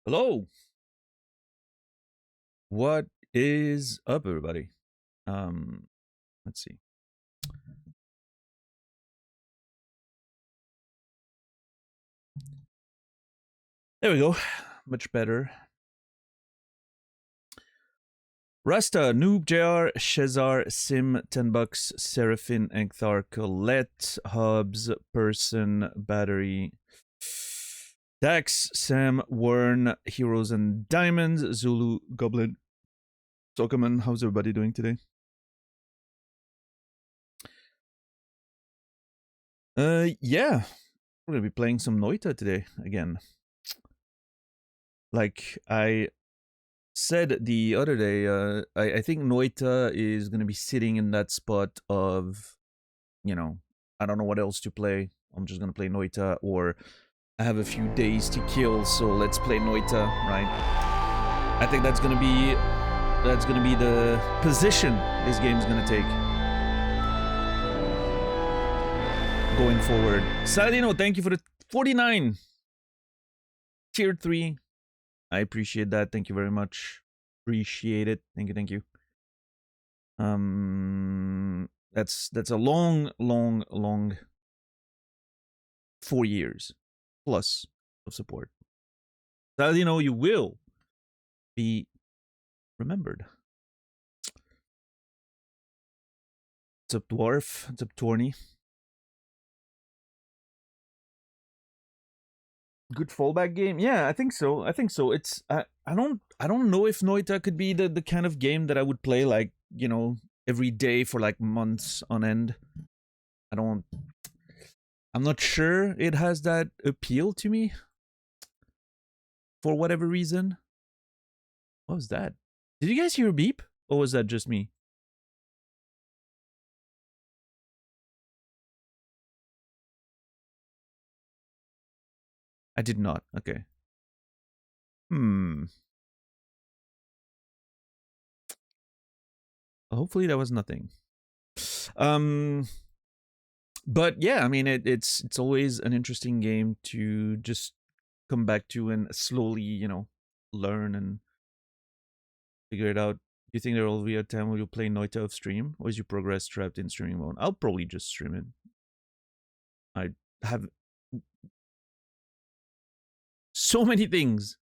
Hello. What is up, everybody? Um, let's see. There we go. Much better. Rasta, Noob, JR, Shezar, Sim, $10, Seraphin, Enkthar, Colette, Hubs, Person, Battery, Dax, Sam, Wern, Heroes and Diamonds, Zulu, Goblin, Sokaman. How's everybody doing today? Yeah. We're gonna be playing some Noita today again. Like I said the other day, I think Noita is going to be sitting in that spot of, I don't know what else to play. I'm just going to play Noita, or I have a few days to kill, so let's play Noita, right? I think that's going to be the position this game's going to take going forward. Saladino, thank you for the 49 tier 3. I appreciate that. Thank you very much. Appreciate it. Thank you. Thank you. That's a long 4 years plus of support. That you will be remembered. What's up, Dwarf? What's up, Torny? Good fallback game. Yeah, I think so. I think so. It's I don't know if Noita could be the kind of game that I would play like, every day for like months on end. I don't I'm not sure it has that appeal to me for whatever reason. What was that? Did you guys hear a beep? Or was that just me? I did not. Okay. Hopefully that was nothing. Um but yeah, I mean it's always an interesting game to just come back to and slowly, learn and figure it out. Do you think there will be a time where you'll play Noita off stream, or is your progress trapped in streaming mode? I'll probably just stream it. I have so many things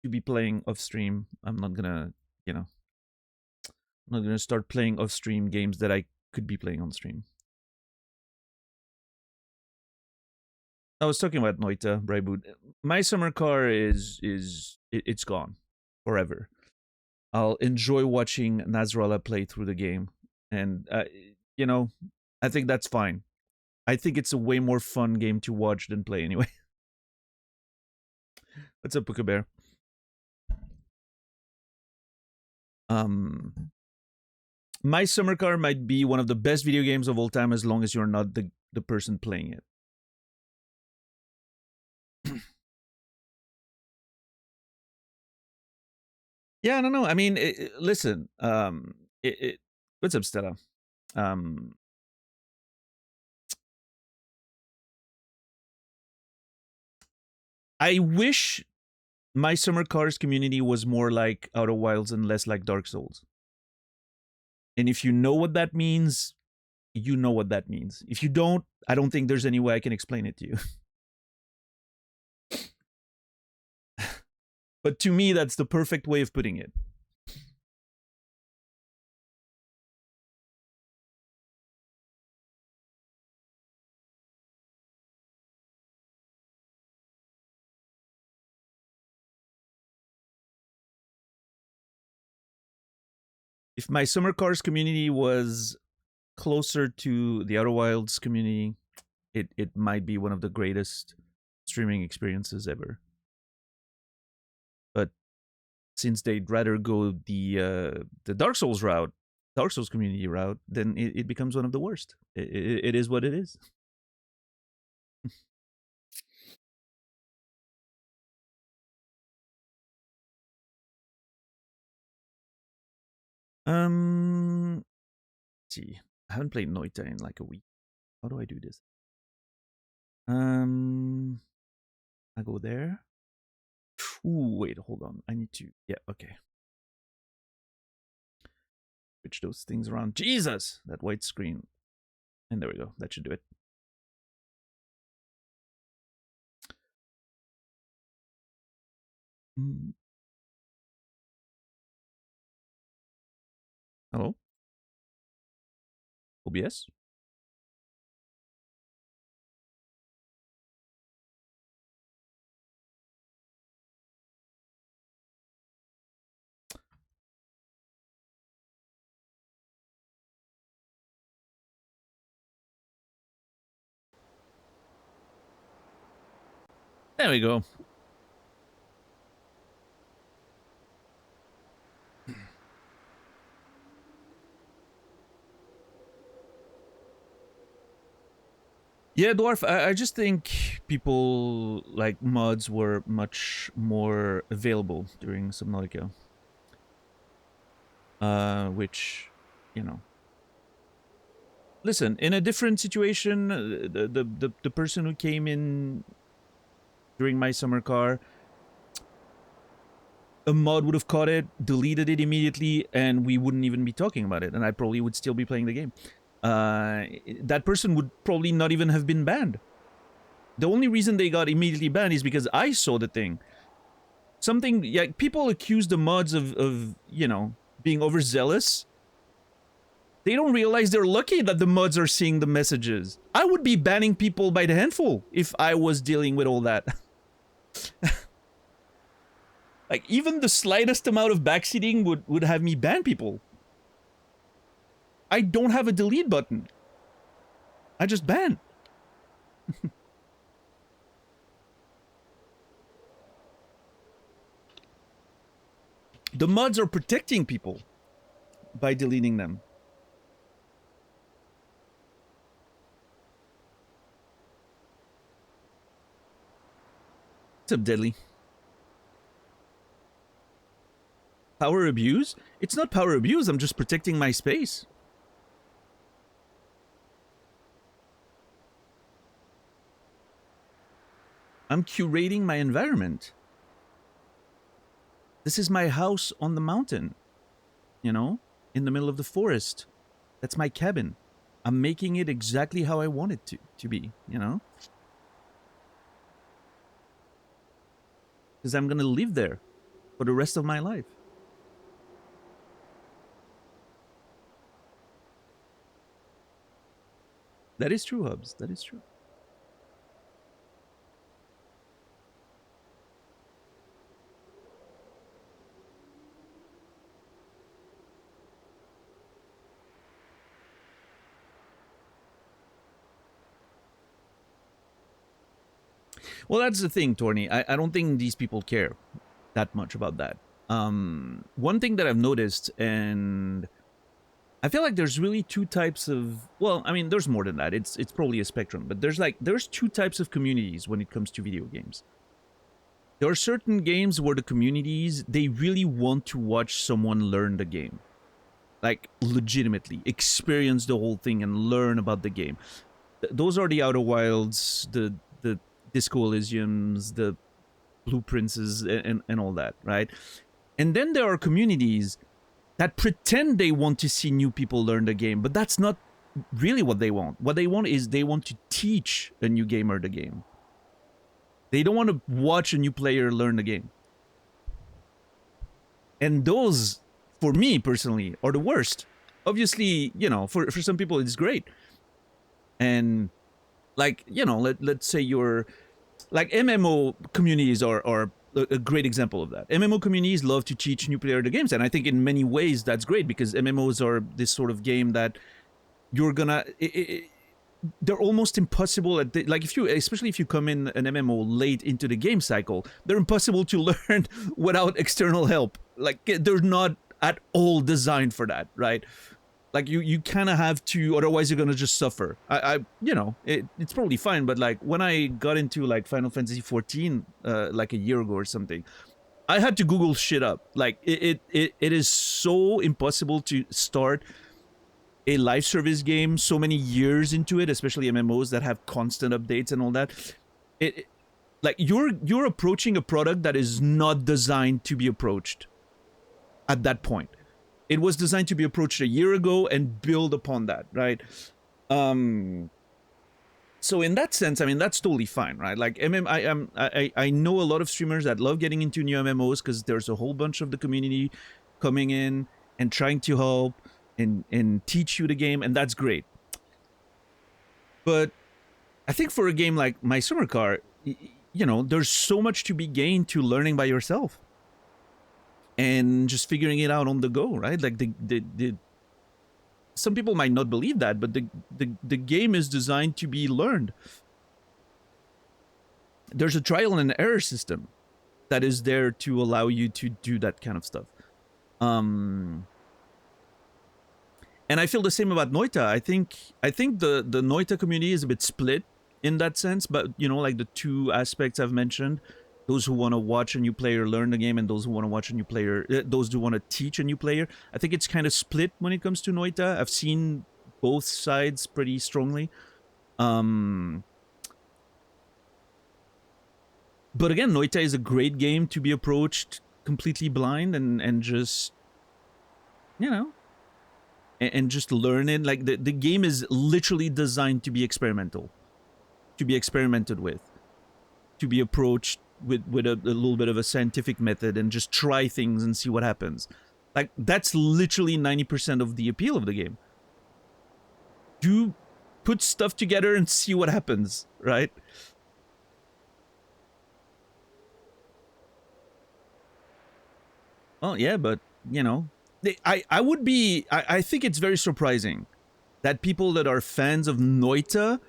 to be playing off stream. I'm not gonna, I'm not gonna start playing off stream games that I could be playing on stream. I was talking about Noita, Brayboot. My summer car it's gone forever. I'll enjoy watching Nasrallah play through the game, and I think that's fine. I think it's a way more fun game to watch than play anyway. What's up, Puka Bear? My summer car might be one of the best video games of all time as long as you're not the person playing it. Yeah, I don't know. I mean, listen. What's up, Stella? I wish my summer cars community was more like Outer Wilds and less like Dark Souls. And if you know what that means, you know what that means. If you don't, I don't think there's any way I can explain it to you. But to me, that's the perfect way of putting it. If my summer cars community was closer to the Outer Wilds community, it might be one of the greatest streaming experiences ever. But since they'd rather go the Dark Souls route, Dark Souls community route, then it becomes one of the worst. It is what it is. Let's see. I haven't played Noita in like a week. How do I do this? I go there. Ooh, wait, hold on. I need to. Yeah, okay. Switch those things around. Jesus, that white screen. And there we go. That should do it. Hello? OBS? There we go. Yeah, Dwarf, I just think people like mods were much more available during Subnautica. Which, listen, in a different situation, the person who came in during my summer car, a mod would have caught it, deleted it immediately, and we wouldn't even be talking about it, and I probably would still be playing the game. That person would probably not even have been banned. The only reason they got immediately banned is because I saw the thing. Something, yeah, people accuse the mods of you know, being overzealous. They don't realize they're lucky that the mods are seeing the messages. I would be banning people by the handful if I was dealing with all that. Like, even the slightest amount of backseating would have me ban people. I don't have a delete button. I just ban. The mods are protecting people by deleting them. What's up, Deadly? Power abuse? It's not power abuse, I'm just protecting my space. I'm curating my environment. This is my house on the mountain, you know, in the middle of the forest. That's my cabin. I'm making it exactly how I want it to be, you know? Because I'm gonna live there for the rest of my life. That is true, Hubs. That is true. Well, that's the thing, Torny. I don't think these people care that much about that. One thing that I've noticed, and I feel like there's really two types of, well, I mean, there's more than that. It's probably a spectrum, but there's two types of communities when it comes to video games. There are certain games where the communities, they really want to watch someone learn the game. Like, legitimately experience the whole thing and learn about the game. Those are the Outer Wilds, the Disco Elysiums, the Blueprints, and all that, right? And then there are communities that pretend they want to see new people learn the game, but that's not really what they want. What they want is they want to teach a new gamer the game. They don't want to watch a new player learn the game. And those, for me personally, are the worst. Obviously, you know, for some people it's great. And like, you know, let's say you're like, MMO communities are a great example of that. MMO communities love to teach new player the games, and I think in many ways that's great, because MMOs are this sort of game that you're gonna they're almost impossible at like, if you, especially if you come in an MMO late into the game cycle, they're impossible to learn without external help. Like, they're not at all designed for that, right? Like, you kind of have to, otherwise you're gonna just suffer. I you know, it's probably fine, but like, when I got into like Final Fantasy 14 like a year ago or something, I had to Google shit up. Like, it is so impossible to start a live service game so many years into it, especially MMOs that have constant updates and all that. Like, you're approaching a product that is not designed to be approached at that point. It was designed to be approached a year ago and build upon that, right? So in that sense, I mean, that's totally fine, right? Like, I know a lot of streamers that love getting into new MMOs because there's a whole bunch of the community coming in and trying to help and teach you the game, and that's great. But I think for a game like My Summer Car, you know, there's so much to be gained to learning by yourself and just figuring it out on the go, right? Like, the some people might not believe that, but the game is designed to be learned. There's a trial and error system that is there to allow you to do that kind of stuff. And I feel the same about Noita. I think the Noita community is a bit split in that sense, but, you know, like the two aspects I've mentioned, those who want to watch a new player learn the game and those who want to watch a new player, those who want to teach a new player, I think it's kind of split when it comes to Noita. I've seen both sides pretty strongly. But again, Noita is a great game to be approached completely blind and just, you know, and just learn it. Like, the game is literally designed to be experimental. to be experimented with, to be approached with a little bit of a scientific method and just try things and see what happens. Like, that's literally 90% of the appeal of the game. Do put stuff together and see what happens, right? Oh yeah, but you know, I think it's very surprising that people that are fans of Noita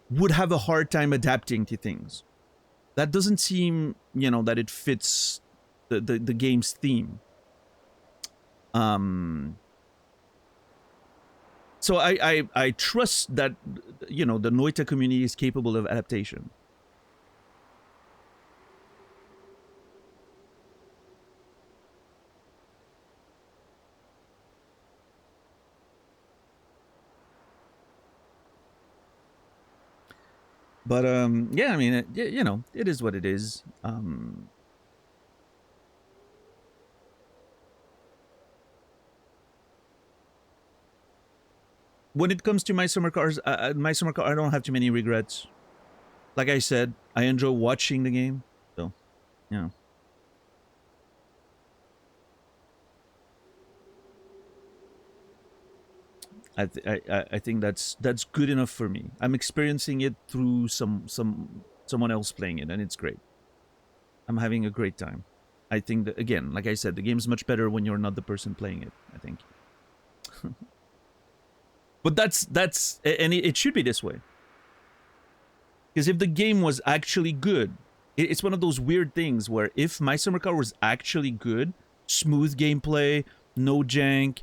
would have a hard time adapting to things. That doesn't seem, you know, that it fits the game's theme. So I trust that, you know, the Noita community is capable of adaptation. But yeah, I mean, you know, it is what it is. When it comes to my summer cars, I don't have too many regrets. Like I said, I enjoy watching the game, so you know. I think that's good enough for me. I'm experiencing it through someone else playing it, and it's great. I'm having a great time. I think that, again, like I said, the game's much better when you're not the person playing it, I think. But that's and it should be this way. Because if the game was actually good, it's one of those weird things where if My Summer Car was actually good, smooth gameplay, no jank,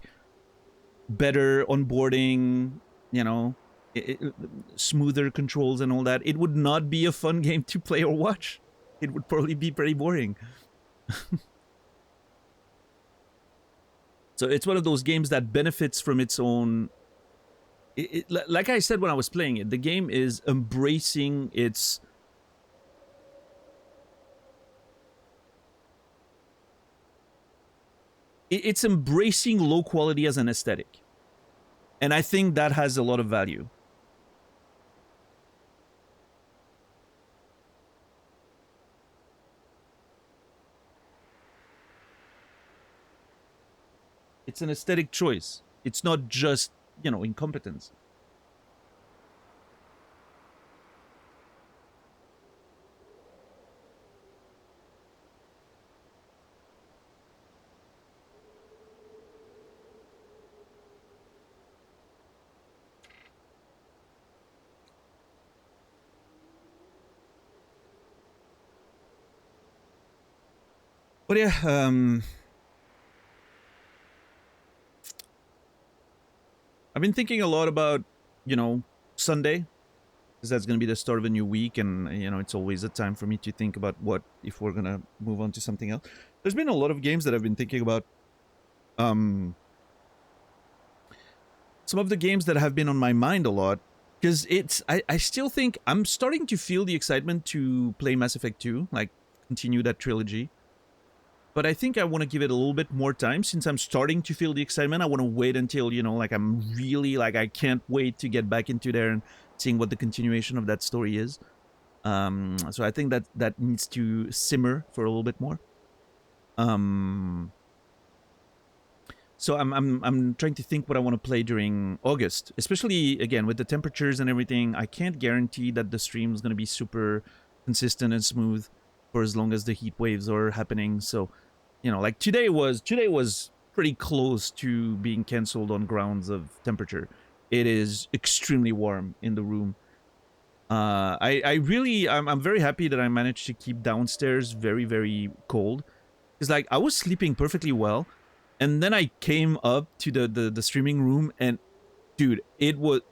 better onboarding, you know, smoother controls and all that, it would not be a fun game to play or watch. It would probably be pretty boring. So it's one of those games that benefits from its own. Like I said when I was playing it, the game is embracing its. It's embracing low quality as an aesthetic. And I think that has a lot of value. It's an aesthetic choice. It's not just, you know, incompetence. But yeah, I've been thinking a lot about, you know, Sunday, because that's going to be the start of a new week, and, you know, it's always a time for me to think about what if we're going to move on to something else. There's been a lot of games that I've been thinking about. Some of the games that have been on my mind a lot, because I still think I'm starting to feel the excitement to play Mass Effect 2, like continue that trilogy. But I think I want to give it a little bit more time since I'm starting to feel the excitement. I want to wait until, you know, like I'm really, like, I can't wait to get back into there and seeing what the continuation of that story is. So I think that needs to simmer for a little bit more. So I'm trying to think what I want to play during August, especially, again, with the temperatures and everything. I can't guarantee that the stream is going to be super consistent and smooth for as long as the heat waves are happening. So, you know, like today was pretty close to being canceled on grounds of temperature. It is extremely warm in the room. I'm very happy that I managed to keep downstairs very, very cold. It's like I was sleeping perfectly well, and then I came up to the streaming room, and dude, it was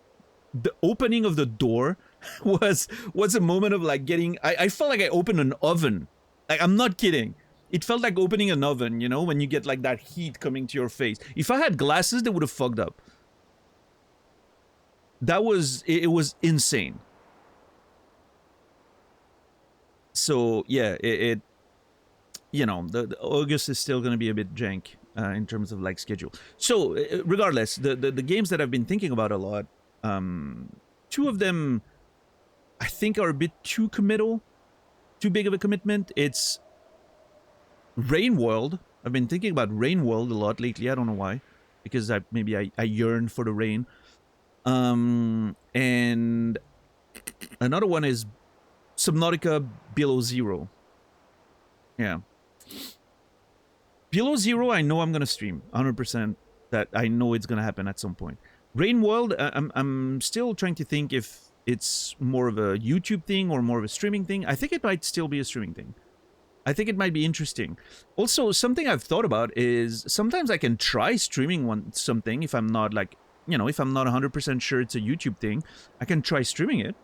the opening of the door was a moment of like getting. I felt like I opened an oven. Like, I'm not kidding. It felt like opening an oven, you know, when you get like that heat coming to your face. If I had glasses, they would have fucked up. That was it was insane. So yeah, it you know, the August is still gonna be a bit jank in terms of like schedule. So regardless, the games that I've been thinking about a lot, two of them I think are a bit too committal, too big of a commitment. It's Rain World. I've been thinking about Rain World a lot lately. I don't know why, because maybe I yearn for the rain. And another one is Subnautica Below Zero. Yeah. Below Zero, I know I'm gonna stream 100%. That I know it's gonna happen at some point. Rain World, I'm still trying to think if it's more of a YouTube thing or more of a streaming thing. I think it might still be a streaming thing. I think it might be interesting. Also, something I've thought about is sometimes I can try streaming something if I'm not like, you know, if I'm not 100% sure it's a YouTube thing, I can try streaming it.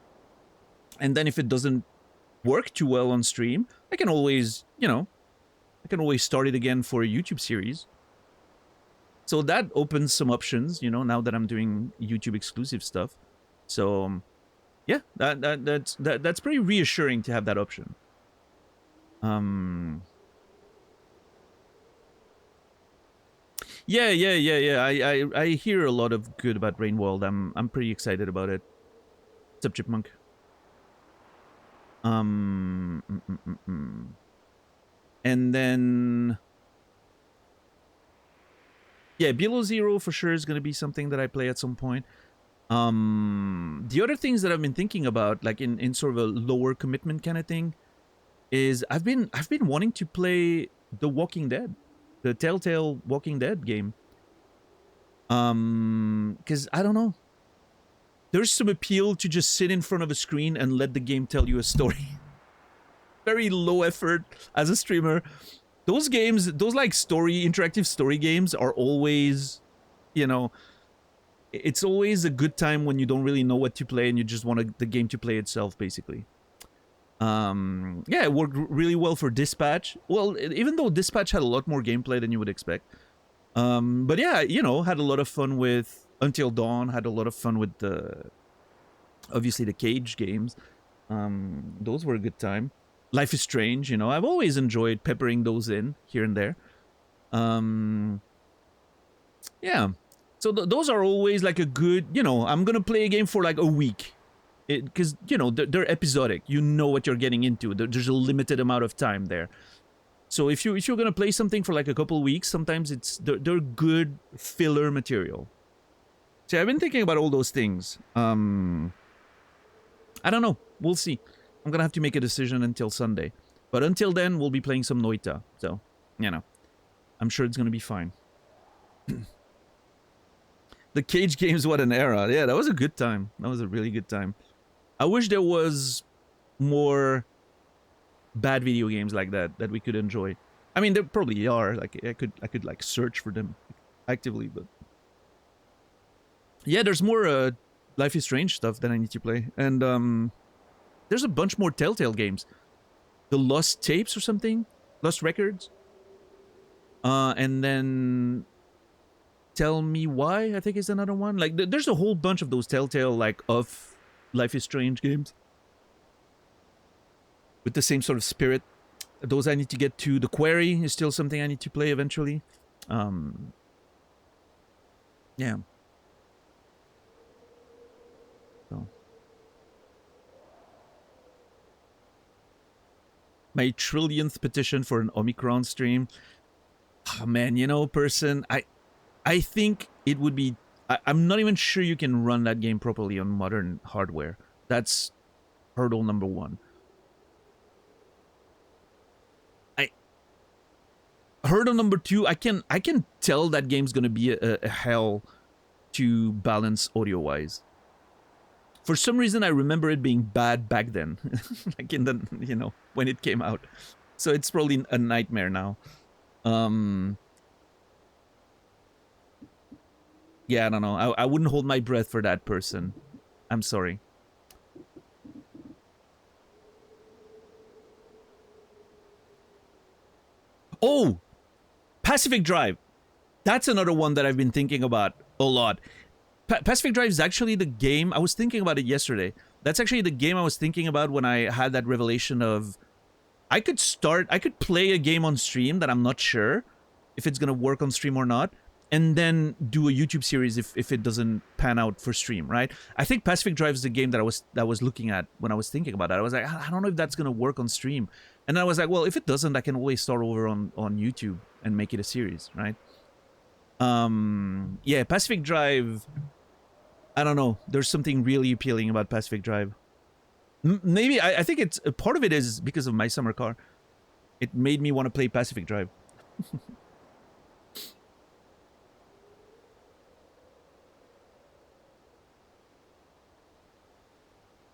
And then if it doesn't work too well on stream, I can always, you know, I can always start it again for a YouTube series. So that opens some options, you know, now that I'm doing YouTube exclusive stuff. So yeah, that's pretty reassuring to have that option. Yeah. I hear a lot of good about Rain World. I'm pretty excited about it. What's up, Chipmunk? And then yeah, Below Zero for sure is gonna be something that I play at some point. The other things that I've been thinking about, like in sort of a lower commitment kind of thing, is I've been wanting to play The Walking Dead, the Telltale Walking Dead game. Because I don't know, there's some appeal to just sit in front of a screen and let the game tell you a story. Very low effort as a streamer. Those games, those like interactive story games are always, you know, it's always a good time when you don't really know what to play and you just want the game to play itself, basically. Yeah, it worked really well for Dispatch. Well, even though Dispatch had a lot more gameplay than you would expect. But yeah, you know, had a lot of fun with Until Dawn, had a lot of fun with obviously the Cage games. Those were a good time. Life is Strange, you know, I've always enjoyed peppering those in here and there. Yeah. So those are always like a good, you know, I'm gonna play a game for like a week. Because, you know, they're episodic. You know what you're getting into. There's a limited amount of time there. So if you're gonna play something for like a couple weeks, sometimes they're good filler material. See, I've been thinking about all those things. I don't know. We'll see. I'm gonna have to make a decision until Sunday. But until then, we'll be playing some Noita. So, you know, I'm sure it's gonna be fine. The Cage games, what an era. Yeah, that was a good time. That was a really good time. I wish there was more bad video games like that we could enjoy. I mean, there probably are. Like I could like search for them actively, but yeah, there's more Life is Strange stuff that I need to play, and there's a bunch more Telltale games. The Lost Tapes or something, Lost Records, and then Tell Me Why, I think is another one. Like there's a whole bunch of those Telltale like of Life is Strange games with the same sort of spirit. Those I need to get to. The Quarry is still something I need to play eventually. Yeah. So. My trillionth petition for an Omicron stream. Oh man, you know, person, I think it would be... I'm not even sure you can run that game properly on modern hardware. That's hurdle number one. Hurdle number two, I can tell that game's gonna be a hell to balance audio-wise. For some reason, I remember it being bad back then. Like in the, you know, when it came out. So it's probably a nightmare now. Yeah, I don't know. I wouldn't hold my breath for that person. I'm sorry. Oh! Pacific Drive. That's another one that I've been thinking about a lot. Pacific Drive is actually the game... I was thinking about it yesterday. That's actually the game I was thinking about when I had that revelation of... I could play a game on stream that I'm not sure if it's gonna work on stream or not. and then do a YouTube series if it doesn't pan out for stream, right? I think Pacific Drive is the game that I was looking at when I was thinking about that. I was like, I don't know if that's gonna work on stream. And then I was like, well, if it doesn't, I can always start over on YouTube and make it a series, right? Yeah, Pacific Drive, I don't know. There's something really appealing about Pacific Drive. Maybe, I think it's, part of it is because of my summer car. It made me want to play Pacific Drive.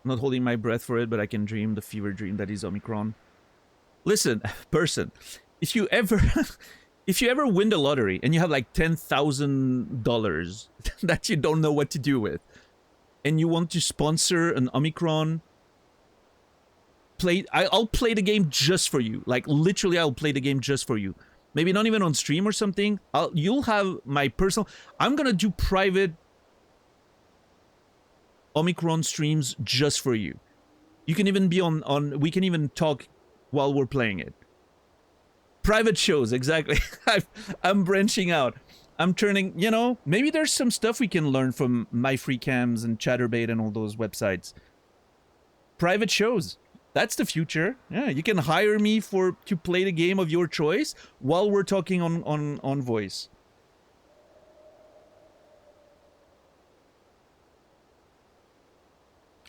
I'm not holding my breath for it, but I can dream the fever dream that is Omicron. Listen, person, if you ever if you ever win the lottery and you have like $10,000 that you don't know what to do with, and you want to sponsor an Omicron, I'll play the game just for you. Like literally, I'll play the game just for you. Maybe not even on stream or something. You'll have my personal. I'm gonna do private Omicron streams just for you. You can even be on. We can even talk while we're playing it. Private shows, exactly. I'm branching out. I'm turning, you know, maybe there's some stuff we can learn from MyFreeCams and Chatterbait and all those websites. Private shows. That's the future. Yeah, you can hire me to play the game of your choice while we're talking on voice.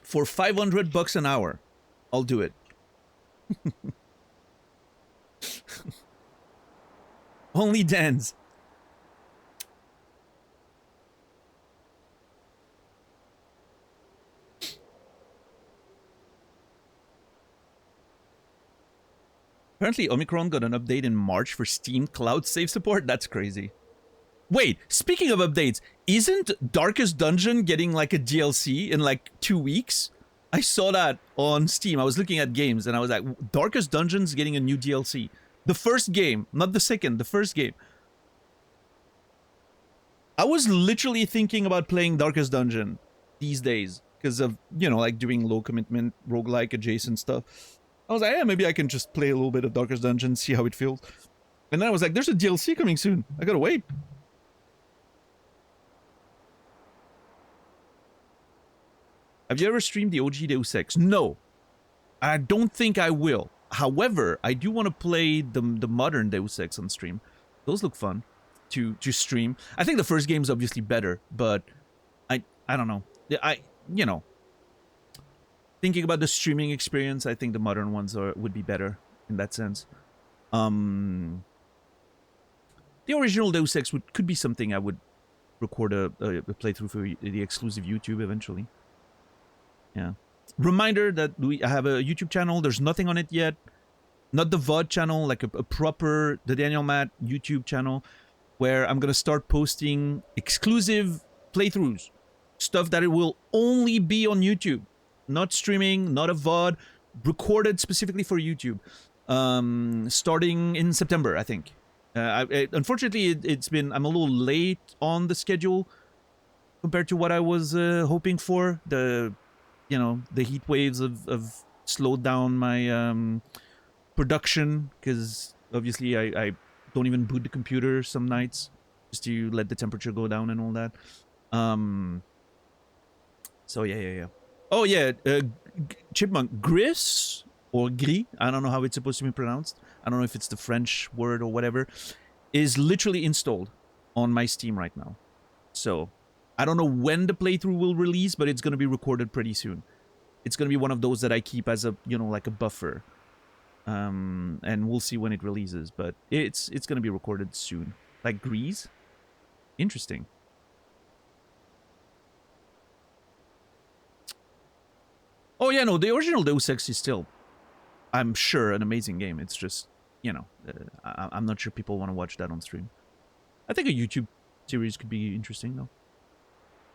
For $500 an hour, I'll do it. Only Dan's. Apparently, Omicron got an update in March for Steam Cloud Save support. That's crazy. Wait, speaking of updates, isn't Darkest Dungeon getting like a DLC in like 2 weeks? I saw that on Steam. I was looking at games and I was like, Darkest Dungeon's getting a new DLC. The first game, not the second, the first game. I was literally thinking about playing Darkest Dungeon these days because of, you know, like doing low commitment, roguelike adjacent stuff. I was like, yeah, maybe I can just play a little bit of Darkest Dungeon, see how it feels. And then I was like, there's a DLC coming soon. I gotta wait. Have you ever streamed the OG Deus Ex? No. I don't think I will. However, I do want to play the modern Deus Ex on stream. Those look fun to stream. I think the first game's obviously better, but I don't know. You know, thinking about the streaming experience, I think the modern ones would be better in that sense. The original Deus Ex could be something I would record a playthrough for the exclusive YouTube eventually. Yeah. Reminder that I have a YouTube channel. There's nothing on it yet. Not the VOD channel, like a proper The Daniel Matt YouTube channel, where I'm going to start posting exclusive playthroughs. Stuff that it will only be on YouTube. Not streaming, not a VOD. Recorded specifically for YouTube. Starting in September, I think. Unfortunately, I'm a little late on the schedule compared to what I was hoping for. You know, the heat waves have slowed down my production because obviously I don't even boot the computer some nights just to let the temperature go down and all that. So yeah. Oh yeah, Chipmunk, Gris or Gris, I don't know how it's supposed to be pronounced. I don't know if it's the French word or whatever, is literally installed on my Steam right now. So I don't know when the playthrough will release, but it's going to be recorded pretty soon. It's going to be one of those that I keep as a, you know, like a buffer. And we'll see when it releases, but it's going to be recorded soon. Like Grease? Interesting. Oh yeah, no, the original Deus Ex is still, I'm sure, an amazing game. It's just, you know, I'm not sure people want to watch that on stream. I think a YouTube series could be interesting, though.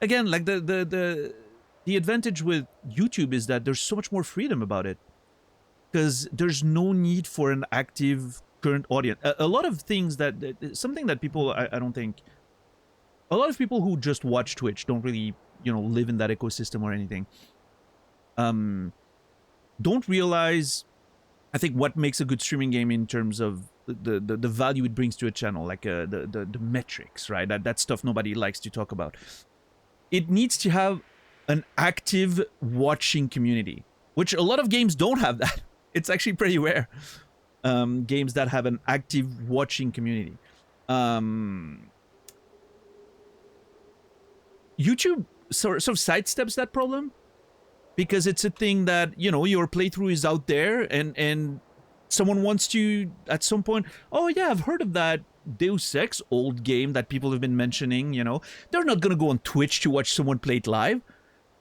Again, like the advantage with YouTube is that there's so much more freedom about it. Because there's no need for an active current audience. A lot of things something that people, I don't think, a lot of people who just watch Twitch don't really, you know, live in that ecosystem or anything. Don't realize I think what makes a good streaming game in terms of the value it brings to a channel, like the metrics, right? That stuff nobody likes to talk about. It needs to have an active watching community, which a lot of games don't have that. It's actually pretty rare. Games that have an active watching community. YouTube sort of sidesteps that problem because it's a thing that, you know, your playthrough is out there and someone wants to at some point, oh yeah, I've heard of that Deus Ex old game that people have been mentioning, you know. They're not gonna go on Twitch to watch someone play it live.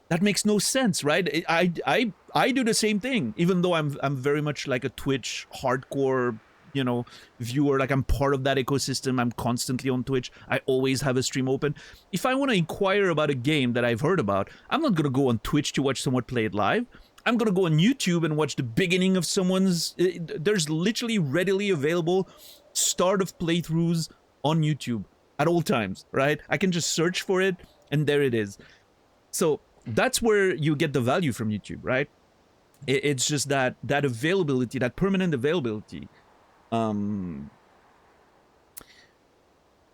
That makes no sense, right? I do the same thing, even though I'm very much like a Twitch hardcore, you know, viewer. Like I'm part of that ecosystem. I'm constantly on Twitch. I always have a stream open. If I want to inquire about a game that I've heard about, I'm not gonna go on Twitch to watch someone play it live. I'm gonna go on YouTube and watch the beginning of someone's. There's literally readily available start of playthroughs on YouTube at all times, right? I can just search for it and there it is. So that's where you get the value from YouTube, right? It's just that availability, that permanent availability,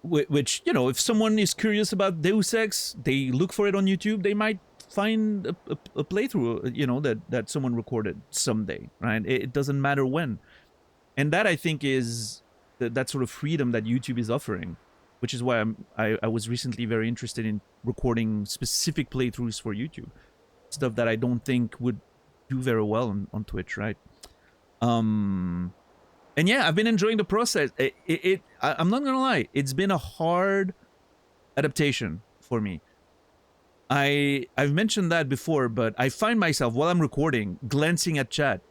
which, you know, if someone is curious about Deus Ex, they look for it on YouTube, they might find a playthrough, you know, that someone recorded someday, right? It doesn't matter when. And that, I think, is that sort of freedom that YouTube is offering, which is why I was recently very interested in recording specific playthroughs for YouTube, stuff that I don't think would do very well on Twitch, right? And yeah, I've been enjoying the process. I'm not gonna lie, it's been a hard adaptation for me. I've mentioned that before, but I find myself while I'm recording glancing at chat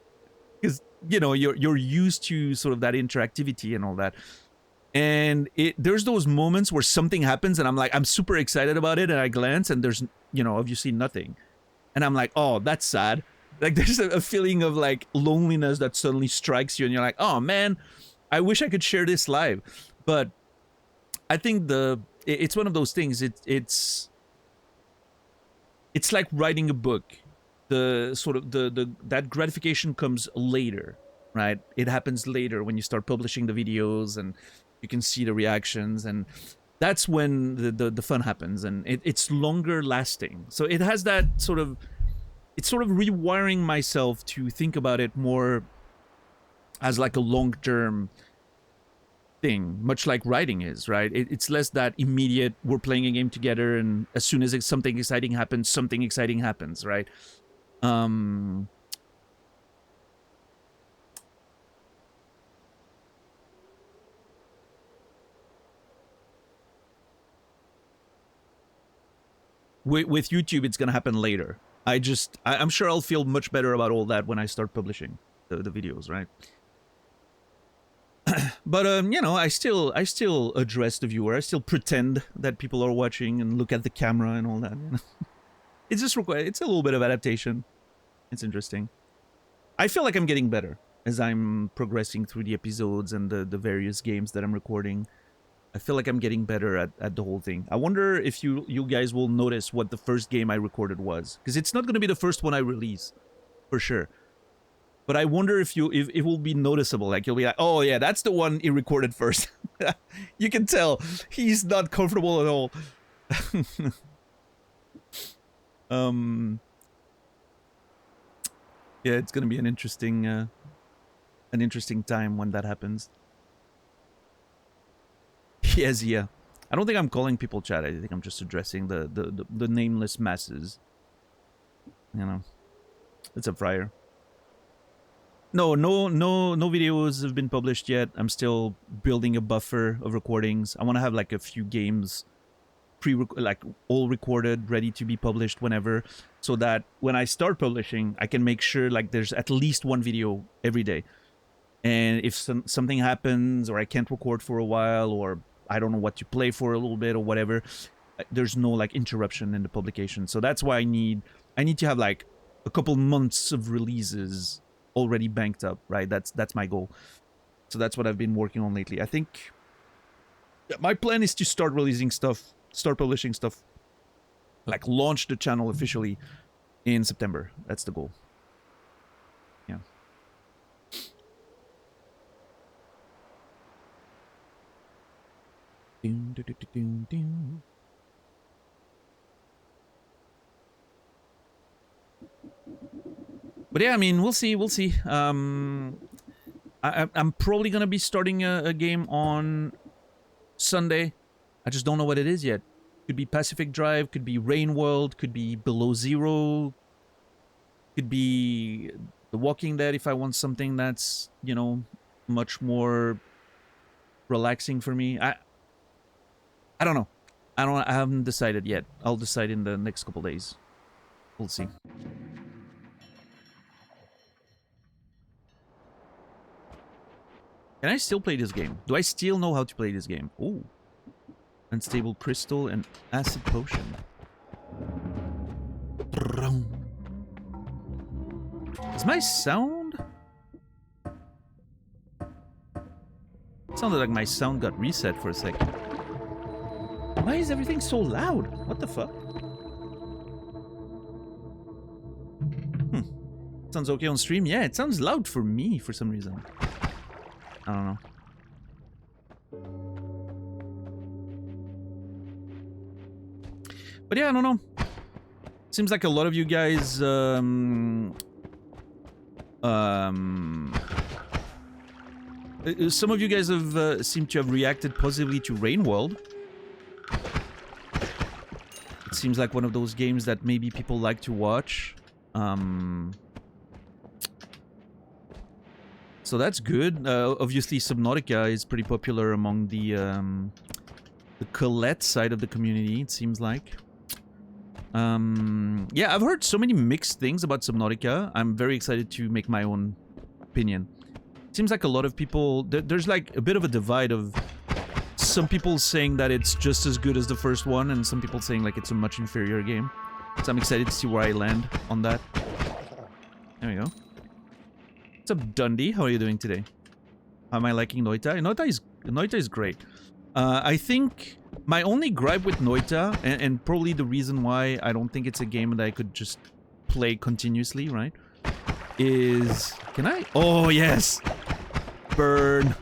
because, you know, you're used to sort of that interactivity and all that. And there's those moments where something happens and I'm like, I'm super excited about it, and I glance and there's, you know, obviously nothing. And I'm like, oh, that's sad. Like there's a feeling of like loneliness that suddenly strikes you and you're like, oh man, I wish I could share this live. But I think it's one of those things. It's like writing a book. The sort of that gratification comes later, right? It happens later when you start publishing the videos and you can see the reactions, and that's when the fun happens, and it's longer lasting. So it has that sort of, it's sort of rewiring myself to think about it more as like a long-term thing, much like writing is, right? It's less that immediate, we're playing a game together and as soon as something exciting happens, right? With YouTube, it's gonna happen later. I'm sure I'll feel much better about all that when I start publishing the videos, right? But you know, I still address the viewer. I still pretend that people are watching and look at the camera and all that. You know? It's just it's a little bit of adaptation. It's interesting. I feel like I'm getting better as I'm progressing through the episodes and the various games that I'm recording. I feel like I'm getting better at the whole thing. I wonder if you guys will notice what the first game I recorded was, because it's not going to be the first one I release, for sure. But I wonder if it will be noticeable. Like you'll be like, oh yeah, that's the one he recorded first. You can tell he's not comfortable at all. Yeah, it's gonna be an interesting time when that happens. Yes, yeah. I don't think I'm calling people chat. I think I'm just addressing the nameless masses. You know, it's a Friar. No videos have been published yet. I'm still building a buffer of recordings. I want to have like a few games like all recorded, ready to be published whenever, so that when I start publishing, I can make sure like there's at least one video every day. And if something happens, or I can't record for a while, or I don't know what to play for a little bit or whatever, there's no like interruption in the publication. So that's why I need to have like a couple months of releases already banked up, right? That's my goal. So that's what I've been working on lately. I think my plan is to start releasing stuff, start publishing stuff, like launch the channel officially in September. That's the goal. Yeah. Doom, doom, doom, doom, doom. But yeah, I mean, we'll see. We'll see. I'm probably gonna be starting a game on Sunday. I just don't know what it is yet. Could be Pacific Drive, could be Rain World, could be Below Zero, could be The Walking Dead if I want something that's, you know, much more relaxing for me. I don't know. I haven't decided yet. I'll decide in the next couple days. We'll see. Can I still play this game? Do I still know how to play this game? Ooh. Unstable crystal and acid potion. Is my sound? It sounded like my sound got reset for a second. Why is everything so loud? What the fuck? Sounds okay on stream? Yeah, it sounds loud for me for some reason. I don't know. But yeah, I don't know. Seems like a lot of you guys some of you guys have seemed to have reacted positively to Rain World. It seems like one of those games that maybe people like to watch. So that's good. Obviously, Subnautica is pretty popular among the Colette side of the community, it seems like. Yeah, I've heard so many mixed things about Subnautica. I'm very excited to make my own opinion. Seems like a lot of people... There's like a bit of a divide of some people saying that it's just as good as the first one, and some people saying like it's a much inferior game. So I'm excited to see where I land on that. There we go. What's up, Dundee? How are you doing today? How am I liking Noita? Noita is great. I think my only gripe with Noita, and probably the reason why I don't think it's a game that I could just play continuously, right? Is... Can I? Oh, yes! Burn.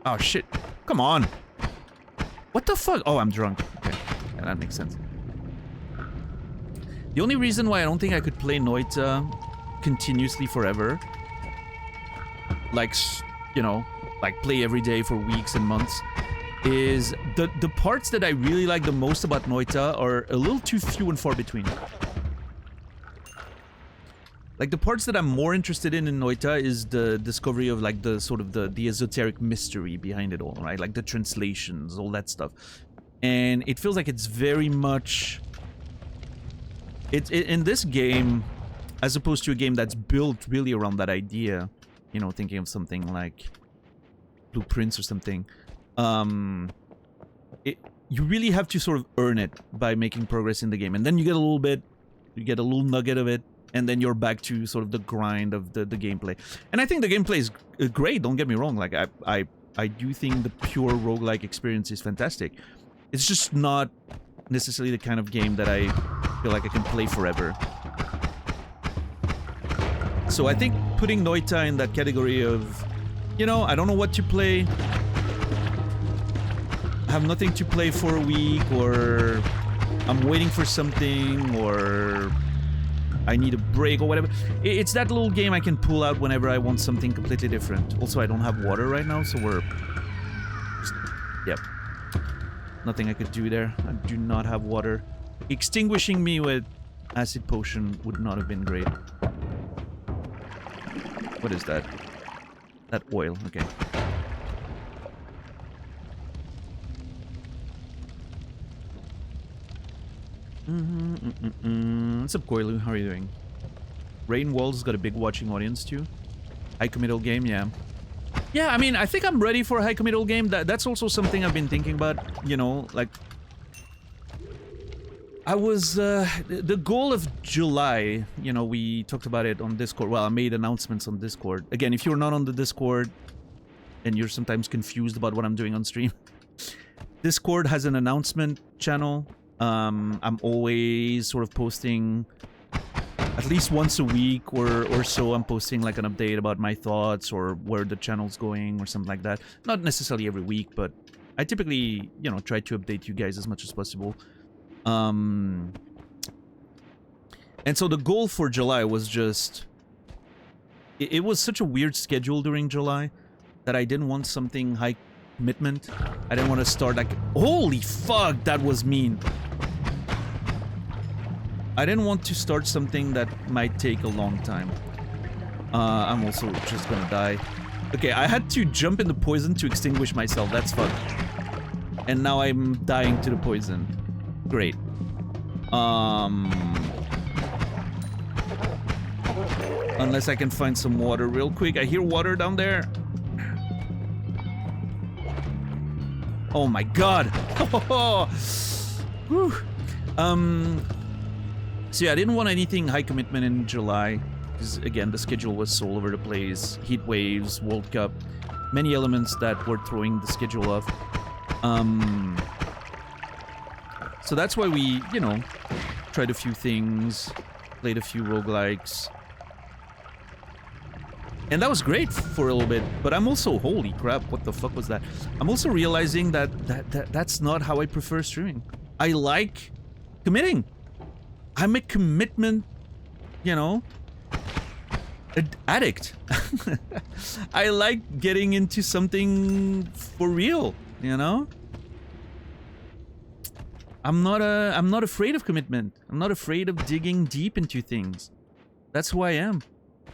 Oh, shit. Come on. What the fuck? Oh, I'm drunk. Okay. Yeah, that makes sense. The only reason why I don't think I could play Noita continuously forever, like, you know, like play every day for weeks and months, is the parts that I really like the most about Noita are a little too few and far between. Like, the parts that I'm more interested in Noita is the discovery of, like, the sort of the esoteric mystery behind it all, right? Like, the translations, all that stuff. And it feels like it's very much... in this game, as opposed to a game that's built really around that idea, you know, thinking of something like Blueprints or something, you really have to sort of earn it by making progress in the game. And then you get a little bit, you get a little nugget of it, and then you're back to sort of the grind of the gameplay. And I think the gameplay is great, don't get me wrong. Like, I do think the pure roguelike experience is fantastic. It's just not necessarily the kind of game that I feel like I can play forever. So I think putting Noita in that category of, you know, I don't know what to play, I have nothing to play for a week, or I'm waiting for something, or I need a break or whatever. It's that little game I can pull out whenever I want something completely different. Also, I don't have water right now, so we're... Yep. Nothing I could do there. I do not have water. Extinguishing me with acid potion would not have been great. What is that? That oil, okay. What's up, Koilu? How are you doing? Rain World's got a big watching audience too. High committal game, yeah. Yeah, I mean, I think I'm ready for a high committal game. That's also something I've been thinking about, you know, like... I was, the goal of July, you know, we talked about it on Discord. Well, I made announcements on Discord. Again, if you're not on the Discord and you're sometimes confused about what I'm doing on stream, Discord has an announcement channel. I'm always sort of posting at least once a week or so. I'm posting like an update about my thoughts or where the channel's going or something like that. Not necessarily every week, but I typically, you know, try to update you guys as much as possible. And so the goal for July was just... It was such a weird schedule during July that I didn't want something high commitment. I didn't want to start like... Holy fuck, that was mean. I didn't want to start something that might take a long time. I'm also just gonna die. Okay, I had to jump in the poison to extinguish myself. That's fun. And now I'm dying to the poison. Great. Unless I can find some water real quick. I hear water down there. Oh my god. Whew. So yeah, I didn't want anything high commitment in July. Because again, the schedule was all over the place. Heat waves, World Cup. Many elements that were throwing the schedule off. So that's why we, you know, tried a few things. Played a few roguelikes. And that was great for a little bit, but I'm also, holy crap, what the fuck was that? I'm also realizing that that's not how I prefer streaming. I like committing. I'm a commitment, you know, addict. I like getting into something for real, you know? I'm not afraid of commitment. I'm not afraid of digging deep into things. That's who I am.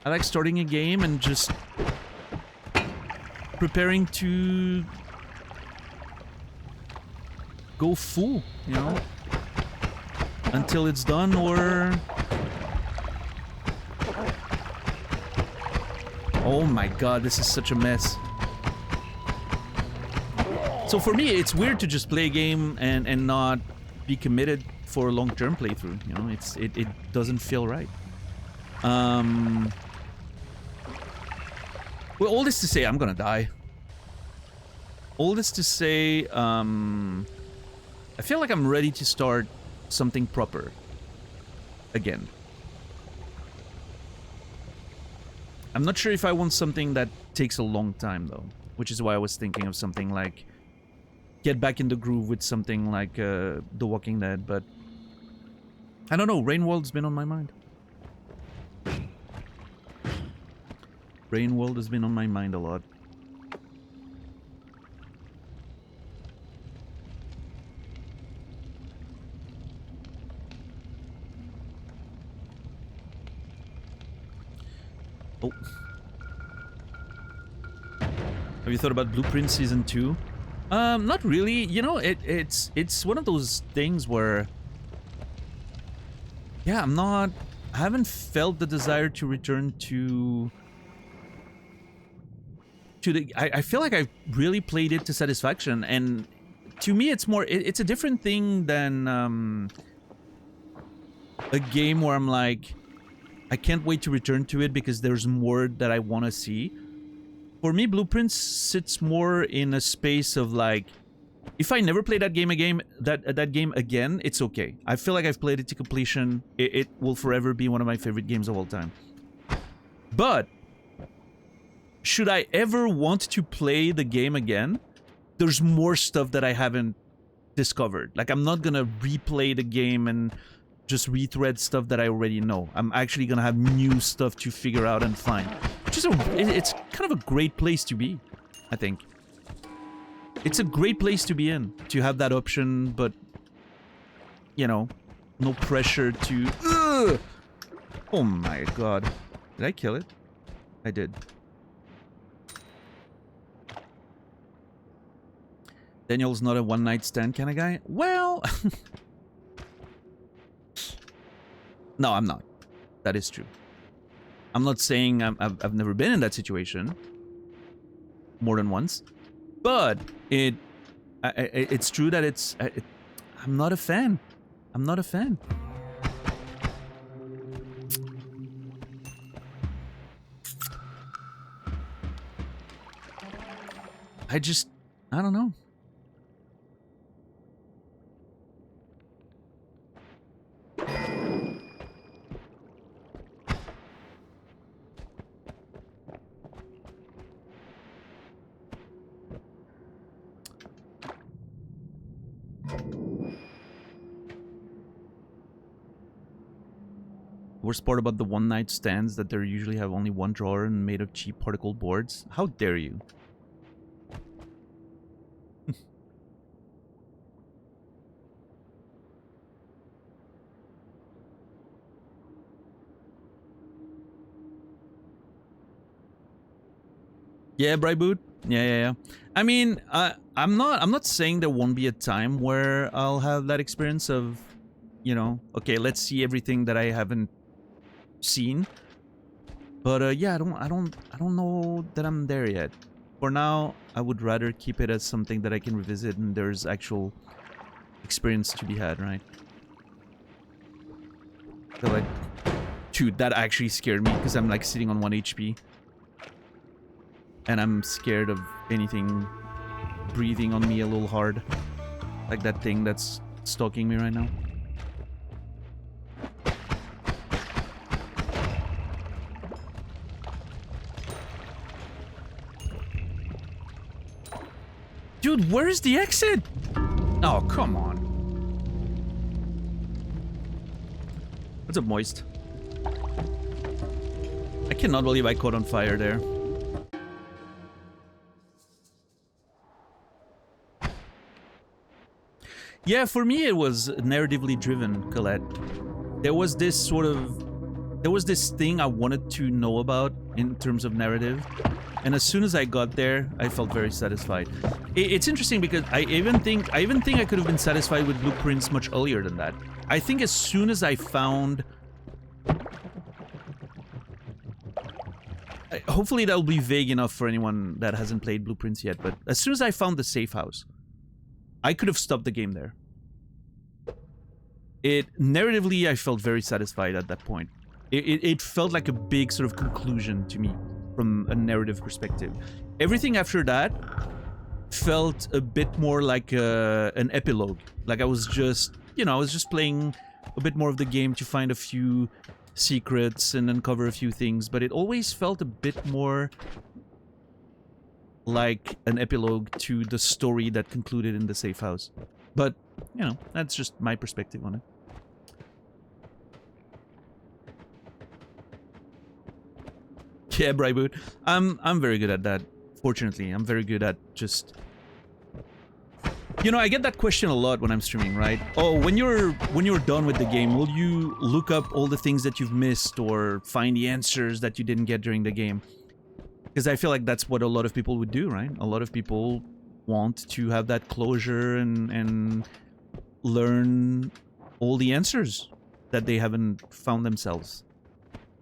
I like starting a game and just preparing to go full, you know, until it's done or... Oh my god, this is such a mess. So for me, it's weird to just play a game and not be committed for a long-term playthrough, you know, it doesn't feel right. Well, all this to say, I'm gonna die. All this to say, I feel like I'm ready to start something proper. Again. I'm not sure if I want something that takes a long time, though. Which is why I was thinking of something like... Get back in the groove with something like The Walking Dead, but... I don't know, Rainworld's been on my mind. Rainworld has been on my mind a lot. Oh. Have you thought about Blueprint Season 2? Not really. You know, it's one of those things where... Yeah, I haven't felt the desire to return to the... I feel like I've really played it to satisfaction, and to me it's more... It's a different thing than a game where I'm like, I can't wait to return to it because there's more that I want to see. For me, Blueprints sits more in a space of like, if I never play that game again, it's okay. I feel like I've played it to completion. It will forever be one of my favorite games of all time. But should I ever want to play the game again, there's more stuff that I haven't discovered. Like, I'm not gonna replay the game and just rethread stuff that I already know. I'm actually gonna have new stuff to figure out and find. Which is it's kind of a great place to be, I think. It's a great place to be in, to have that option, but, you know, no pressure to... Ugh! Oh my god. Did I kill it? I did. Daniel's not a one-night stand kind of guy? Well... No, I'm not. That is true. I'm not saying I've never been in that situation. More than once. But it's true that I'm not a fan. I'm not a fan. I don't know. Worst part about the one-night stands that they usually have only one drawer and made of cheap particle boards. How dare you? Yeah, Boot. Yeah. I mean, I'm not saying there won't be a time where I'll have that experience of, you know, okay, let's see everything that I haven't seen. But yeah, I don't know that I'm there yet. For now, I would rather keep it as something that I can revisit and there's actual experience to be had, right? So like, dude, that actually scared me because I'm like sitting on 1 HP. And I'm scared of anything breathing on me a little hard. Like that thing that's stalking me right now. Dude, where's the exit? Oh, come on. What's up, Moist? I cannot believe I caught on fire there. Yeah, for me it was narratively driven, Colette. There was this thing I wanted to know about in terms of narrative. And as soon as I got there, I felt very satisfied. It's interesting because I even think I could have been satisfied with blueprints much earlier than that. I think as soon as I found... Hopefully that'll be vague enough for anyone that hasn't played blueprints yet, but as soon as I found the safe house, I could have stopped the game there. Narratively, I felt very satisfied at that point. It felt like a big sort of conclusion to me from a narrative perspective. Everything after that felt a bit more like an epilogue. Like I was just, you know, I was just playing a bit more of the game to find a few secrets and uncover a few things, but it always felt a bit more like an epilogue to the story that concluded in the safe house. But, you know, that's just my perspective on it. Yeah, Bryboot. I'm very good at that. Fortunately, I'm very good at just... You know, I get that question a lot when I'm streaming, right? Oh, when you're done with the game, will you look up all the things that you've missed or find the answers that you didn't get during the game? Because I feel like that's what a lot of people would do, right? A lot of people want to have that closure and learn all the answers that they haven't found themselves.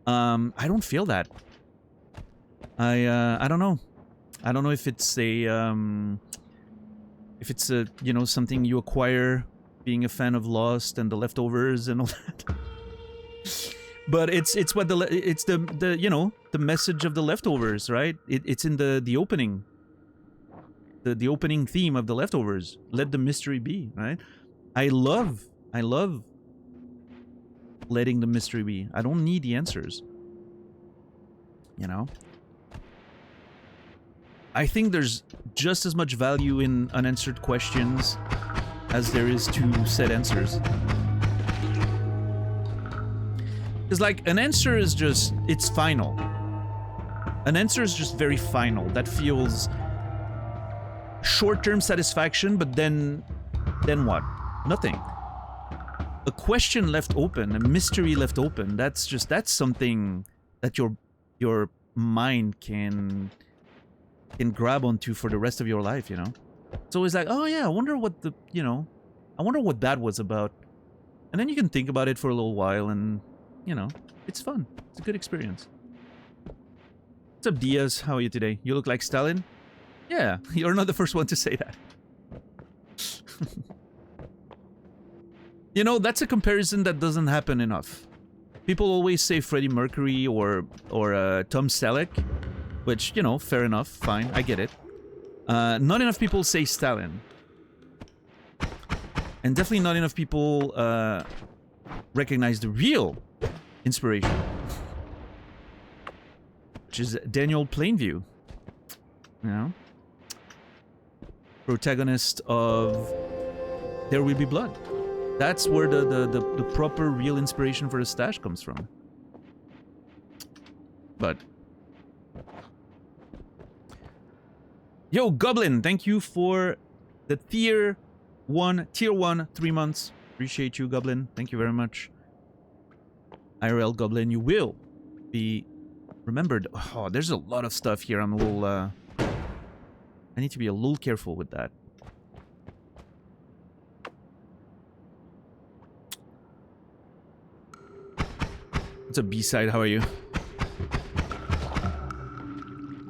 I don't feel that. I don't know. I don't know if it's a you know, something you acquire being a fan of Lost and The Leftovers and all that. But it's what it's the you know, the message of The Leftovers, right? It's in the opening. The opening theme of The Leftovers. Let the mystery be, right? I love letting the mystery be. I don't need the answers. You know? I think there's just as much value in unanswered questions as there is to set answers. Because, like, an answer is just... it's final. An answer is just very final. That feels... short-term satisfaction, but then what? Nothing. A question left open, a mystery left open, that's something that your mind can grab onto for the rest of your life, you know? It's always like, oh yeah, I wonder what I wonder what that was about. And then you can think about it for a little while and, you know, it's fun. It's a good experience. What's up, Diaz? How are you today? You look like Stalin? Yeah, you're not the first one to say that. You know, that's a comparison that doesn't happen enough. People always say Freddie Mercury or Tom Selleck, which, you know, fair enough, fine, I get it. Not enough people say Stalin. And definitely not enough people recognize the real inspiration, which is Daniel Plainview. You know? Protagonist of There Will Be Blood. That's where the proper real inspiration for the stash comes from. But yo, Goblin, thank you for the tier 1, 3 months. Appreciate you, Goblin. Thank you very much. IRL Goblin, you will be remembered. Oh, there's a lot of stuff here. I'm a little, I need to be a little careful with that. What's up, B-side? How are you?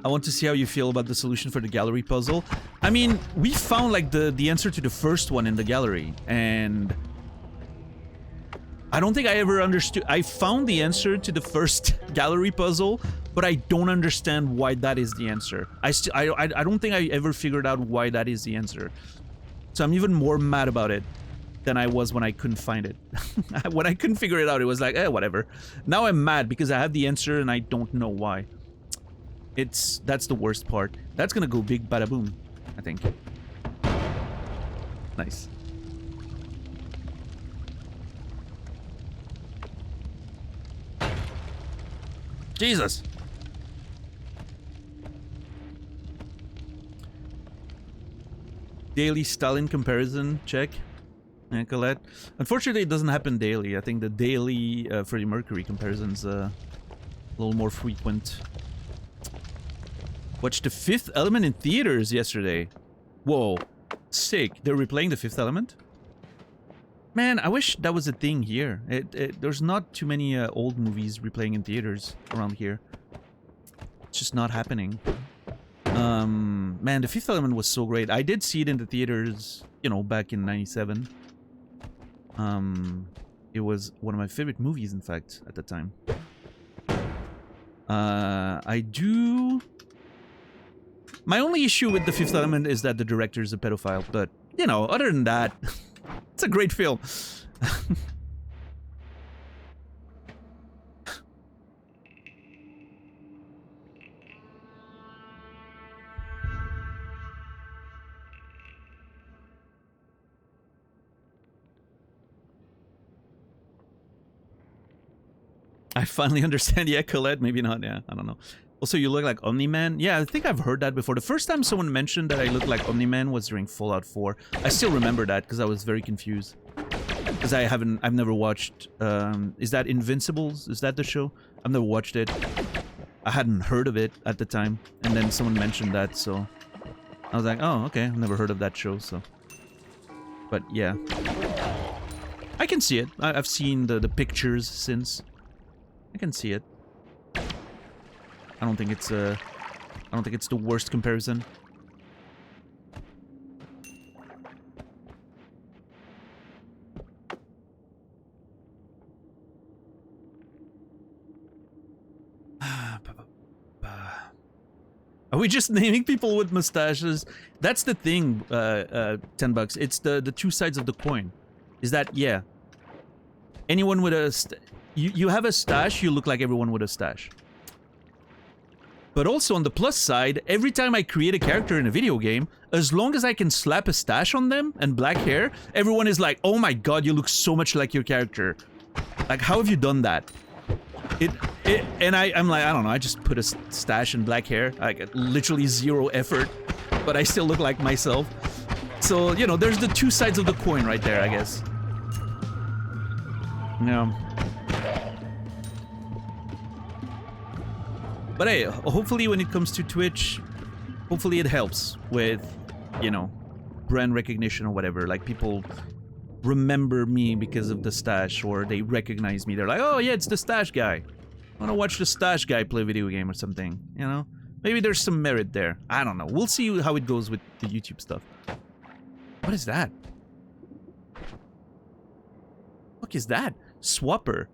I want to see how you feel about the solution for the gallery puzzle. I mean, we found like the answer to the first one in the gallery, and I don't think I ever understood. I found the answer to the first gallery puzzle, but I don't understand why that is the answer. I don't think I ever figured out why that is the answer. So I'm even more mad about it than I was when I couldn't find it. When I couldn't figure it out, it was like, whatever. Now I'm mad because I have the answer and I don't know why. That's the worst part. That's gonna go big bada boom, I think. Nice. Jesus! Daily Stalin comparison, check. Yeah, Colette. Unfortunately, it doesn't happen daily. I think the daily Freddie Mercury comparison's a little more frequent. Watched The Fifth Element in theaters yesterday. Whoa. Sick. They're replaying The Fifth Element? Man, I wish that was a thing here. There's not too many old movies replaying in theaters around here. It's just not happening. Man, The Fifth Element was so great. I did see it in the theaters, you know, back in '97. It was one of my favorite movies, in fact, at the time. My only issue with The Fifth Element is that the director is a pedophile, but, you know, other than that, it's a great film. I finally understand. Yeah, Colette, maybe not. Yeah, I don't know. Also, you look like Omni-Man. Yeah, I think I've heard that before. The first time someone mentioned that I look like Omni-Man was during Fallout 4. I still remember that because I was very confused. Because I've never watched, is that Invincibles? Is that the show? I've never watched it. I hadn't heard of it at the time. And then someone mentioned that, so I was like, oh, okay, I've never heard of that show, so. But yeah. I can see it. I've seen the pictures since. I can see it. I don't think it's the worst comparison. Are we just naming people with mustaches? That's the thing, $10. It's the two sides of the coin. Is that, yeah. Anyone with a... You have a stash, you look like everyone with a stash. But also on the plus side, every time I create a character in a video game, as long as I can slap a stash on them and black hair, everyone is like, oh my god, you look so much like your character. Like, how have you done that? And I'm like, I don't know, I just put a stash and black hair. I get literally zero effort, but I still look like myself. So, you know, there's the two sides of the coin right there, I guess. Yeah. But hey, hopefully when it comes to Twitch, hopefully it helps with, you know, brand recognition or whatever. Like, people remember me because of the stash, or they recognize me. They're like, oh yeah, it's the stash guy. I want to watch the stash guy play a video game or something, you know? Maybe there's some merit there. I don't know. We'll see how it goes with the YouTube stuff. What is that? What is that? Swapper.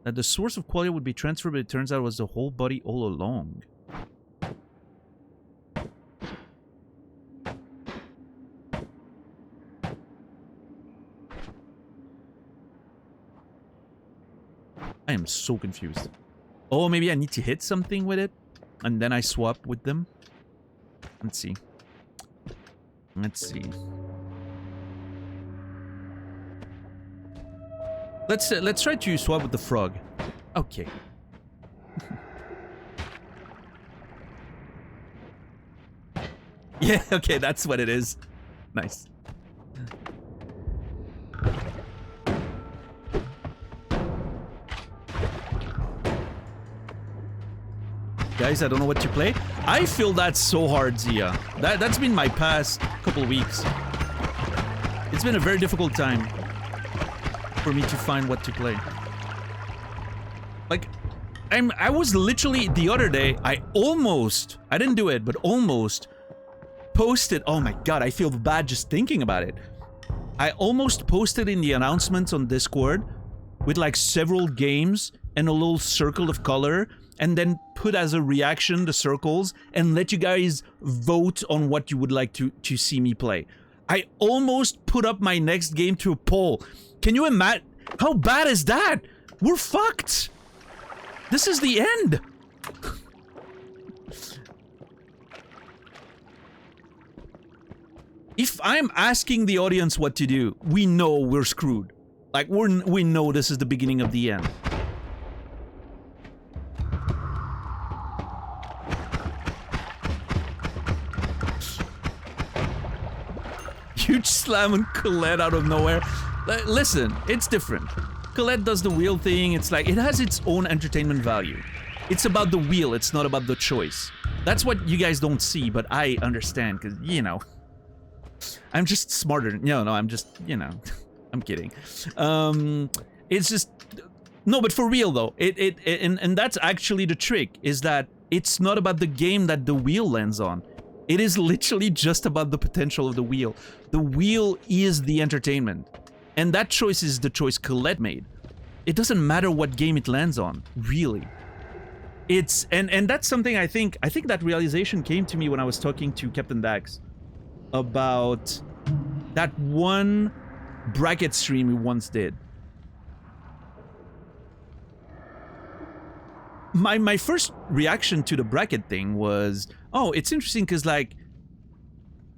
That the source of qualia would be transferred, but it turns out it was the whole body all along. I am so confused. Oh, maybe I need to hit something with it, and then I swap with them. Let's see. Let's see. Let's try to swap with the frog. Okay. Yeah, okay, that's what it is. Nice. Guys, I don't know what to play. I feel that's so hard, Zia. That's been my past couple of weeks. It's been a very difficult time for me to find what to play. Like, I was literally, the other day, I didn't do it, but almost posted, oh my god, I feel bad just thinking about it. I almost posted in the announcements on Discord with like several games and a little circle of color, and then put as a reaction the circles and let you guys vote on what you would like to see me play. I almost put up my next game to a poll. Can you imagine? How bad is that? We're fucked. This is the end. If I'm asking the audience what to do, we know we're screwed. Like, we know this is the beginning of the end. Huge slam on Colette out of nowhere. Listen, it's different. Colette does the wheel thing. It's like, it has its own entertainment value. It's about the wheel. It's not about the choice. That's what you guys don't see, but I understand, because, you know, I'm just smarter. No, I'm just, you know, I'm kidding. It's just, no, but for real though, and that's actually the trick, is that it's not about the game that the wheel lands on. It is literally just about the potential of the wheel. The wheel is the entertainment. And that choice is the choice Colette made. It doesn't matter what game it lands on, really. It's, and that's something I think that realization came to me when I was talking to Captain Dax about that one bracket stream we once did. My first reaction to the bracket thing was, oh, it's interesting because, like,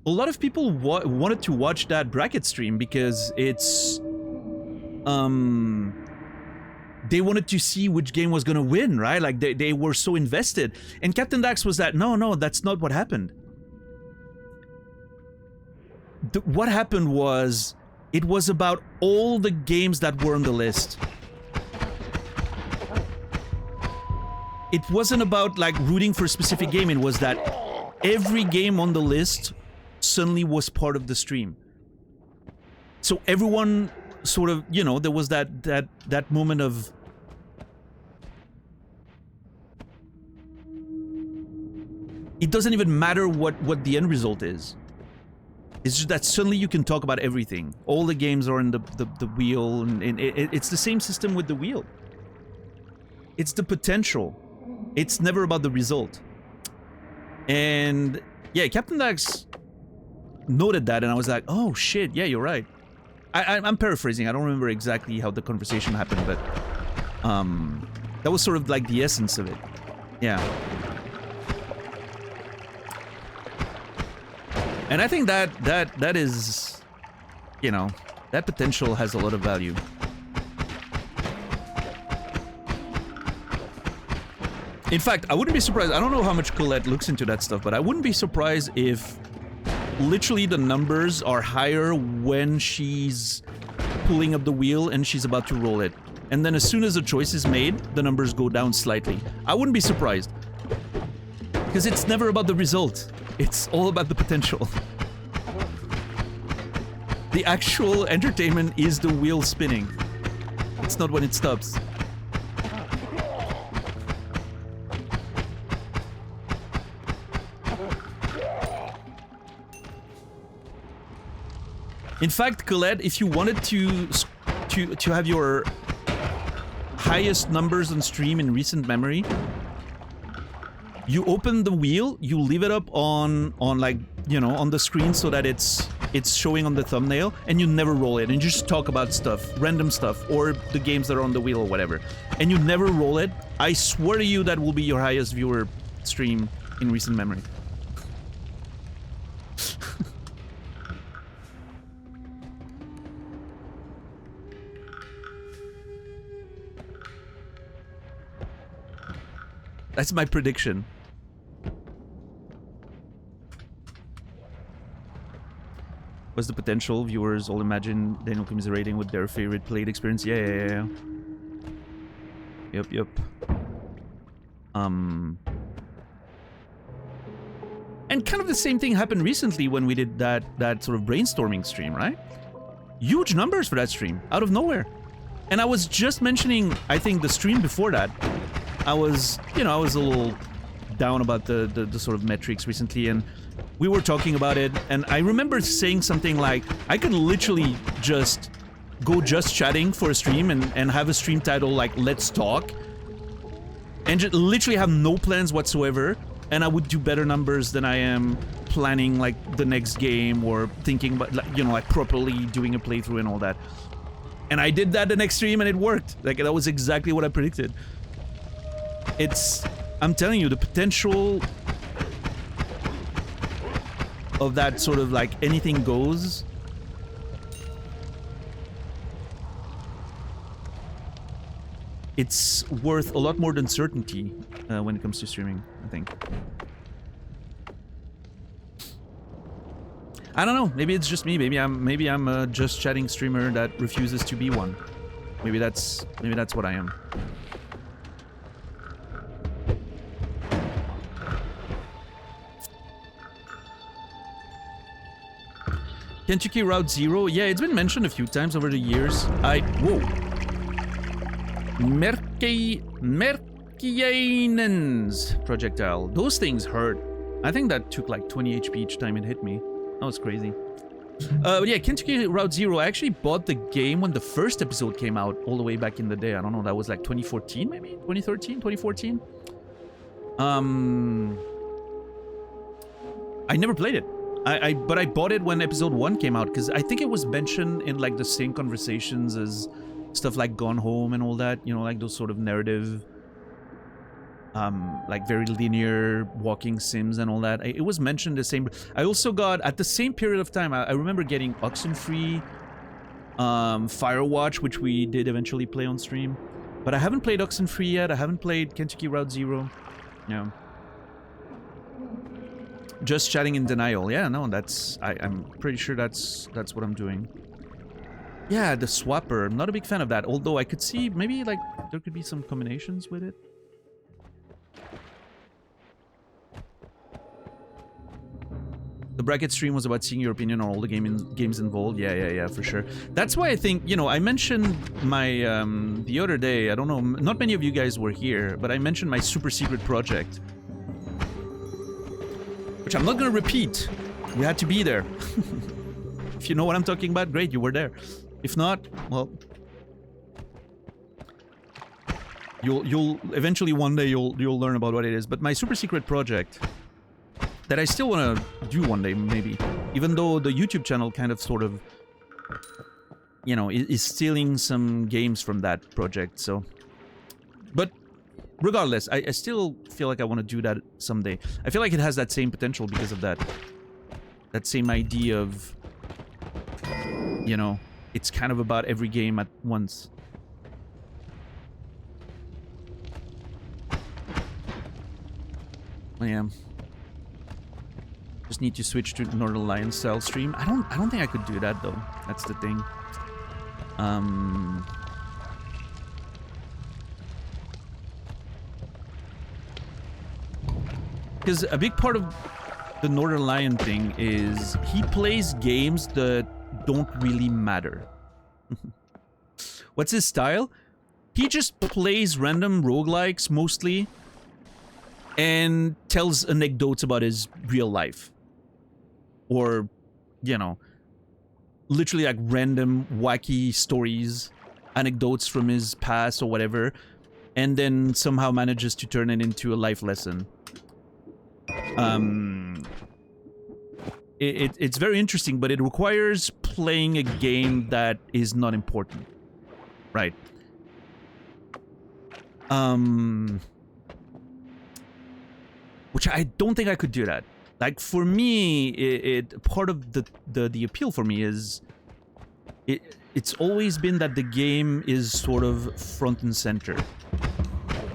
a lot of people wanted to watch that bracket stream because it's, they wanted to see which game was gonna win, right? Like, they were so invested. And Captain Dax was that, no, that's not what happened. What happened was, it was about all the games that were on the list. It wasn't about, like, rooting for a specific game. It was that every game on the list suddenly was part of the stream. So everyone sort of, you know, there was that moment of, it doesn't even matter what the end result is. It's just that suddenly you can talk about everything. All the games are in the wheel, and it's the same system with the wheel. It's the potential. It's never about the result. And yeah, Captain Dax noted that, and I was like, oh shit, yeah, you're right. I'm paraphrasing. I don't remember exactly how the conversation happened, but that was sort of like the essence of it. Yeah. And I think that is, you know, that potential has a lot of value. In fact, I wouldn't be surprised. I don't know how much Colette looks into that stuff, but I wouldn't be surprised if literally the numbers are higher when she's pulling up the wheel and she's about to roll it. And then as soon as a choice is made, the numbers go down slightly. I wouldn't be surprised. Because it's never about the result. It's all about the potential. The actual entertainment is the wheel spinning. It's not when it stops. In fact, Colette, if you wanted to have your highest numbers on stream in recent memory, you open the wheel, you leave it up on like, you know, on the screen so that it's showing on the thumbnail, and you never roll it, and you just talk about stuff, random stuff, or the games that are on the wheel or whatever, and you never roll it. I swear to you that will be your highest viewer stream in recent memory. That's my prediction. What's the potential? Viewers all imagine Daniel commiserating with their favorite played experience. Yeah. Yep. And kind of the same thing happened recently when we did that sort of brainstorming stream, right? Huge numbers for that stream, out of nowhere. And I was just mentioning, I think the stream before that, I was a little down about the sort of metrics recently, and we were talking about it, and I remember saying something like, I could literally just go just chatting for a stream and have a stream title like Let's Talk, and just literally have no plans whatsoever, and I would do better numbers than I am planning like the next game or thinking about, like properly doing a playthrough and all that. And I did that the next stream and it worked. Like, that was exactly what I predicted. I'm telling you, the potential of that sort of like anything goes. It's worth a lot more than certainty when it comes to streaming, I think. I don't know. Maybe it's just me. Maybe I'm a just chatting streamer that refuses to be one. Maybe that's what I am. Kentucky Route Zero. Yeah, it's been mentioned a few times over the years. Whoa. Merkianen's projectile. Those things hurt. I think that took like 20 HP each time it hit me. That was crazy. But yeah, Kentucky Route Zero. I actually bought the game when the first episode came out all the way back in the day. I don't know, that was like 2014 maybe? 2013? 2014? I never played it. But I bought it when episode 1 came out, because I think it was mentioned in like the same conversations as stuff like Gone Home and all that, like those sort of narrative, like very linear walking sims and all that. It was mentioned the same. I also got, at the same period of time, I remember getting Oxenfree, Firewatch, which we did eventually play on stream. But I haven't played Oxenfree yet. I haven't played Kentucky Route Zero. Yeah. Just chatting in denial. Yeah, no, I'm pretty sure that's what I'm doing. Yeah, the swapper. I'm not a big fan of that, although I could see maybe like there could be some combinations with it. The bracket stream was about seeing your opinion on all the games involved. Yeah, for sure. That's why I think, I mentioned my, the other day, I don't know, not many of you guys were here, but I mentioned my super secret project. Which I'm not going to repeat. You had to be there. If you know what I'm talking about, great, you were there. If not, well, you'll eventually one day you'll learn about what it is. But my super secret project that I still want to do one day, maybe, even though the YouTube channel kind of sort of, is stealing some games from that project. So, but regardless, I still feel like I want to do that someday. I feel like it has that same potential because of that same idea of, it's kind of about every game at once. Yeah. Just need to switch to Northern Lion style stream. I don't think I could do that though. That's the thing. Because a big part of the Northern Lion thing is he plays games that don't really matter. What's his style? He just plays random roguelikes mostly and tells anecdotes about his real life. Or, literally like random wacky stories, anecdotes from his past or whatever, and then somehow manages to turn it into a life lesson. It's very interesting, but it requires playing a game that is not important, right? Which I don't think I could do that. Like, for me, part of the appeal for me is it's always been that the game is sort of front and center,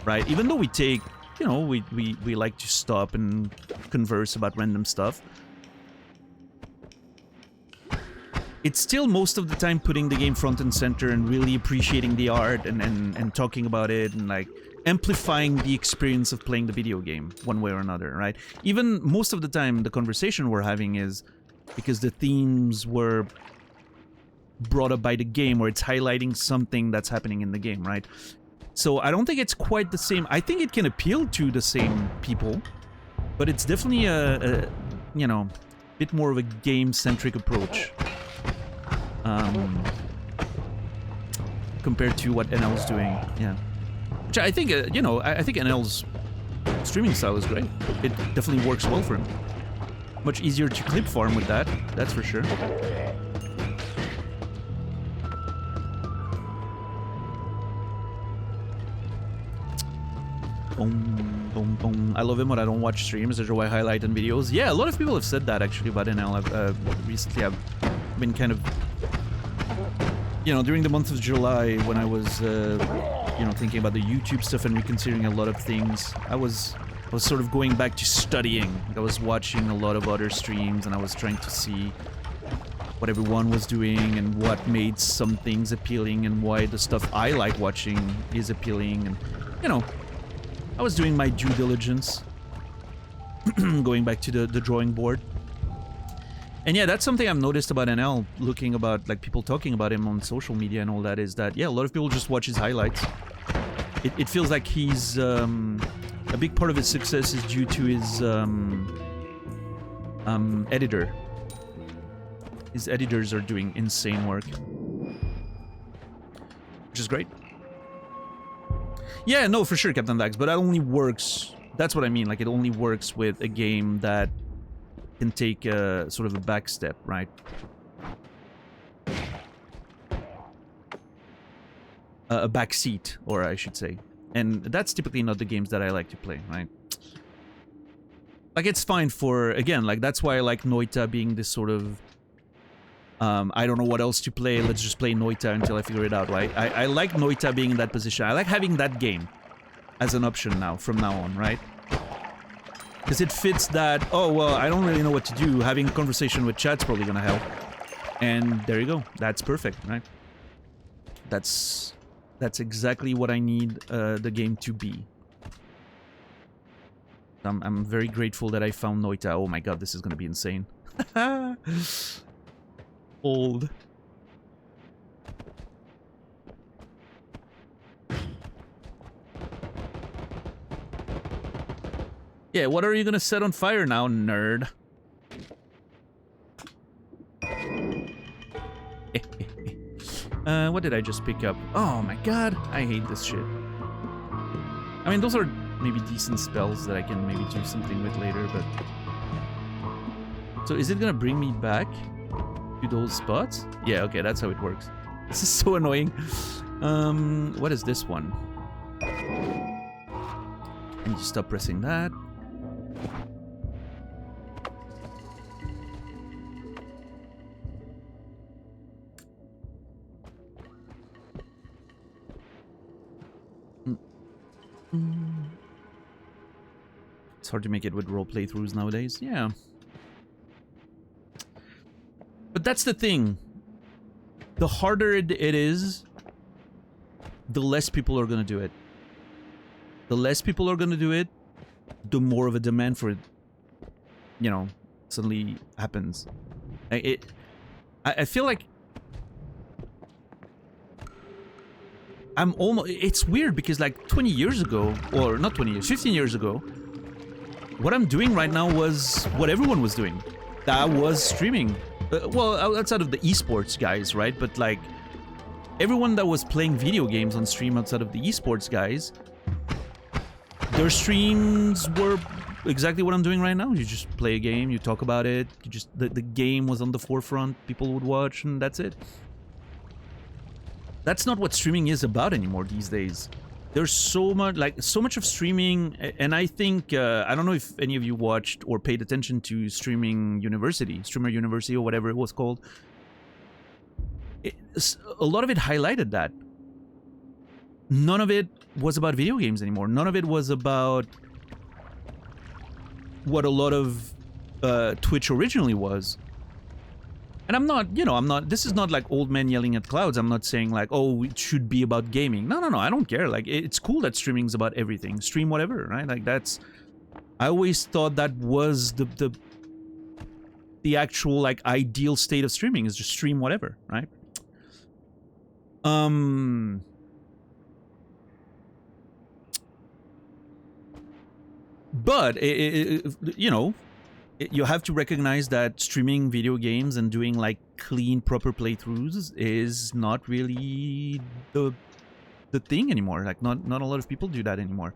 right? Even though we take, we like to stop and converse about random stuff. it's still most of the time putting the game front and center and really appreciating the art and talking about it and like amplifying the experience of playing the video game one way or another, right? Even most of the time the conversation we're having is because the themes were brought up by the game, or it's highlighting something that's happening in the game, right? So I don't think it's quite the same. I think it can appeal to the same people, but it's definitely a you know, bit more of a game-centric approach compared to what NL's doing, yeah. Which I think, you know, I think NL's streaming style is great. It definitely works well for him. Much easier to clip farm with that, that's for sure. Boom, boom, boom. I love him, but I don't watch streams. Those are why I highlight in videos. Yeah, a lot of people have said that actually about NL. Recently, I've been kind of, you know, during the month of July when I was, you know, thinking about the YouTube stuff and reconsidering a lot of things. I was sort of going back to studying. I was watching a lot of other streams and I was trying to see what everyone was doing and what made some things appealing and why the stuff I like watching is appealing. And, you know, I was doing my due diligence, going back to the drawing board. And yeah, that's something I've noticed about NL, looking about, like, people talking about him on social media and all that, is that, yeah, a lot of people just watch his highlights. It feels like he's, a big part of his success is due to his, editor. His editors are doing insane work. Which is great. Yeah, no, for sure, Captain Dax, but that only works... That's what I mean, like, it only works with a game that can take a sort of a back step, right? A back seat, or I should say. And that's typically not the games that I like to play, right? Like, it's fine for... Again, like, that's why I like Noita being this sort of... I don't know what else to play, let's just play Noita until I figure it out, right? I like Noita being in that position. I like having that game as an option now, from now on, right? Because it fits that, oh, well, I don't really know what to do. Having a conversation with chat's probably gonna help. And there you go. That's perfect, right? That's exactly what I need the game to be. I'm very grateful that I found Noita. Oh my god, this is gonna be insane. Old. Yeah, what are you gonna set on fire now, nerd? What did I just pick up? Oh my god, I hate this shit. I mean, those are maybe decent spells that I can maybe do something with later, but... So is it gonna bring me back to those spots? Yeah, okay, that's how it works. This is so annoying. What is this one? I need to stop pressing that. It's hard to make it with role playthroughs nowadays. Yeah. But that's the thing. The harder it is, the less people are gonna do it. The less people are gonna do it, the more of a demand for it, you know, suddenly happens. I feel like I'm almost... It's weird because like 20 years ago, or not 20 years, 15 years ago, what I'm doing right now was what everyone was doing. That was streaming. Well, outside of the esports guys, right? But like, everyone that was playing video games on stream outside of the esports guys, their streams were exactly what I'm doing right now. You just play a game, you talk about it, you just... The game was on the forefront, people would watch, and that's it. That's not what streaming is about anymore these days. There's so much, like, so much of streaming, and I think, I don't know if any of you watched or paid attention to Streamer University, or whatever it was called. A lot of it highlighted that. None of it was about video games anymore. None of it was about what a lot of Twitch originally was. And I'm not, you know, I'm not, this is not like old men yelling at clouds. I'm not saying like, oh, it should be about gaming. No, I don't care. Like, it's cool that streaming's about everything. Stream whatever, right? Like, that's, I always thought that was the actual, like, ideal state of streaming, is just stream whatever, right? But, you know, you have to recognize that streaming video games and doing like clean, proper playthroughs is not really the thing anymore. Like, not a lot of people do that anymore.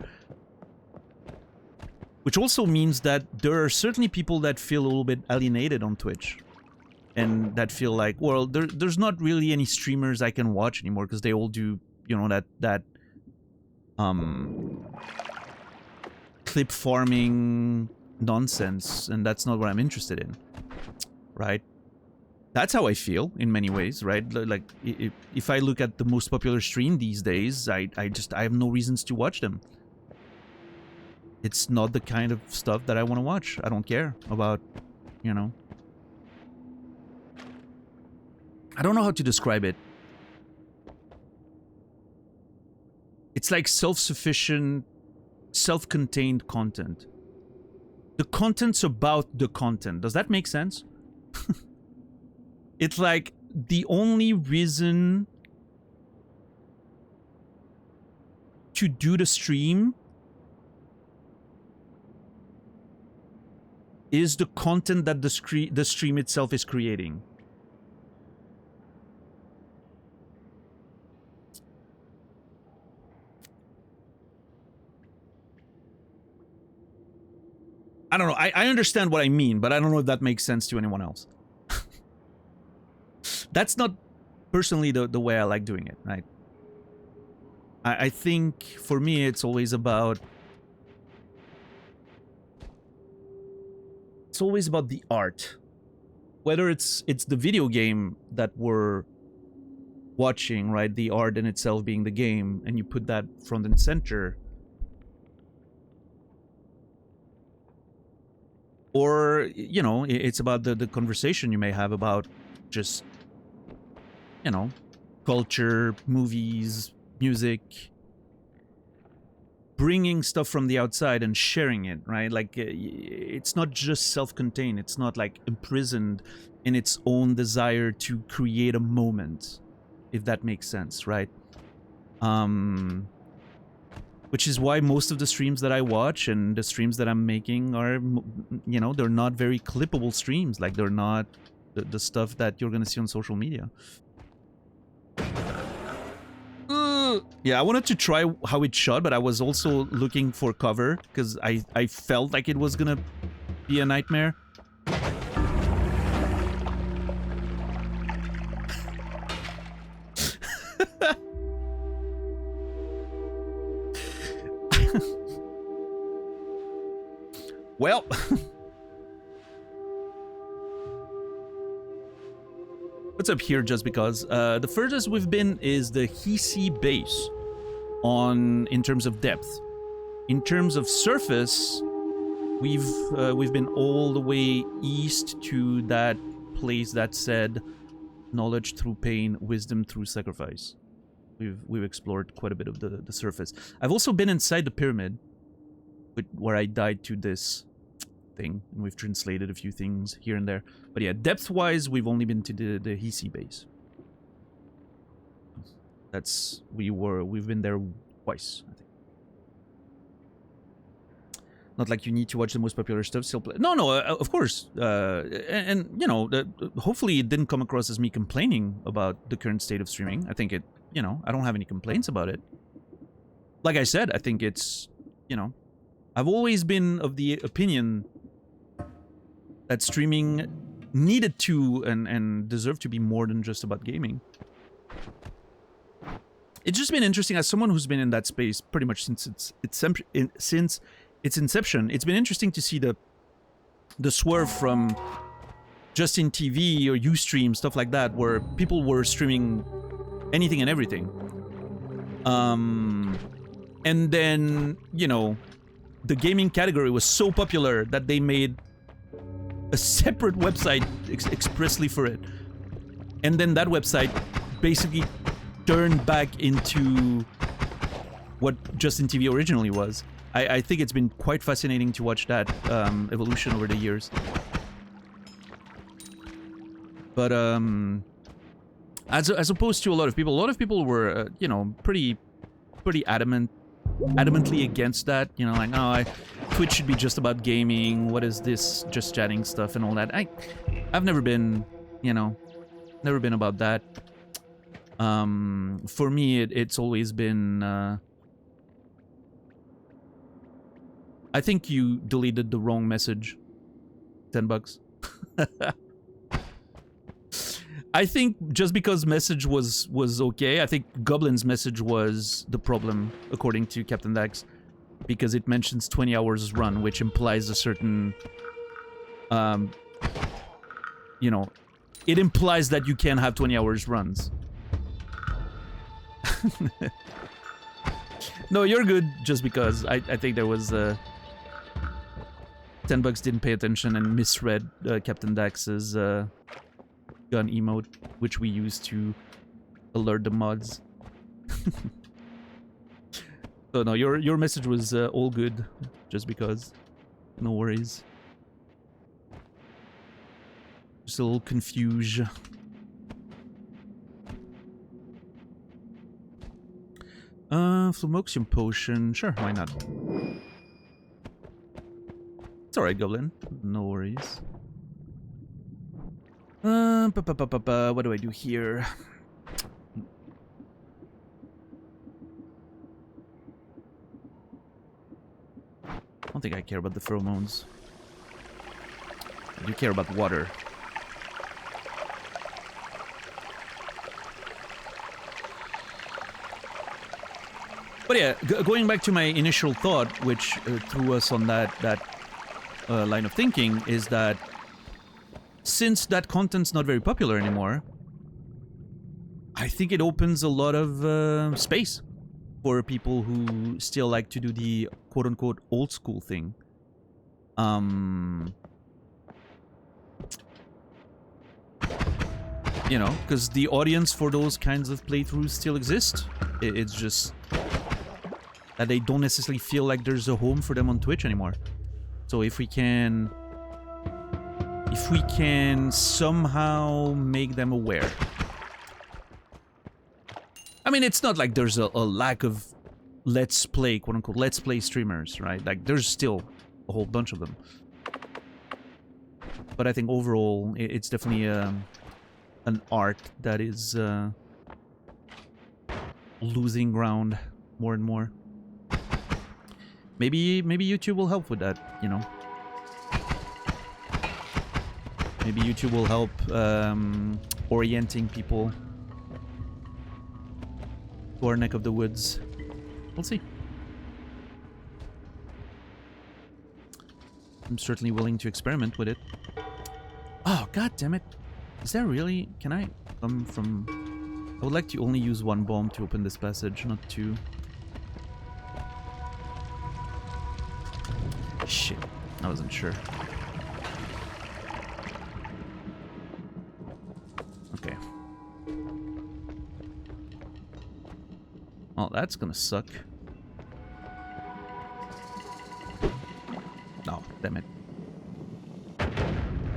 Which also means that there are certainly people that feel a little bit alienated on Twitch, and that feel like, well, there's not really any streamers I can watch anymore because they all do, you know, that clip farming nonsense, and that's not what I'm interested in, right? That's how I feel in many ways, right? Like, if I look at the most popular stream these days, I have no reasons to watch them. It's not the kind of stuff that I want to watch. I don't care about, you know. I don't know how to describe it. It's like self-sufficient, self-contained content. The content's about the content. Does that make sense? It's like the only reason to do the stream is the content that the stream itself is creating. I don't know. I understand what I mean, but I don't know if that makes sense to anyone else. That's not personally the way I like doing it, right? I think for me it's always about... It's always about the art. Whether it's the video game that we're watching, right? The art in itself being the game, and you put that front and center. Or, you know, it's about the conversation you may have about just, you know, culture, movies, music. Bringing stuff from the outside and sharing it, right? Like, it's not just self-contained. It's not, like, imprisoned in its own desire to create a moment, if that makes sense, right? Which is why most of the streams that I watch and the streams that I'm making are, you know, they're not very clippable streams. Like, they're not the stuff that you're gonna see on social media. Yeah, I wanted to try how it shot, but I was also looking for cover because I felt like it was gonna be a nightmare. Well, what's up here? Just because the furthest we've been is the Hisi base in terms of depth. In terms of surface, we've been all the way east to that place that said knowledge through pain, wisdom through sacrifice. We've explored quite a bit of the surface. I've also been inside the pyramid, where I died to this thing, and we've translated a few things here and there. But yeah, depth-wise, we've only been to the Hisi base. We've been there twice, I think. Not like you need to watch the most popular stuff, still play. No, of course. And you know, hopefully it didn't come across as me complaining about the current state of streaming. I think it, you know, I don't have any complaints about it. Like I said, I think it's, you know, I've always been of the opinion that streaming needed to and deserved to be more than just about gaming. It's just been interesting as someone who's been in that space pretty much since its inception. It's been interesting to see the swerve from just in TV or Ustream, stuff like that, where people were streaming anything and everything. And then, you know, the gaming category was so popular that they made a separate website expressly for it. And then that website basically turned back into what Justin TV originally was. I think it's been quite fascinating to watch that evolution over the years. But as opposed to a lot of people were you know, pretty adamantly against that. You know, like, oh, Twitch should be just about gaming. What is this just chatting stuff and all that? I've never been, you know, never been about that. For me, it's always been. I think you deleted the wrong message. $10. I think just because message was okay, I think Goblin's message was the problem, according to Captain Dax, because it mentions 20 hours run, which implies a certain, you know, it implies that you can have 20 hours runs. No, you're good, just because I think there was $10 didn't pay attention and misread Captain Dax's gun emote, which we use to alert the mods. So no, your message was all good, just because. No worries. Just a little confusion. Flumoxium potion, sure, why not? It's alright, Goblin. No worries. What do I do here? I don't think I care about the pheromones. I do care about water. But yeah, going back to my initial thought, which threw us on that line of thinking, is that since that content's not very popular anymore, I think it opens a lot of space for people who still like to do the quote-unquote old school thing. You know, because the audience for those kinds of playthroughs still exist. It's just that they don't necessarily feel like there's a home for them on Twitch anymore. So if we can somehow make them aware. I mean, it's not like there's a lack of let's play, quote-unquote, let's play streamers, right? Like, there's still a whole bunch of them. But I think overall, it's definitely an art that is losing ground more and more. Maybe YouTube will help with that, you know. Maybe YouTube will help orienting people to our neck of the woods. We'll see. I'm certainly willing to experiment with it. Oh, god damn it. Is there really... Can I come from... I would like to only use one bomb to open this passage, not two. Shit. I wasn't sure. Okay. Well, that's gonna suck. Oh, damn it.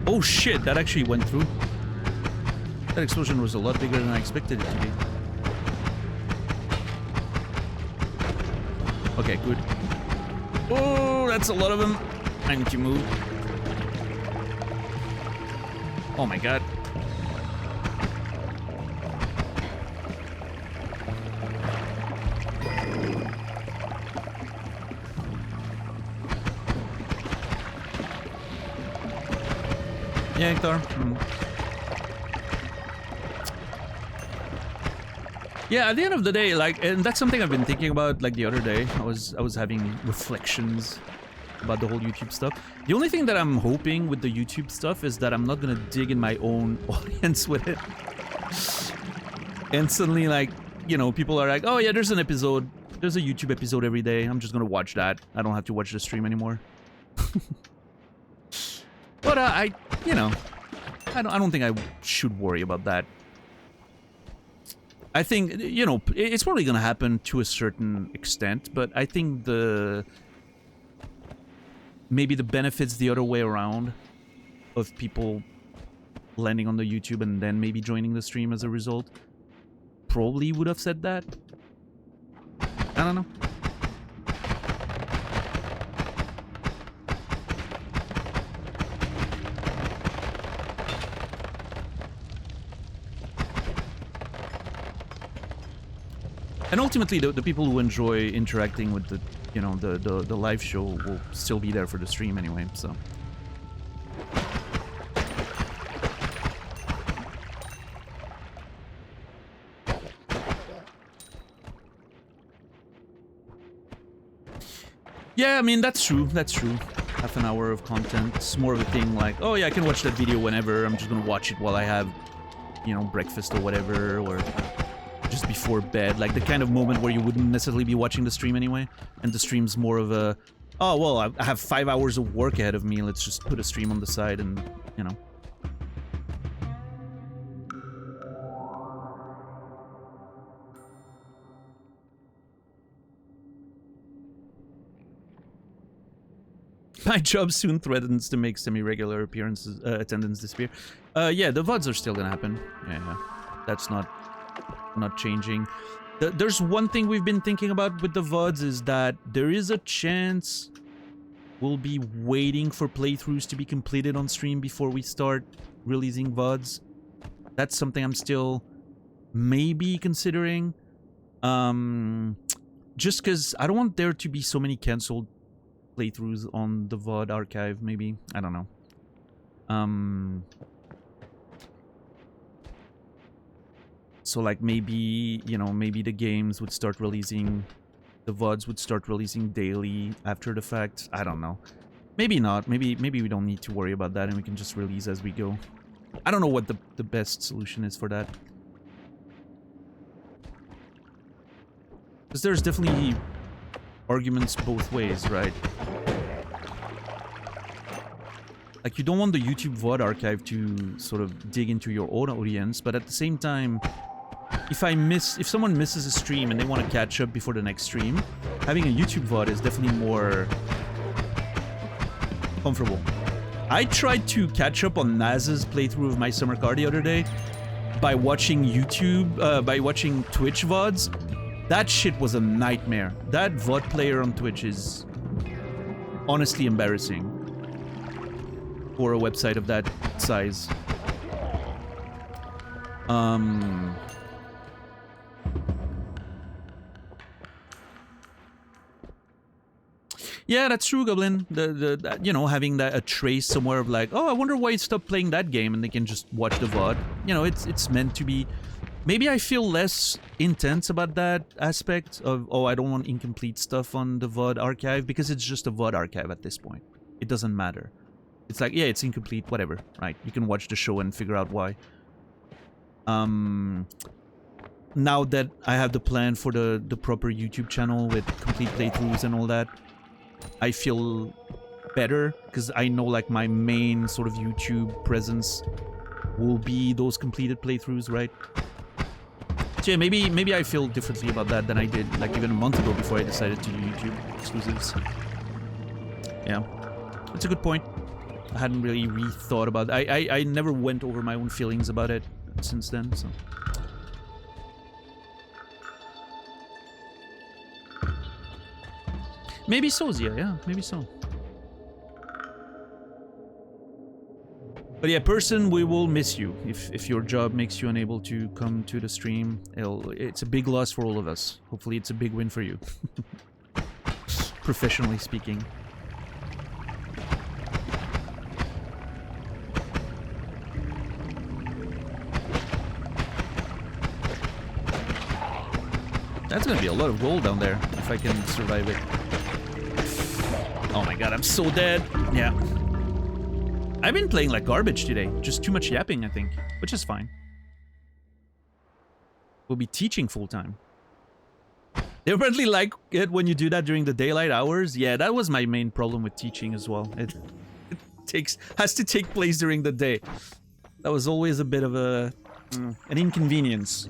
Oh shit, that actually went through. That explosion was a lot bigger than I expected it to be. Okay, good. Oh, that's a lot of them. I need to move. Oh my god. Yeah, Hector. Yeah, at the end of the day, like, and that's something I've been thinking about, like, the other day. I was having reflections about the whole YouTube stuff. The only thing that I'm hoping with the YouTube stuff is that I'm not gonna dig in my own audience with it. And suddenly, like, you know, people are like, oh yeah, there's an episode. There's a YouTube episode every day. I'm just gonna watch that. I don't have to watch the stream anymore. But you know, I don't think I should worry about that. I think, you know, it's probably gonna happen to a certain extent, but I think maybe the benefits the other way around of people landing on the YouTube and then maybe joining the stream as a result probably would have said that. I don't know. And ultimately, the people who enjoy interacting with the, you know, the live show will still be there for the stream anyway, so. Yeah, I mean, that's true, that's true. Half an hour of content. It's more of a thing like, oh yeah, I can watch that video whenever. I'm just gonna watch it while I have, you know, breakfast or whatever, or just before bed. Like the kind of moment where you wouldn't necessarily be watching the stream anyway. And the stream's more of a, oh, well, I have 5 hours of work ahead of me. Let's just put a stream on the side and, you know. My job soon threatens to make semi-regular appearances, attendance disappear. Yeah, the VODs are still gonna happen. Yeah, that's not changing. There's one thing we've been thinking about with the VODs is that there is a chance we'll be waiting for playthroughs to be completed on stream before we start releasing VODs. That's something I'm still maybe considering. Just because I don't want there to be so many cancelled playthroughs on the VOD archive, maybe. I don't know. So like maybe, you know, maybe the games would start releasing, the VODs would start releasing daily after the fact. I don't know. Maybe not. Maybe we don't need to worry about that and we can just release as we go. I don't know what the best solution is for that. Because there's definitely arguments both ways, right? Like, you don't want the YouTube VOD archive to sort of dig into your own audience, but at the same time, if someone misses a stream and they want to catch up before the next stream, having a YouTube VOD is definitely more comfortable. I tried to catch up on Naz's playthrough of My Summer Car the other day by watching by watching Twitch VODs. That shit was a nightmare. That VOD player on Twitch is honestly embarrassing for a website of that size. Yeah, that's true, Goblin. You know, having that a trace somewhere of like, oh, I wonder why you stopped playing that game, and they can just watch the VOD. You know, it's meant to be. Maybe I feel less intense about that aspect of, oh, I don't want incomplete stuff on the VOD archive, because it's just a VOD archive at this point. It doesn't matter. It's like, yeah, it's incomplete, whatever, right? You can watch the show and figure out why. Now that I have the plan for the proper YouTube channel with complete playthroughs and all that, I feel better, because I know, like, my main sort of YouTube presence will be those completed playthroughs, right? So yeah, maybe I feel differently about that than I did, like, even a month ago before I decided to do YouTube exclusives. Yeah, that's a good point. I hadn't really rethought about it. I never went over my own feelings about it since then, so... Maybe so, Zia, yeah, maybe so. But yeah, person, we will miss you. If your job makes you unable to come to the stream, it's a big loss for all of us. Hopefully it's a big win for you. Professionally speaking. That's gonna be a lot of gold down there, if I can survive it. Oh my god, I'm so dead. Yeah. I've been playing like garbage today. Just too much yapping, I think. Which is fine. We'll be teaching full-time. They apparently like it when you do that during the daylight hours. Yeah, that was my main problem with teaching as well. has to take place during the day. That was always a bit of an inconvenience.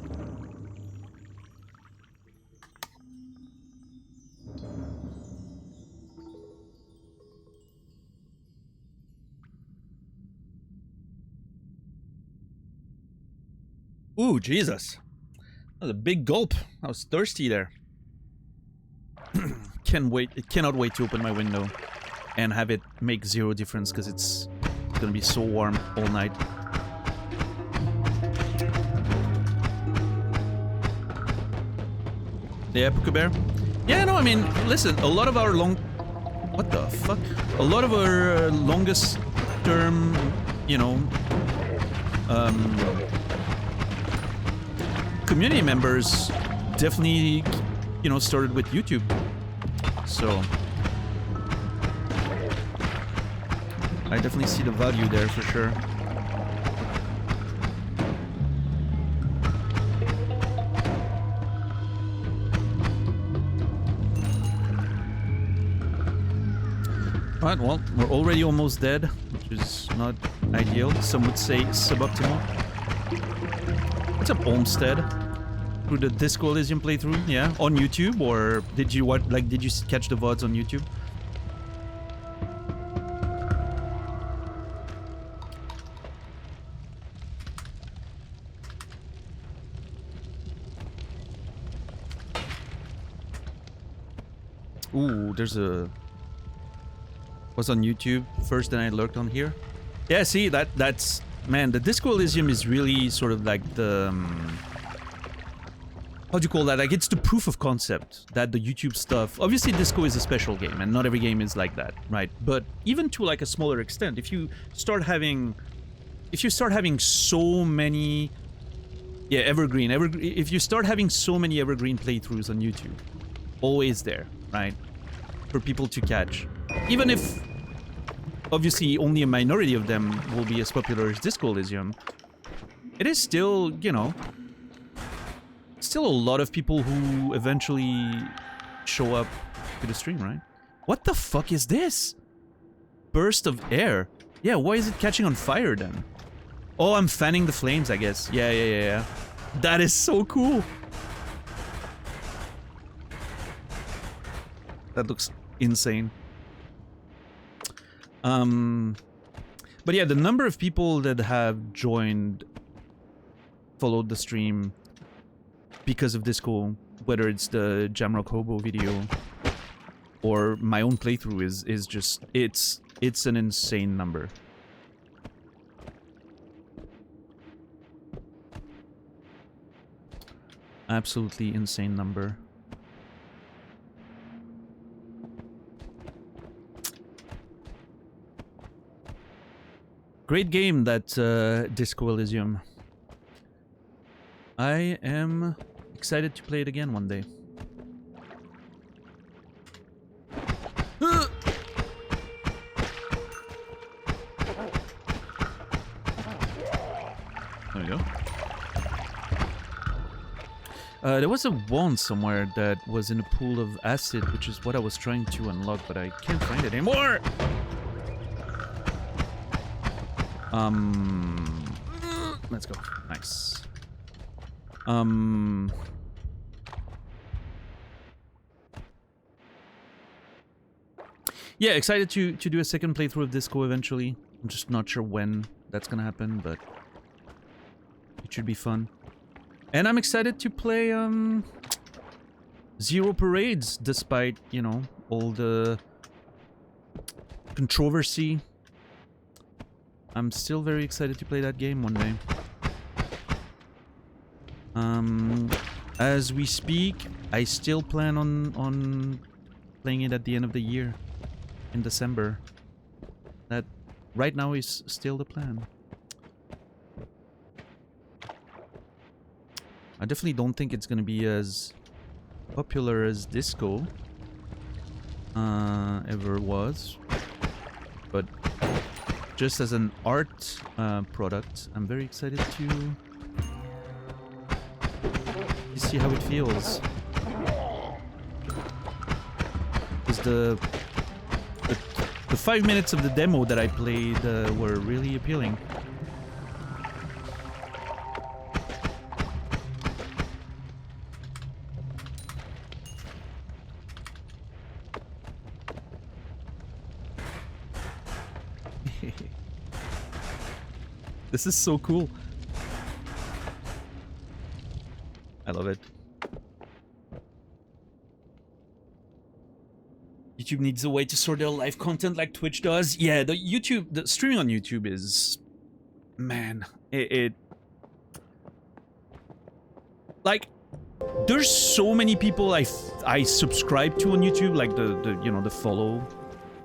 Ooh, Jesus. That was a big gulp. I was thirsty there. Cannot wait to open my window and have it make zero difference because it's gonna be so warm all night. Yeah, Puka Bear. Yeah, no, I mean, listen, a lot of our what the fuck? A lot of our longest term, you know, community members definitely, you know, started with YouTube. So I definitely see the value there for sure. Alright, well, we're already almost dead, which is not ideal. Some would say suboptimal. What's up, Olmstead? Through the Disco Elysium playthrough, yeah? On YouTube, or did you did you catch the VODs on YouTube? Ooh, there's a... Was on YouTube first, then I lurked on here. Yeah, see, that's... Man, the Disco Elysium is really sort of like the... how do you call that? Like, it's the proof of concept that the YouTube stuff... Obviously, Disco is a special game, and not every game is like that, right? But even to, like, a smaller extent, if you start having so many... Yeah, evergreen. If you start having so many evergreen playthroughs on YouTube, always there, right? For people to catch. Even if, obviously, only a minority of them will be as popular as Disco Elysium, it is still, you know... Still a lot of people who eventually show up to the stream, right? What the fuck is this? Burst of air. Yeah, why is it catching on fire then? Oh, I'm fanning the flames, I guess. Yeah. That is so cool. That looks insane. But yeah, the number of people that have followed the stream because of Disco, whether it's the Jamrock Hobo video or my own playthrough is just, it's an insane number. Absolutely insane number. Great game, that Disco Elysium. I am excited to play it again one day. There we go. There was a wand somewhere that was in a pool of acid, which is what I was trying to unlock, but I can't find it anymore! Let's go. Nice. Yeah, excited to do a second playthrough of Disco eventually. I'm just not sure when that's gonna happen, but it should be fun. And I'm excited to play Zero Parades, despite, you know, all the controversy. I'm still very excited to play that game one day. As we speak, I still plan on playing it at the end of the year, in December. That right now is still the plan. I definitely don't think it's gonna be as popular as Disco ever was, but just as an art product, I'm very excited to see how it feels. Because the 5 minutes of the demo that I played were really appealing. This is so cool. I love it. YouTube needs a way to sort their live content like Twitch does. Yeah, the streaming on YouTube is, man, it like, there's so many people I subscribe to on YouTube, like the follow,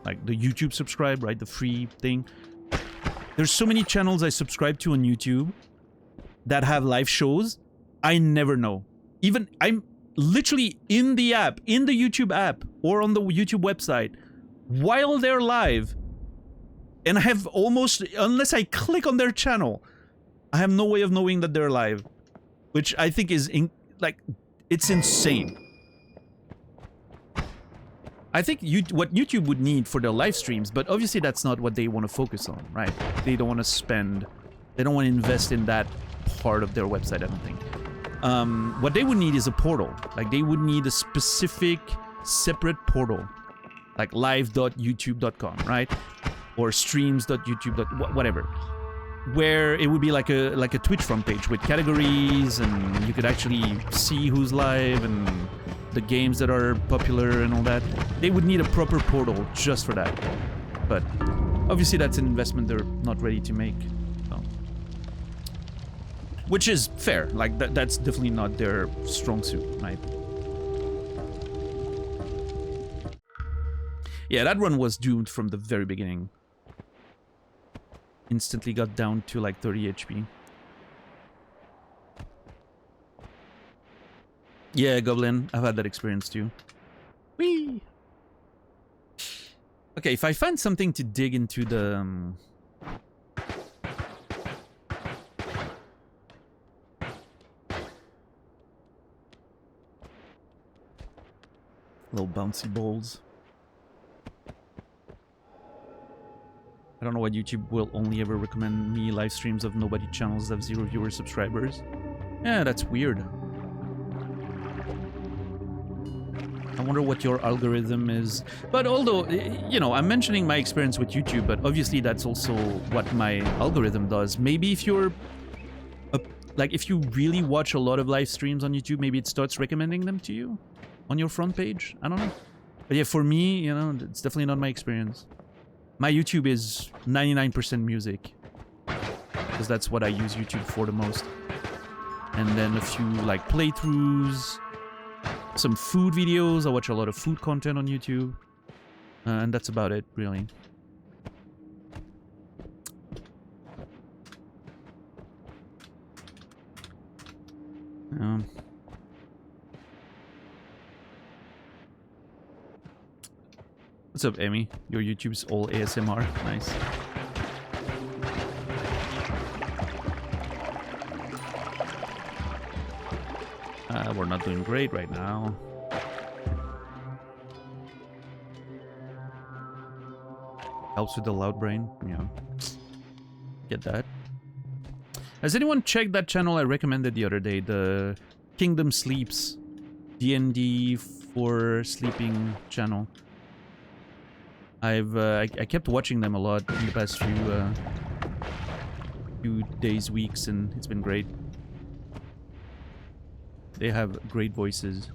like the YouTube subscribe, right, the free thing. There's so many channels I subscribe to on YouTube that have live shows. I never know. Even I'm literally in the app, in the YouTube app, or on the YouTube website, while they're live, and I have almost, unless I click on their channel, I have no way of knowing that they're live, which I think is like, it's insane. I think what YouTube would need for their live streams, but obviously that's not what they want to focus on, right? They don't want to spend, they don't want to invest in that part of their website, I don't think. What they would need is a portal. Like, they would need a specific, separate portal, like live.youtube.com, right? Or streams.youtube. Whatever, where it would be like a Twitch front page with categories, and you could actually see who's live and the games that are popular and all that. They would need a proper portal just for that. But obviously that's an investment they're not ready to make. So. Which is fair. Like, that's definitely not their strong suit, right? Yeah, that run was doomed from the very beginning. Instantly got down to like 30 HP. Yeah, Goblin, I've had that experience too. Whee! Okay, if I find something to dig into the... little bouncy balls. I don't know why YouTube will only ever recommend me live streams of nobody channels that have 0 viewers, subscribers. Yeah, that's weird. I wonder what your algorithm is. But although, you know, I'm mentioning my experience with YouTube, but obviously that's also what my algorithm does. Maybe if you're, like, if you really watch a lot of live streams on YouTube, maybe it starts recommending them to you on your front page. I don't know. But yeah, for me, you know, it's definitely not my experience. My YouTube is 99% music, because that's what I use YouTube for the most. And then a few, like, playthroughs, some food videos. I watch a lot of food content on YouTube. And that's about it, really. What's up, Emmy? Your YouTube's all ASMR. Nice. We're not doing great right now. Helps with the loud brain. Yeah. Get that. Has anyone checked that channel I recommended the other day? The Kingdom Sleeps D&D for sleeping channel. I kept watching them a lot in the past few days, weeks, and it's been great. They have great voices.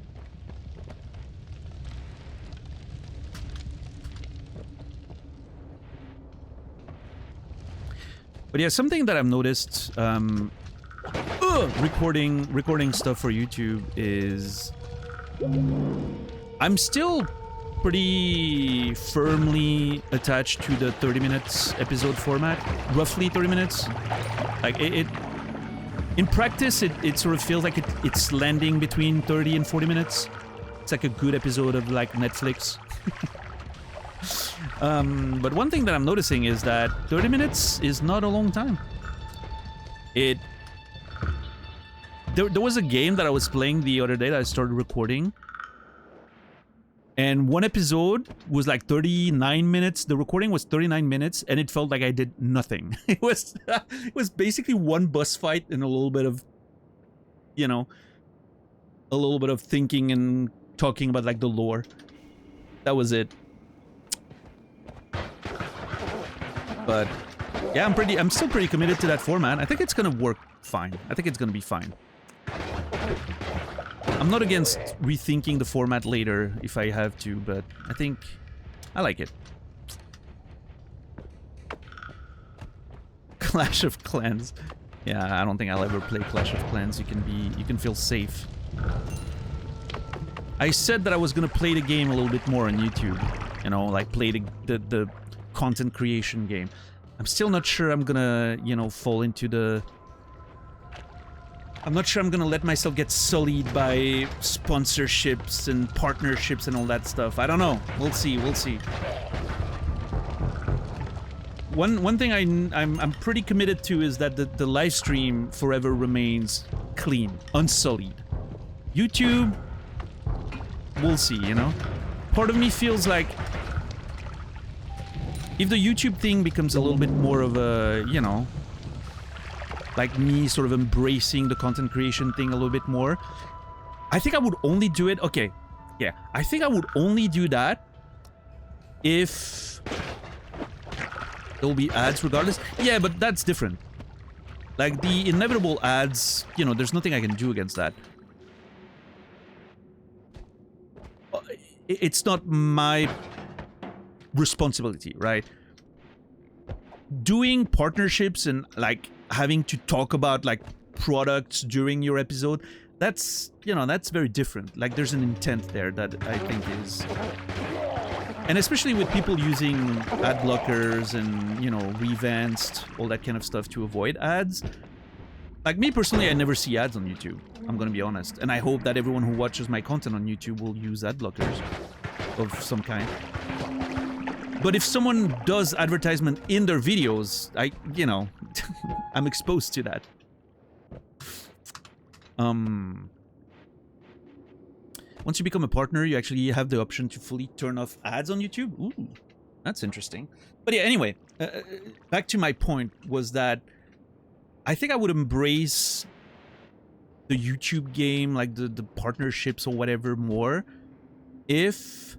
But yeah, something that I've noticed recording stuff for YouTube is I'm still pretty firmly attached to the 30 minutes episode format, roughly 30 minutes. Like in practice, it sort of feels like it's landing between 30 and 40 minutes. It's like a good episode of like Netflix. But one thing that I'm noticing is that 30 minutes is not a long time. There was a game that I was playing the other day that I started recording. And one episode was like 39 minutes. The recording was 39 minutes, and it felt like I did nothing. It was basically one boss fight and a little bit of, you know, a little bit of thinking and talking about like the lore. That was it. But yeah, I'm still pretty committed to that format. I think it's gonna work fine. I think it's gonna be fine. I'm not against rethinking the format later if I have to, but I think I like it. Clash of Clans. Yeah, I don't think I'll ever play Clash of Clans. You can feel safe. I said that I was gonna play the game a little bit more on YouTube. You know, like play the content creation game. I'm still not sure I'm gonna, you know, fall into the... I'm not sure I'm gonna let myself get sullied by sponsorships and partnerships and all that stuff. I don't know. We'll see. We'll see. One thing I'm pretty committed to is that the live stream forever remains clean, unsullied. YouTube, we'll see, you know? Part of me feels like if the YouTube thing becomes a little bit more of a, you know, like me sort of embracing the content creation thing a little bit more, I think I would only do it, okay, yeah, I think I would only do that if there'll be ads regardless. Yeah, but that's different. Like, the inevitable ads, you know, there's nothing I can do against that. It's not my responsibility, right? Doing partnerships and, like, having to talk about, like, products during your episode, that's, you know, that's very different. Like, there's an intent there that I think is... And especially with people using ad blockers and, you know, revanced, all that kind of stuff to avoid ads. Like, me personally, I never see ads on YouTube. I'm gonna be honest. And I hope that everyone who watches my content on YouTube will use ad blockers of some kind. But if someone does advertisement in their videos, you know, I'm exposed to that. Once you become a partner, you actually have the option to fully turn off ads on YouTube. Ooh, that's interesting. But yeah, anyway, back to my point was that I think I would embrace the YouTube game, like the partnerships or whatever more, if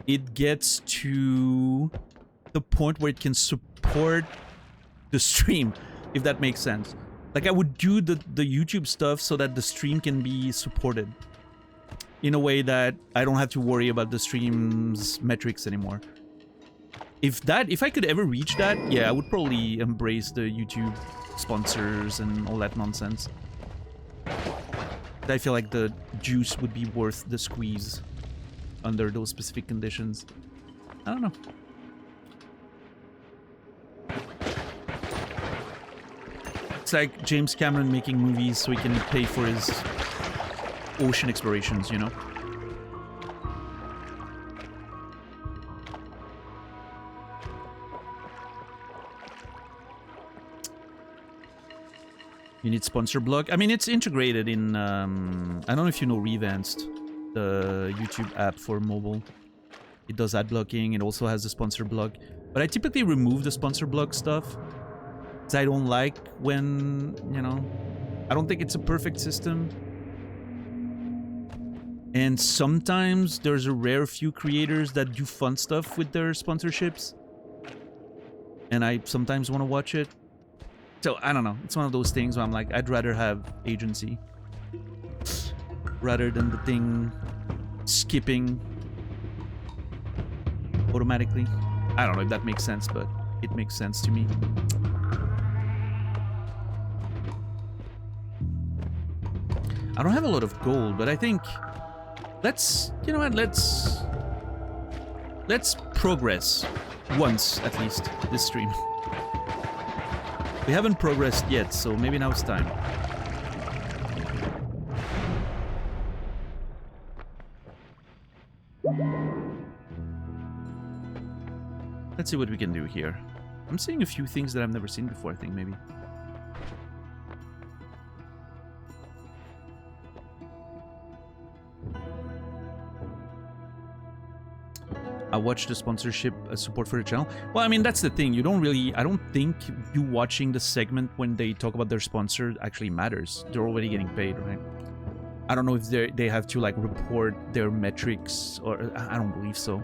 it gets to the point where it can support the stream, if that makes sense. Like, I would do the YouTube stuff so that the stream can be supported in a way that I don't have to worry about the stream's metrics anymore. If I could ever reach that, yeah, I would probably embrace the YouTube sponsors and all that nonsense. I feel like the juice would be worth the squeeze under those specific conditions. I don't know. It's like James Cameron making movies so he can pay for his ocean explorations, you know? You need sponsor block. I mean, it's integrated in, I don't know if you know Revanced, the YouTube app for mobile. It does ad blocking. It also has the sponsor block. But I typically remove the sponsor block stuff. Because I don't like when, you know, I don't think it's a perfect system. And sometimes there's a rare few creators that do fun stuff with their sponsorships. And I sometimes want to watch it. So, I don't know. It's one of those things where I'm like, I'd rather have agency. Rather than the thing skipping automatically. I don't know if that makes sense, but it makes sense to me. I don't have a lot of gold, but I think let's, you know what, let's progress once at least this stream. We haven't progressed yet, so maybe now it's time. Let's see what we can do here. I'm seeing a few things that I've never seen before, I think, maybe. watch the sponsorship support for the channel. Well, I mean, that's the thing. You don't really... I don't think you watching the segment when they talk about their sponsor actually matters. They're already getting paid, right? I don't know if they have to, like, report their metrics, or... I don't believe so.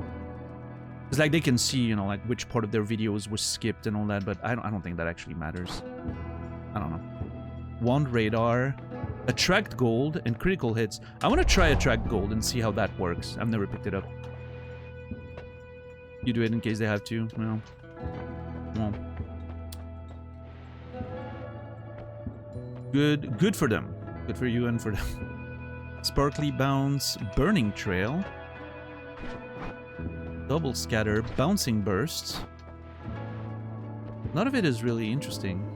It's like they can see, you know, like, which part of their videos was skipped and all that, but I don't think that actually matters. I don't know. Wand radar... Attract gold and critical hits. I want to try attract gold and see how that works. I've never picked it up. You do it in case they have to. No. Well. Good for them. Good for you and for them. Sparkly bounce, burning trail, double scatter, bouncing bursts. None of it is really interesting.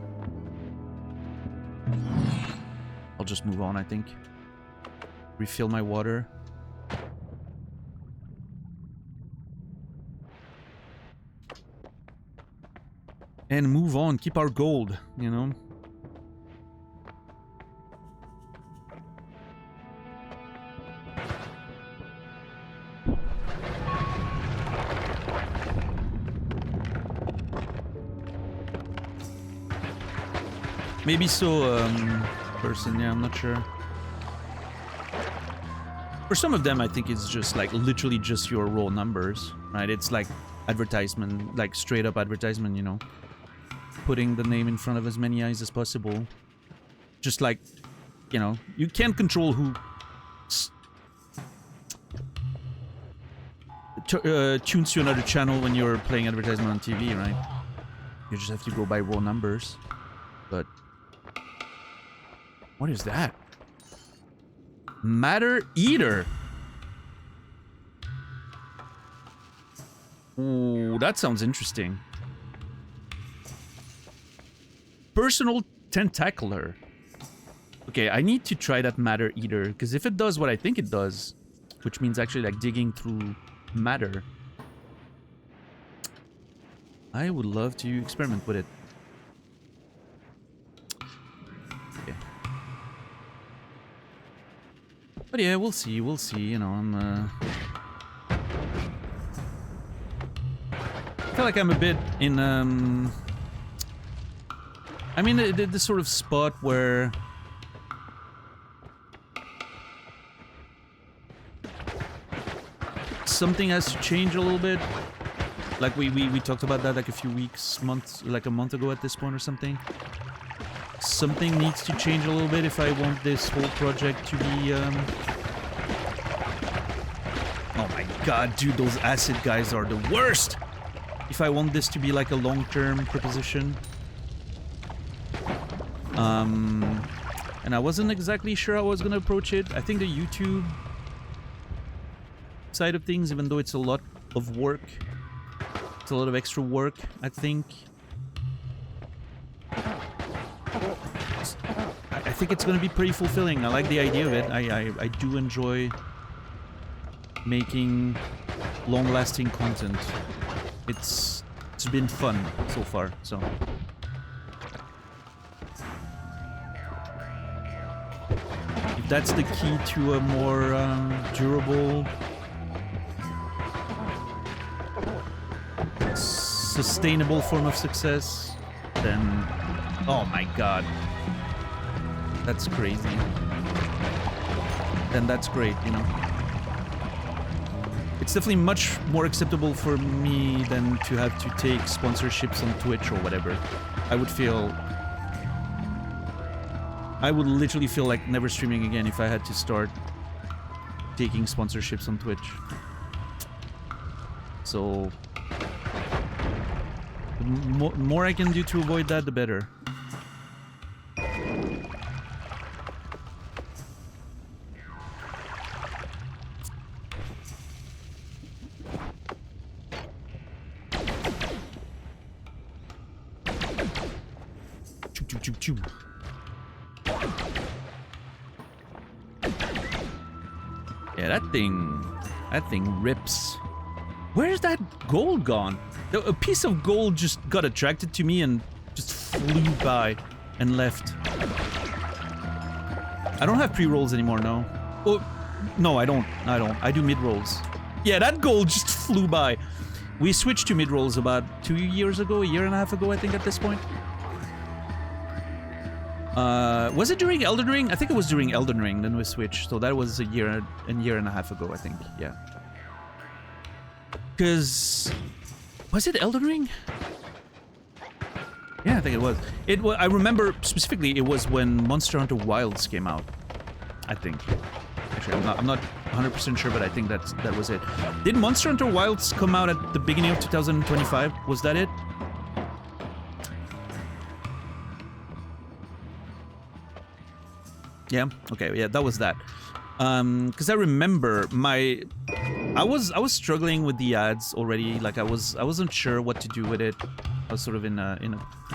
I'll just move on, I think. Refill my water. And move on. Keep our gold, you know? Maybe so, person, yeah, I'm not sure. For some of them, I think it's just like literally just your raw numbers, right? It's like advertisement, like straight up advertisement, you know? Putting the name in front of as many eyes as possible. Just like, you know, you can't control who tunes to another channel when you're playing advertisement on TV, right? You just have to go by raw numbers. But what is that? Matter Eater. Ooh, that sounds interesting. Personal Tentacler. Okay, I need to try that Matter Eater, because if it does what I think it does, which means actually like digging through matter, I would love to experiment with it. Okay. But yeah, we'll see, you know, I'm I feel like I'm a bit in, I mean, the sort of spot where something has to change a little bit. Like we talked about that like a few weeks, like a month ago at this point or something. Something needs to change a little bit if I want this whole project to be, oh my god, dude, those acid guys are the worst! If I want this to be like a long-term proposition. And I wasn't exactly sure how I was gonna approach it. I think the YouTube side of things, even though it's a lot of work, it's a lot of extra work, I think. I think it's gonna be pretty fulfilling. I like the idea of it. I do enjoy making long-lasting content. It's been fun so far, so. If that's the key to a more durable, sustainable form of success, then oh my god, that's crazy. Then that's great, you know. It's definitely much more acceptable for me than to have to take sponsorships on Twitch or whatever. I would literally feel like never streaming again if I had to start taking sponsorships on Twitch. So the more I can do to avoid that, the better. Yeah, that thing rips. Where's that gold gone? A piece of gold just got attracted to me and just flew by and left. I don't have pre-rolls anymore, no. Oh, no, I don't. I do mid-rolls. Yeah, that gold just flew by. We switched to mid-rolls about 2 years ago, a year and a half ago, I think, at this point. Was it during Elden Ring? I think it was during Elden Ring, then we switched. So that was a year and a half ago, I think. Yeah. Because... Was it Elden Ring? Yeah, I think it was. I remember specifically it was when Monster Hunter Wilds came out. I think. Actually, I'm not 100% sure, but I think that was it. Did Monster Hunter Wilds come out at the beginning of 2025? Was that it? Yeah. Okay. Yeah, that was that. Because I remember I was struggling with the ads already. Like I wasn't sure what to do with it. I was sort of in a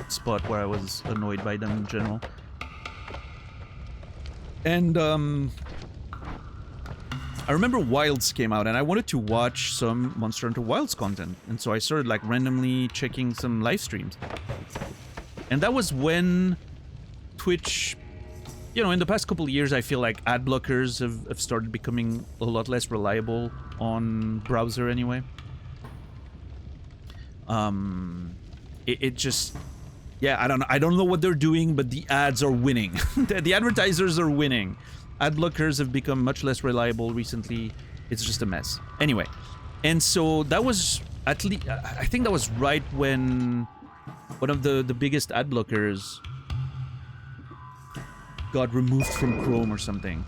spot where I was annoyed by them in general. And I remember Wilds came out, and I wanted to watch some Monster Hunter Wilds content, and so I started like randomly checking some live streams. And that was when Twitch, you know, in the past couple of years, I feel like ad blockers have started becoming a lot less reliable on browser anyway. It just, yeah, I don't know what they're doing, but the ads are winning. The advertisers are winning. Ad blockers have become much less reliable recently. It's just a mess. Anyway, and so that was at least, I think that was right when one of the biggest ad blockers got removed from Chrome or something.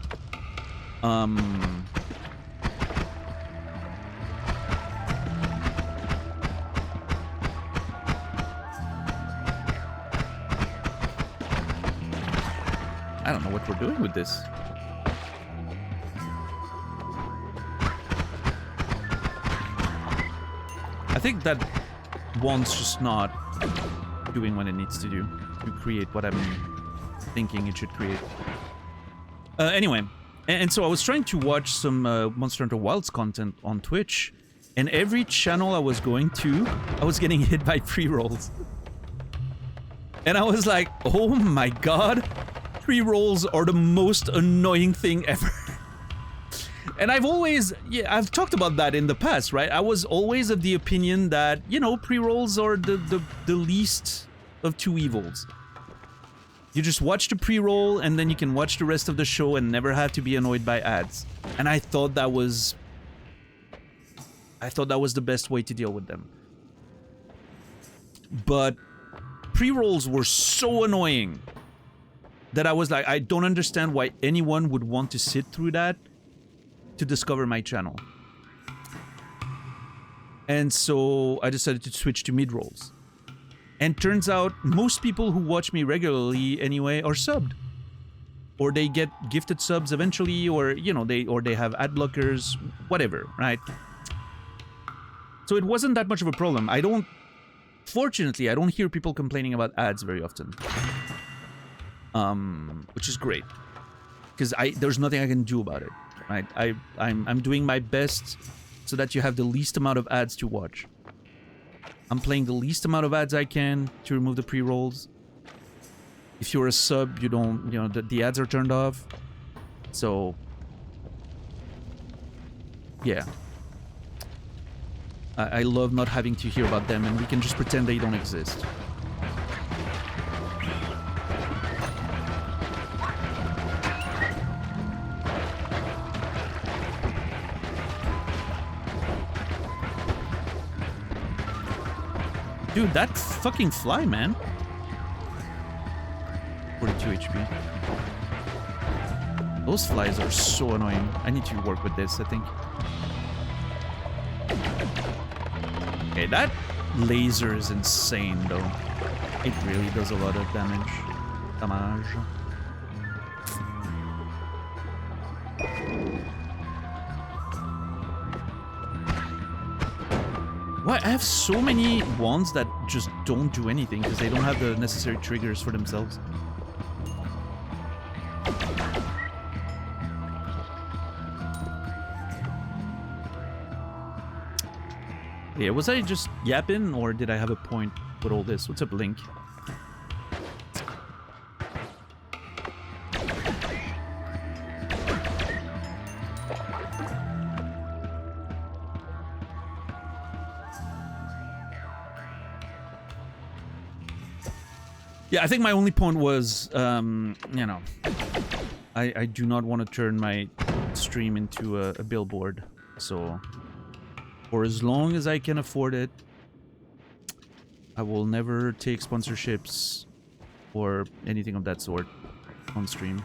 I don't know what we're doing with this. I think that wand's just not doing what it needs to do to create what I'm thinking it should create. Anyway, and so I was trying to watch some Monster Hunter Wilds content on Twitch, and every channel I was going to, I was getting hit by pre-rolls. And I was like, oh my god, pre-rolls are the most annoying thing ever. And I've talked about that in the past, right? I was always of the opinion that, you know, pre-rolls are the least of two evils. You just watch the pre-roll, and then you can watch the rest of the show and never have to be annoyed by ads. And I thought that was the best way to deal with them. But pre-rolls were so annoying that I was like, I don't understand why anyone would want to sit through that to discover my channel. And so I decided to switch to mid-rolls. And turns out most people who watch me regularly anyway are subbed. Or they get gifted subs eventually, or, you know, they have ad blockers, whatever, right? So it wasn't that much of a problem. Fortunately, I don't hear people complaining about ads very often. Which is great. Because there's nothing I can do about it, right? I'm doing my best so that you have the least amount of ads to watch. I'm playing the least amount of ads I can to remove the pre-rolls. If you're a sub, you don't, you know, the ads are turned off. So, yeah. I love not having to hear about them, and we can just pretend they don't exist. Dude, that fucking fly, man. 42 HP. Those flies are so annoying. I need to work with this, I think. Okay, that laser is insane, though. It really does a lot of damage. Damage. Why? I have so many wands that just don't do anything because they don't have the necessary triggers for themselves. Yeah, was I just yapping, or did I have a point with all this? What's up, Link? Yeah, I think my only point was, you know, I do not want to turn my stream into a billboard. So, for as long as I can afford it, I will never take sponsorships or anything of that sort on stream.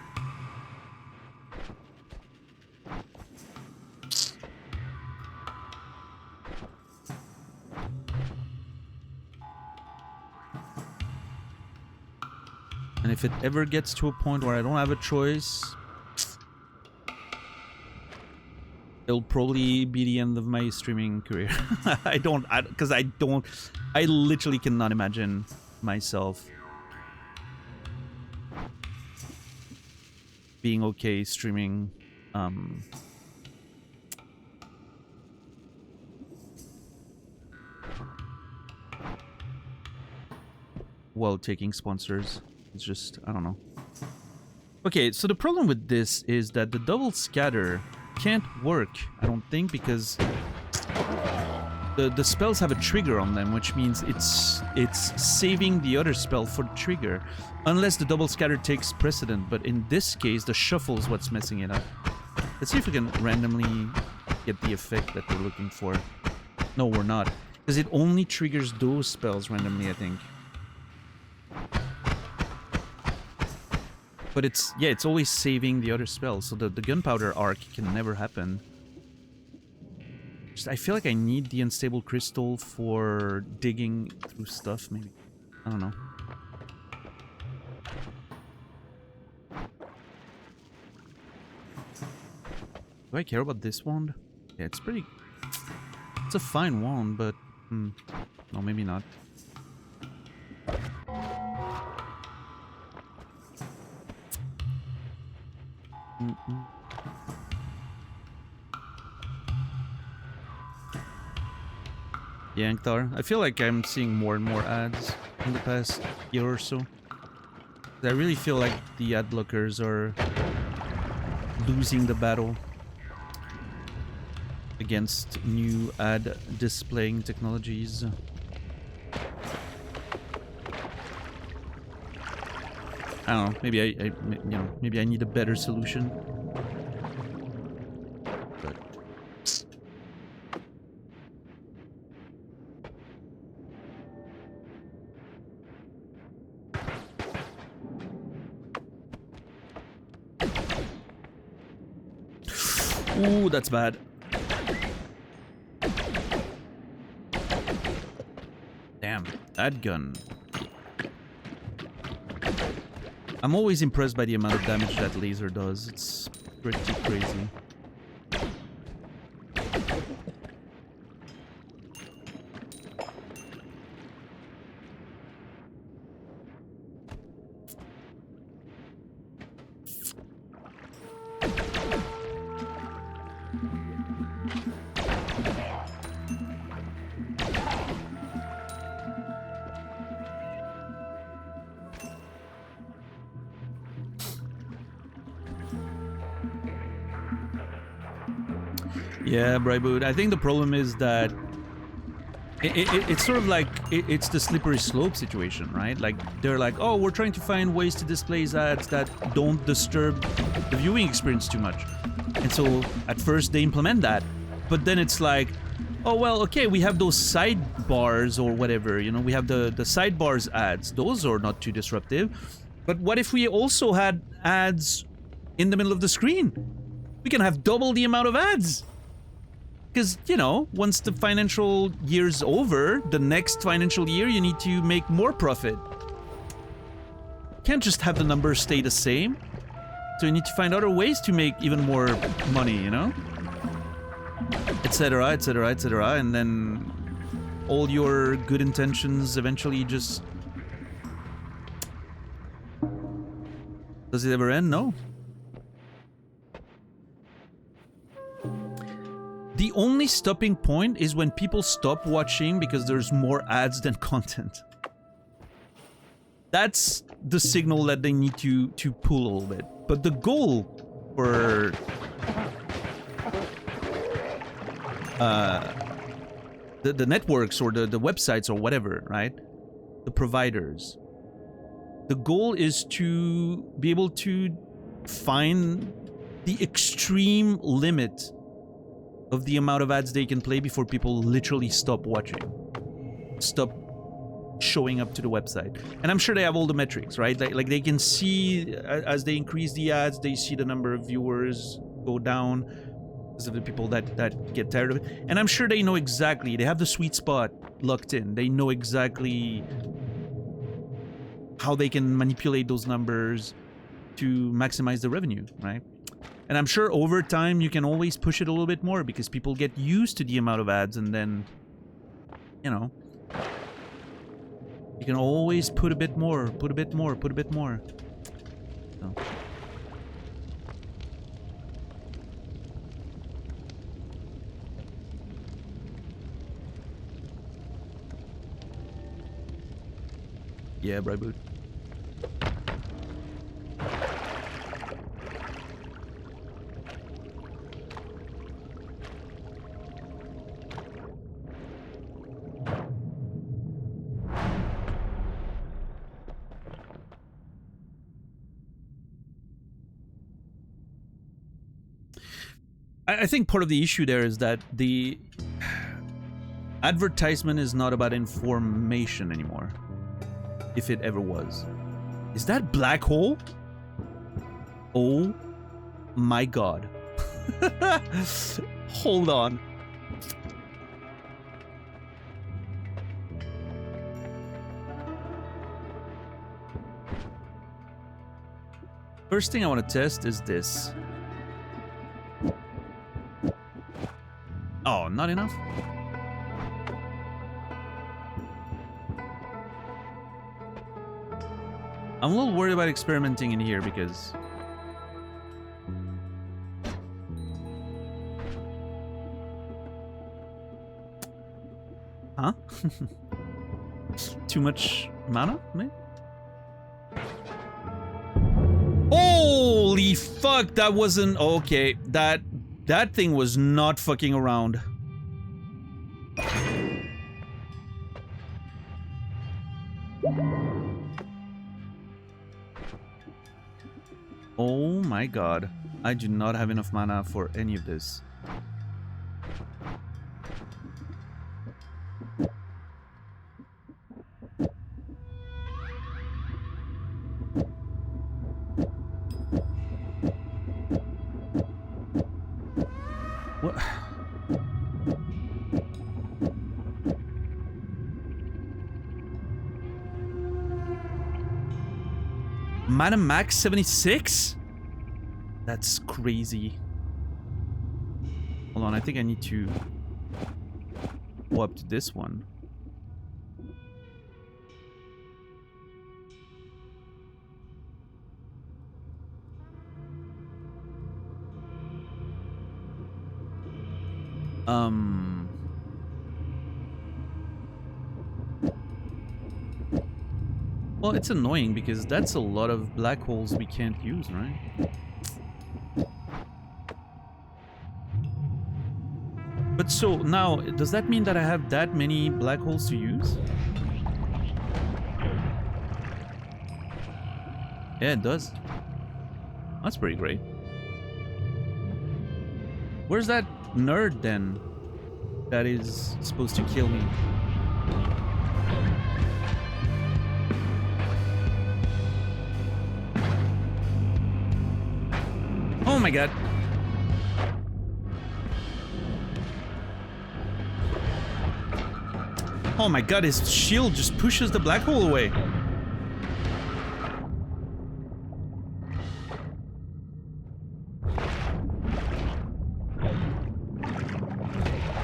And if it ever gets to a point where I don't have a choice, it'll probably be the end of my streaming career. I literally cannot imagine myself being okay streaming, while taking sponsors. It's just, I don't know. Okay, so the problem with this is that the double scatter can't work, I don't think, because the spells have a trigger on them, which means it's saving the other spell for the trigger, unless the double scatter takes precedent. But in this case, the shuffle is what's messing it up. Let's see if we can randomly get the effect that we're looking for. No, we're not, because it only triggers those spells randomly, I think. But it's, yeah, it's always saving the other spells, so the gunpowder arc can never happen. Just, I feel like I need the unstable crystal for digging through stuff, maybe. I don't know. Do I care about this wand? Yeah, it's pretty... It's a fine wand, but... no, maybe not. Yeah, Anktar. I feel like I'm seeing more and more ads in the past year or so. I really feel like the ad blockers are losing the battle against new ad displaying technologies. I don't know. Maybe you know, maybe I need a better solution. But ooh, that's bad. Damn, that gun. I'm always impressed by the amount of damage that laser does. It's pretty crazy. Yeah, Bryboot. I think the problem is that it's sort of like it's the slippery slope situation, right? Like they're like, oh, we're trying to find ways to display ads that don't disturb the viewing experience too much. And so at first they implement that, but then it's like, oh, well, okay, we have those sidebars or whatever, you know, we have the sidebars ads. Those are not too disruptive. But what if we also had ads in the middle of the screen? We can have double the amount of ads. Because, you know, once the financial year's over, the next financial year, you need to make more profit. You can't just have the numbers stay the same. So you need to find other ways to make even more money, you know? Etc, etc, etc. And then all your good intentions eventually just... Does it ever end? No. The only stopping point is when people stop watching because there's more ads than content. That's the signal that they need to pull a little bit. But the goal for the networks or the websites or whatever, right? The providers The goal is to be able to find the extreme limit of the amount of ads they can play before people literally stop watching. Stop showing up to the website. And I'm sure they have all the metrics, right? Like they can see as they increase the ads, they see the number of viewers go down because of the people that get tired of it. And I'm sure they know exactly, they have the sweet spot locked in. They know exactly how they can manipulate those numbers to maximize the revenue, right? And I'm sure over time you can always push it a little bit more because people get used to the amount of ads, and then, you know, you can always put a bit more, put a bit more, put a bit more. So. Yeah, right, boot. I think part of the issue there is that the advertisement is not about information anymore. If it ever was. Is that black hole? Oh my god. Hold on. First thing I want to test is this. Oh, not enough? I'm a little worried about experimenting in here because... Huh? Too much mana, maybe? Holy fuck, that wasn't... Okay, that thing was not fucking around. Oh my god. I do not have enough mana for any of this. What? Mana max 76? That's crazy. Hold on, I think I need to go up to this one. Well, it's annoying because that's a lot of black holes we can't use, right? But so now, does that mean that I have that many black holes to use? Yeah, it does. That's pretty great. Where's that nerd then that is supposed to kill me? Oh my god. Oh my god, his shield just pushes the black hole away.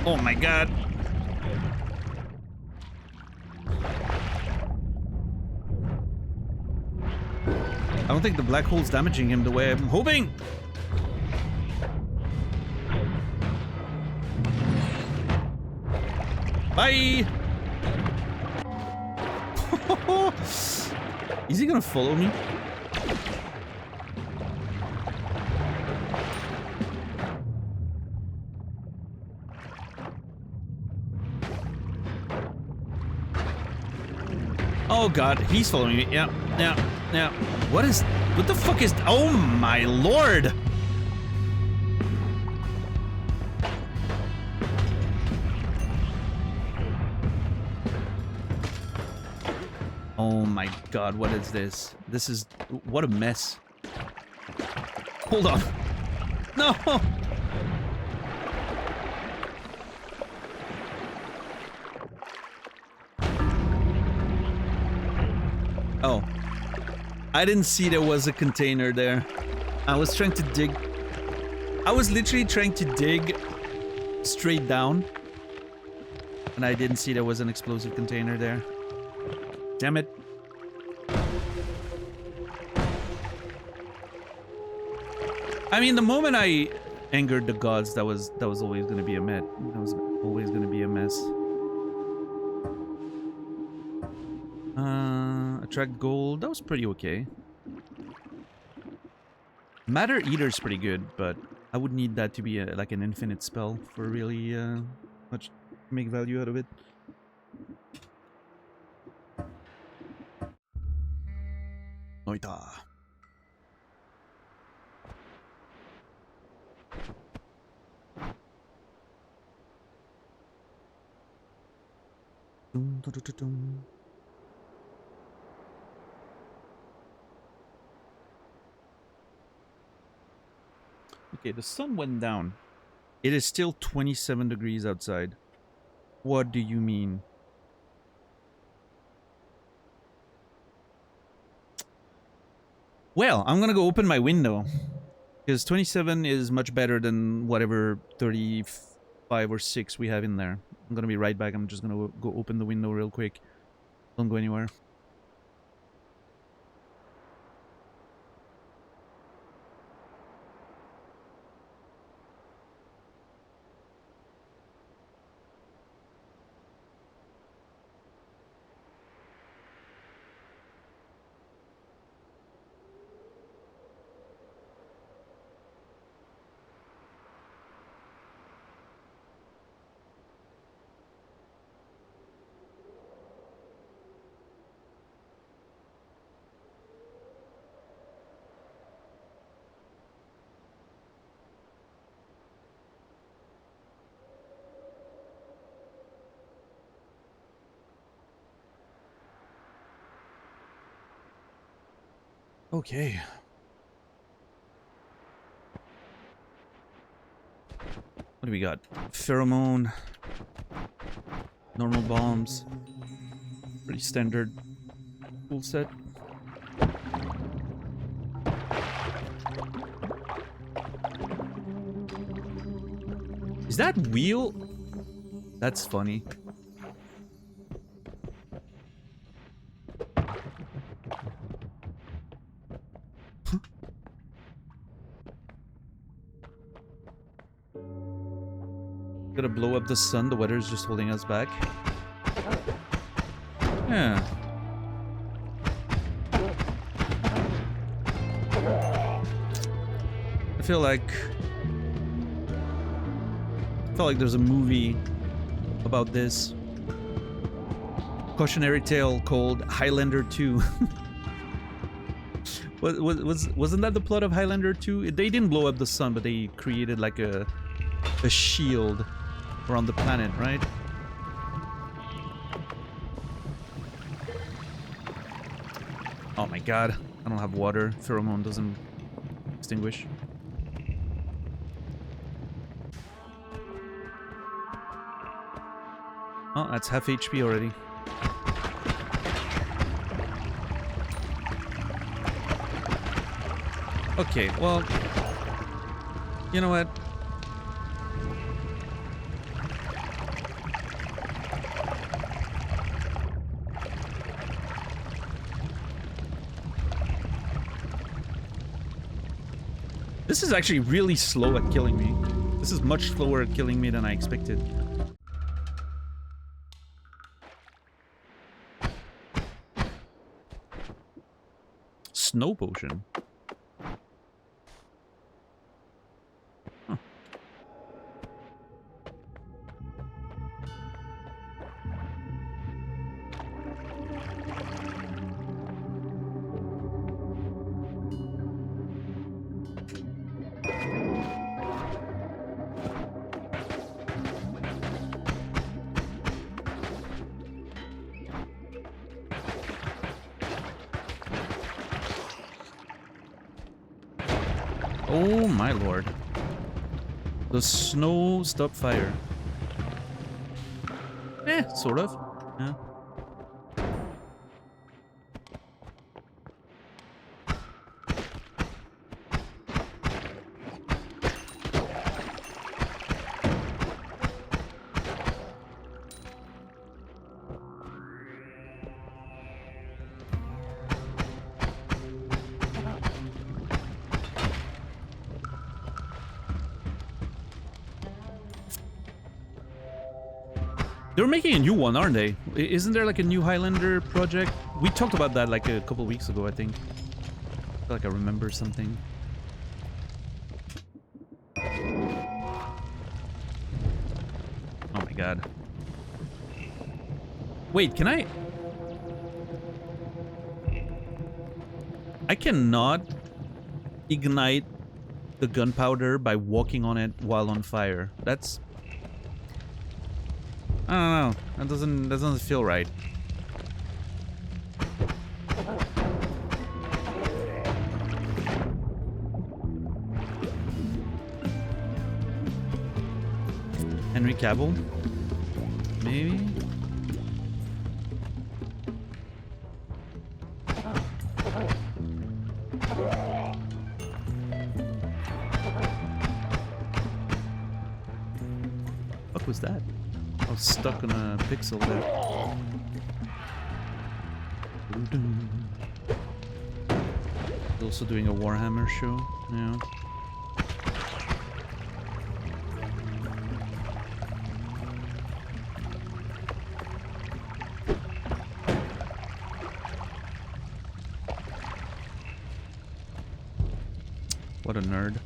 Oh my god. I don't think the black hole's damaging him the way I'm hoping. Bye! Is he gonna follow me? Oh god, he's following me. Yeah, yeah, yeah. What the fuck is... Oh my lord! Oh my god, what is this? This is... What a mess. Hold on. No! Oh. I didn't see there was a container there. I was trying to dig... I was literally trying to dig straight down. And I didn't see there was an explosive container there. Damn it. I mean, the moment I angered the gods, that was always going to be a mess. That was always going to be a mess. Attract gold. That was pretty okay. Matter Eater's pretty good, but I would need that to be like an infinite spell for really much to make value out of it. Noita. Okay, the sun went down. It is still 27 degrees outside. What do you mean? Well, I'm gonna go open my window. Because 27 is much better than whatever 35 or 6 we have in there. I'm gonna be right back. I'm just gonna go open the window real quick. Don't go anywhere. Okay. What do we got? Pheromone. Normal bombs. Pretty standard tool set. Is that wheel? That's funny. Gonna blow up the sun. The weather is just holding us back. Yeah. I feel like there's a movie about this. Cautionary tale called Highlander 2. Wasn't that the plot of Highlander 2? They didn't blow up the sun, but they created like a shield around the planet, right? Oh my god, I don't have water. Pheromone doesn't extinguish. Oh, that's half HP already. Okay, well, you know what? This is actually really slow at killing me. This is much slower at killing me than I expected. Snow potion. Huh. Oh my lord. The snow stopped fire. Sort of. Yeah. They're making a new one, aren't they? Isn't there like a new Highlander project? We talked about that like a couple weeks ago, I think. I feel like I remember something. Oh my god. Wait, can I... I cannot ignite the gunpowder by walking on it while on fire. That's... I don't know. That doesn't feel right. Henry Cavill? Maybe? What was that? I was stuck on a pixel there. He's also doing a Warhammer show. Yeah. What a nerd.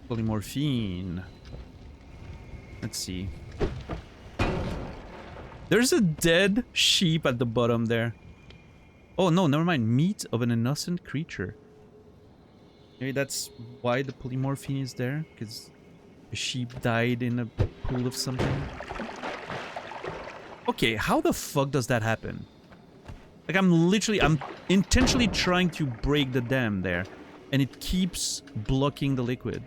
Polymorphine. Let's see. There's a dead sheep at the bottom there. Oh no, never mind. Meat of an innocent creature. Maybe that's why the polymorphine is there, because a sheep died in a pool of something. Okay, how the fuck does that happen? Like I'm intentionally trying to break the dam there, and it keeps blocking the liquid.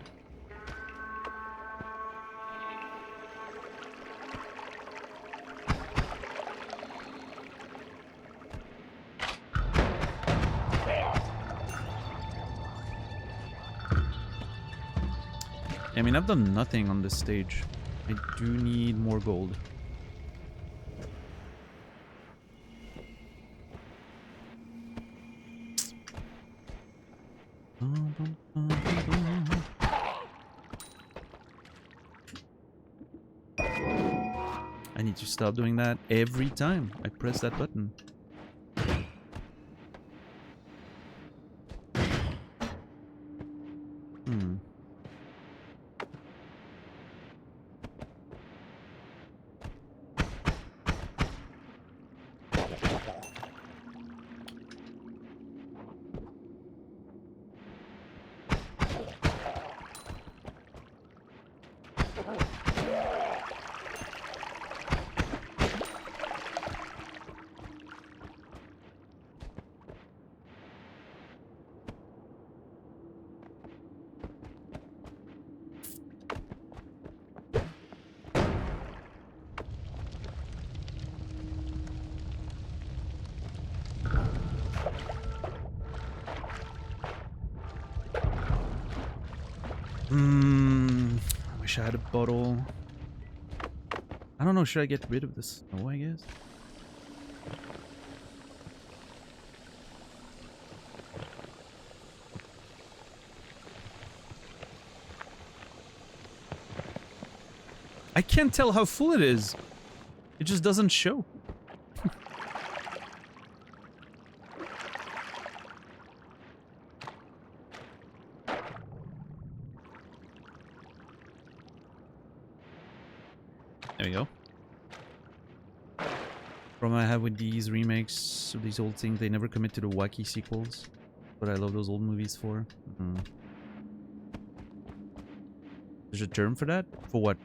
I mean, I've done nothing on this stage. I do need more gold. I need to stop doing that every time I press that button. I wish I had a bottle. I don't know, should I get rid of this? No, I guess. I can't tell how full it is. It just doesn't show. There we go. Problem I have with these remakes of these old things, they never commit to the wacky sequels. What I love those old movies for. There's a term for that? For what?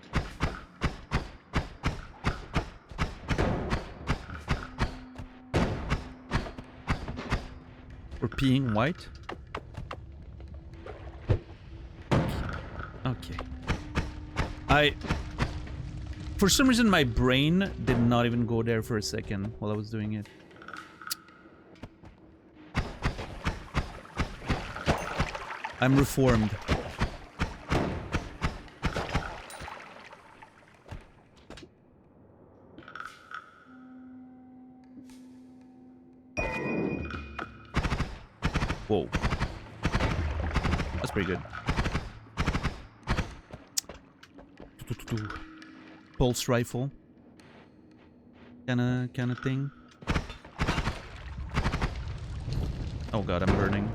Or peeing white? Okay. For some reason, my brain did not even go there for a second while I was doing it. I'm reformed. Whoa. That's pretty good. Pulse rifle. Kinda thing. Oh god, I'm burning.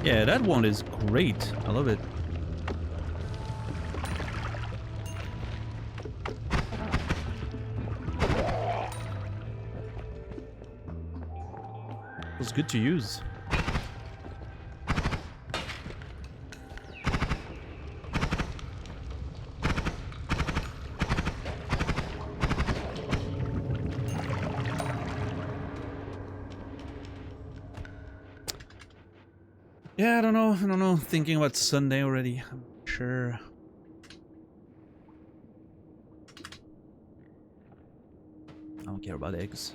Yeah, that one is great. I love it. It was good to use. Yeah, I don't know. Thinking about Sunday already. I'm sure. I don't care about eggs.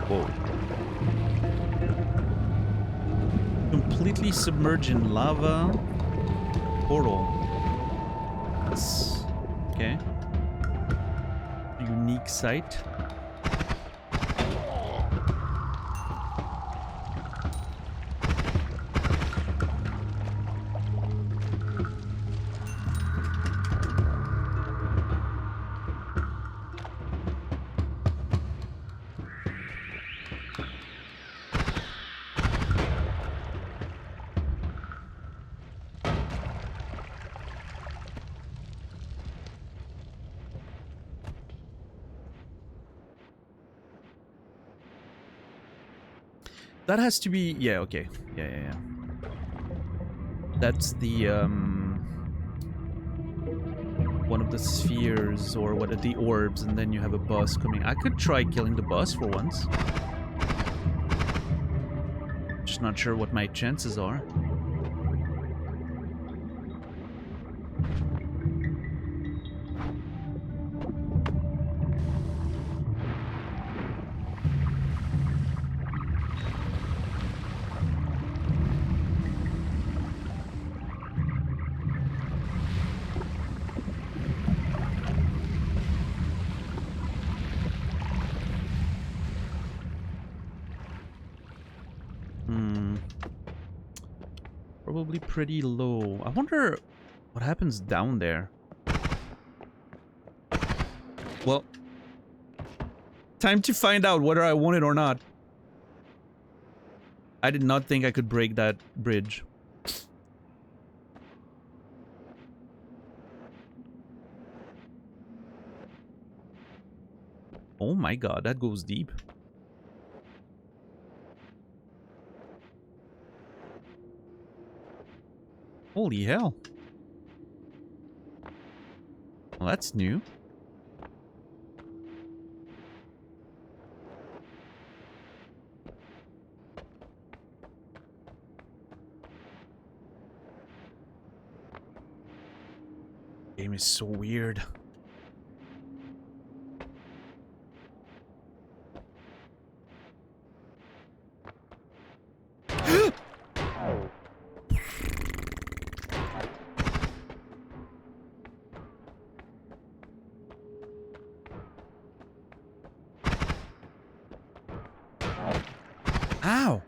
Whoa. Completely submerged in lava portal. That's okay. Unique sight. That has to be... Yeah, okay. Yeah. That's the, one of the spheres, or what are the orbs, and then you have a boss coming. I could try killing the boss for once. Just not sure what my chances are. Probably pretty low. I wonder what happens down there. Well, time to find out whether I want it or not. I did not think I could break that bridge. Oh my god, that goes deep. Holy hell. Well, that's new. Game is so weird. Ow!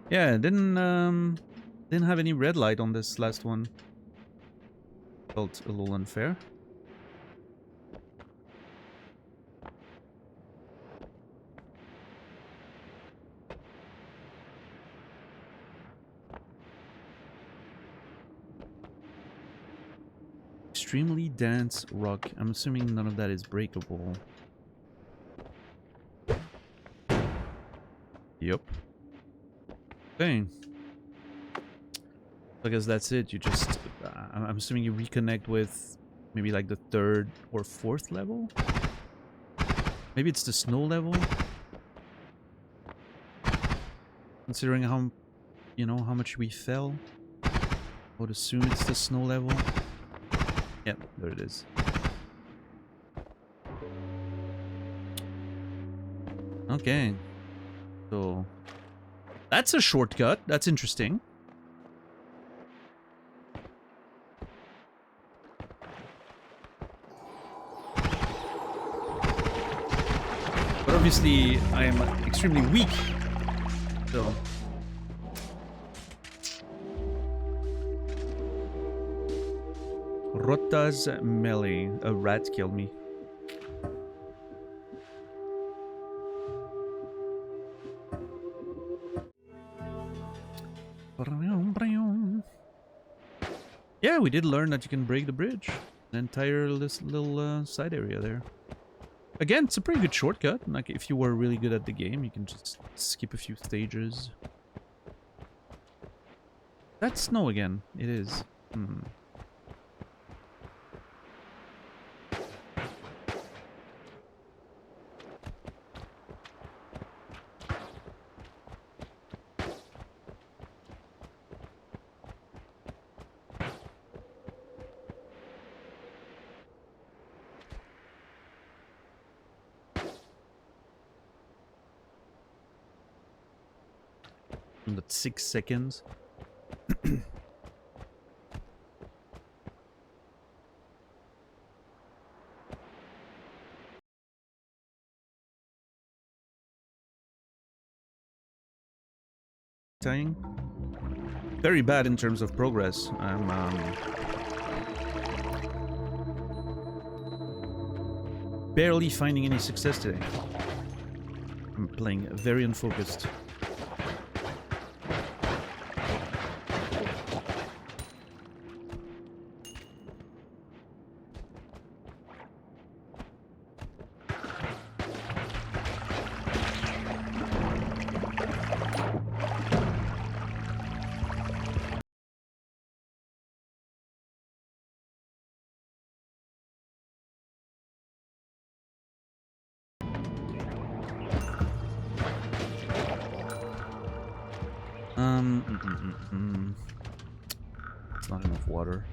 Yeah, didn't have any red light on this last one. Felt a little unfair. Extremely dense rock. I'm assuming none of that is breakable. Yep. Okay. I guess that's it. You just... I'm assuming you reconnect with maybe like the 3rd or 4th level? Maybe it's the snow level? Considering how, you know, how much we fell. I would assume it's the snow level. Yep, there it is. Okay. So... that's a shortcut. That's interesting. But obviously, I am extremely weak. So... Rota's melee. A rat killed me. Yeah, we did learn that you can break the bridge. An entire this little side area there. Again, it's a pretty good shortcut. Like, if you were really good at the game, you can just skip a few stages. That's snow again. It is. Hmm. But 6 seconds. Dying. Very bad in terms of progress. I'm barely finding any success today. I'm playing very unfocused. It's not enough water.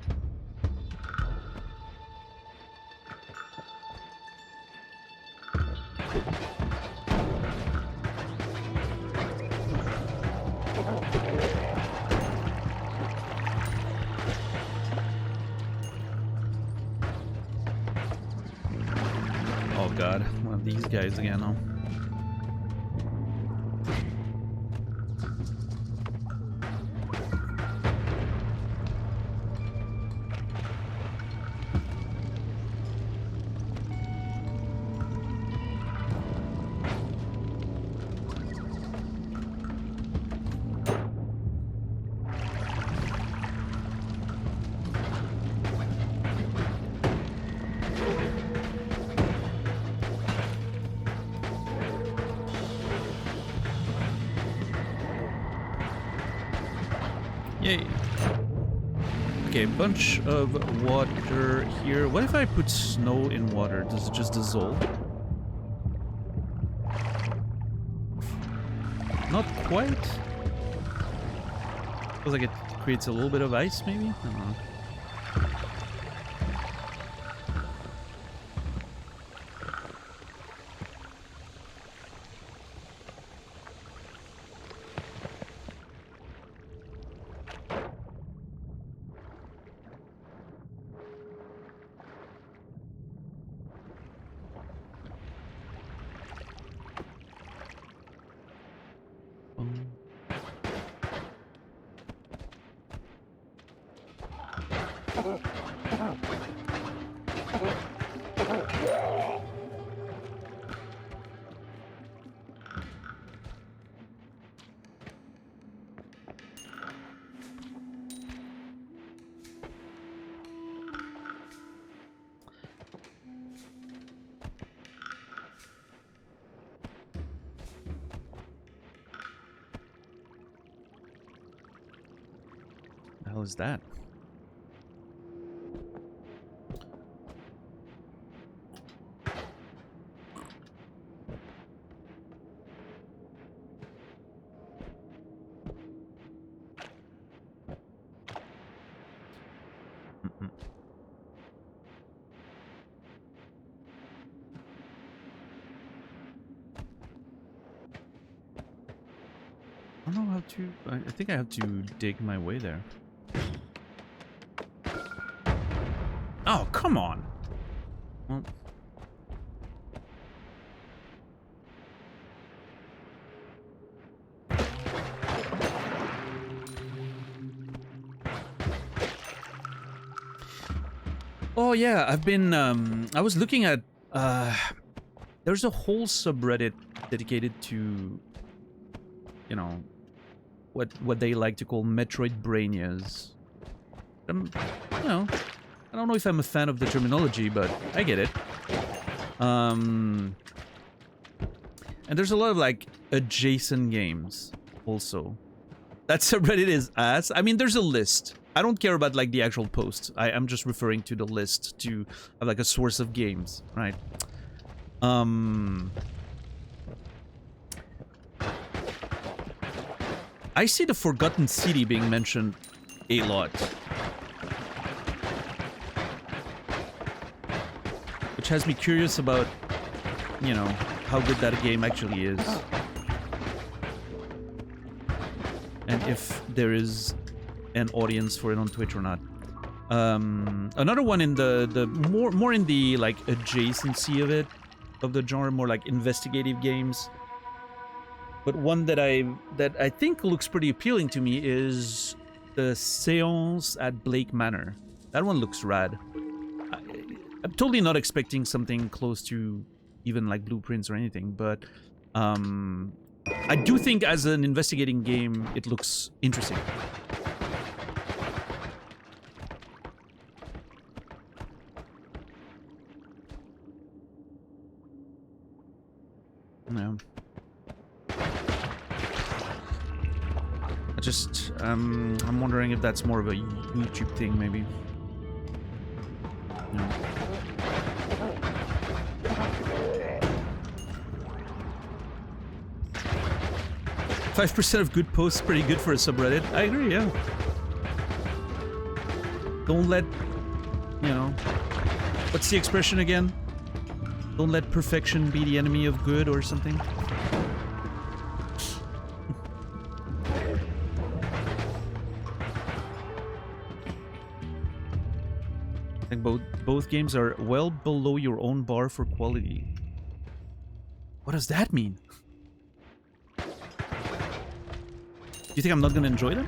Oh god, one of these guys again, huh? Yay. Okay, bunch of water here. What if I put snow in water? Does it just dissolve? Not quite. Feels like it creates a little bit of ice, maybe? I don't know. The hell is that? I don't know how to... I think I have to dig my way there. Oh, come on! Well... Oh yeah, I've been, I was looking at, there's a whole subreddit dedicated to, you know, what they like to call Metroid Brainias. You know, I don't know if I'm a fan of the terminology, but I get it. And there's a lot of, like, adjacent games, also. That subreddit is ass. I mean, there's a list. I don't care about, like, the actual post. I'm just referring to the list to have, like, a source of games, right? I see the Forgotten City being mentioned a lot. Which has me curious about, you know, how good that game actually is. And if there is an audience for it on Twitch or not. Another one in the more in the like adjacency of it, of the genre, more like investigative games. But one that I think looks pretty appealing to me is the Seance at Blake Manor. That one looks rad. I'm totally not expecting something close to even like blueprints or anything, but I do think as an investigating game, it looks interesting. No. I'm wondering if that's more of a YouTube thing, maybe. No. 5% of good posts pretty good for a subreddit. I agree, yeah. Don't let, you know, what's the expression again? Don't let perfection be the enemy of good or something. I think both games are well below your own bar for quality. What does that mean? Do you think I'm not gonna enjoy them?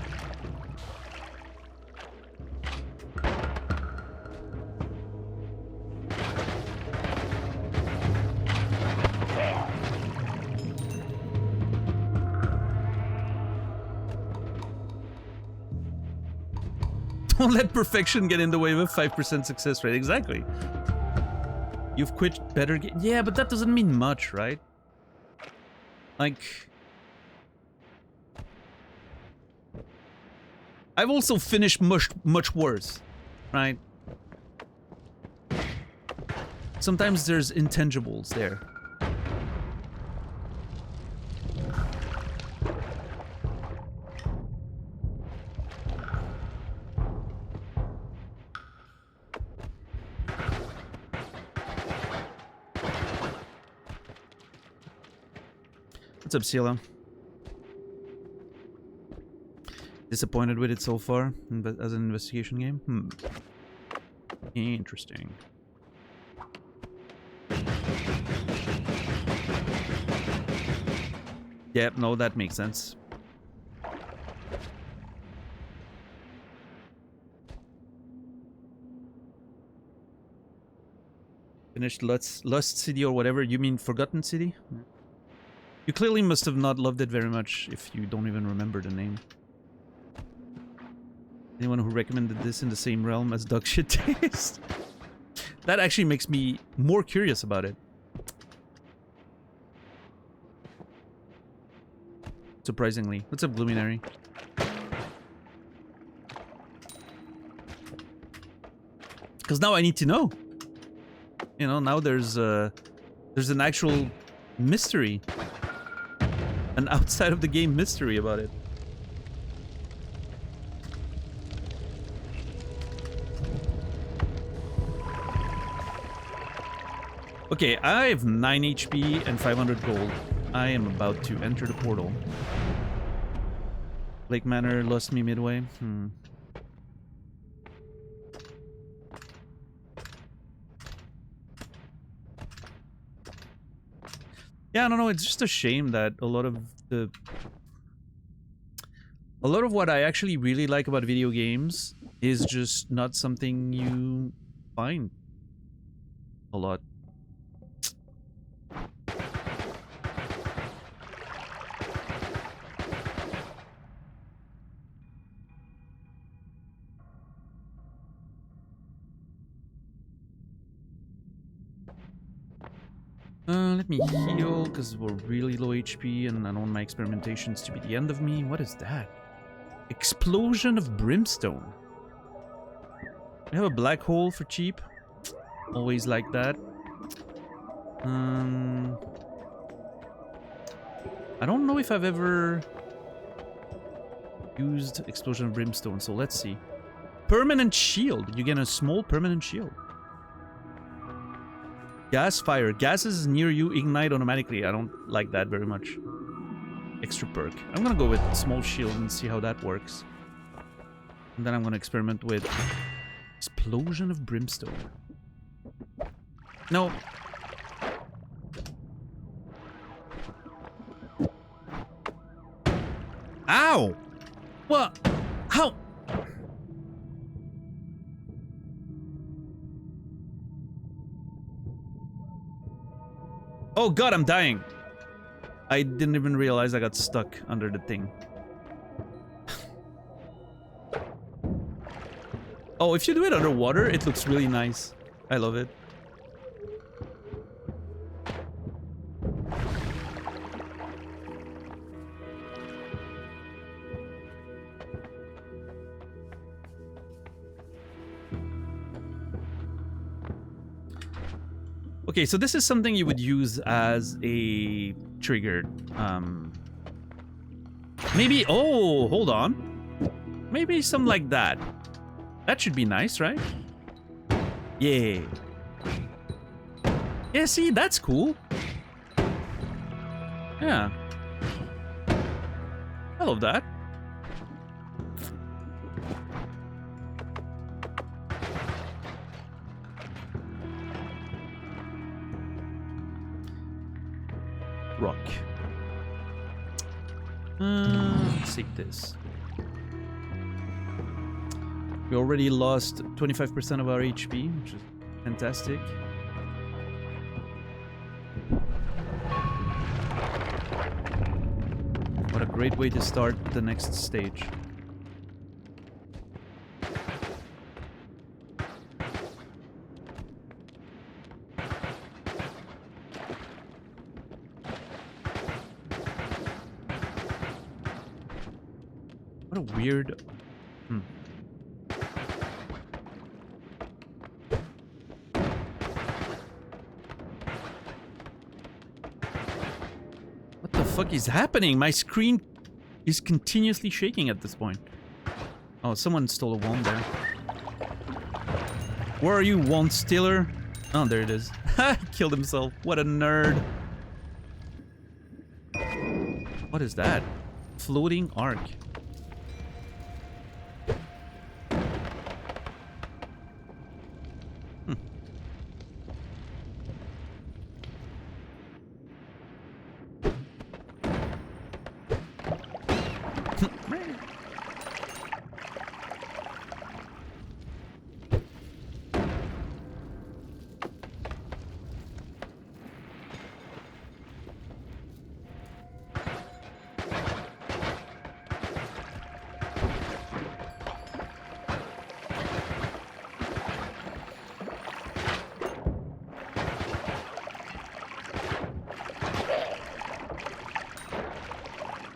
Don't let perfection get in the way of a 5% success rate. Exactly. You've quit better games. Yeah, but that doesn't mean much, right? Like... I've also finished much worse, right? Sometimes there's intangibles there. What's up, Cielo? Disappointed with it so far as an investigation game? Interesting. Yep, no, that makes sense. Finished Lust City or whatever. You mean Forgotten City? You clearly must have not loved it very much if you don't even remember the name. Anyone who recommended this in the same realm as Dog Shit Taste? That actually makes me more curious about it. Surprisingly. What's up, Luminary? Because now I need to know. You know, now there's an actual mystery. An outside of the game mystery about it. Okay, I have 9 HP and 500 gold. I am about to enter the portal. Lake Manor lost me midway. Yeah, I don't know, it's just a shame that a lot of what I actually really like about video games is just not something you find a lot. Let me heal, because we're really low HP and I don't want my experimentations to be the end of me. What is that? Explosion of brimstone. We have a black hole for cheap. Always like that. I don't know if I've ever used explosion of brimstone, so let's see. Permanent shield. You get a small permanent shield. Gas fire. Gases near you ignite automatically. I don't like that very much. Extra perk. I'm gonna go with small shield and see how that works. And then I'm gonna experiment with explosion of brimstone. No. Ow! What? How? Oh god, I'm dying. I didn't even realize I got stuck under the thing. Oh, if you do it underwater, it looks really nice. I love it. Okay, so this is something you would use as a trigger. Maybe, oh, hold on. Maybe something like that. That should be nice, right? Yeah. Yeah, see, that's cool. Yeah. I love that. Rock. Let's take this. We already lost 25% of our HP, which is fantastic. What a great way to start the next stage. What a weird... What the fuck is happening? My screen is continuously shaking at this point. Oh, someone stole a wand there. Where are you, wand stealer? Oh, there it is. Ha! Killed himself. What a nerd. What is that? Floating arc.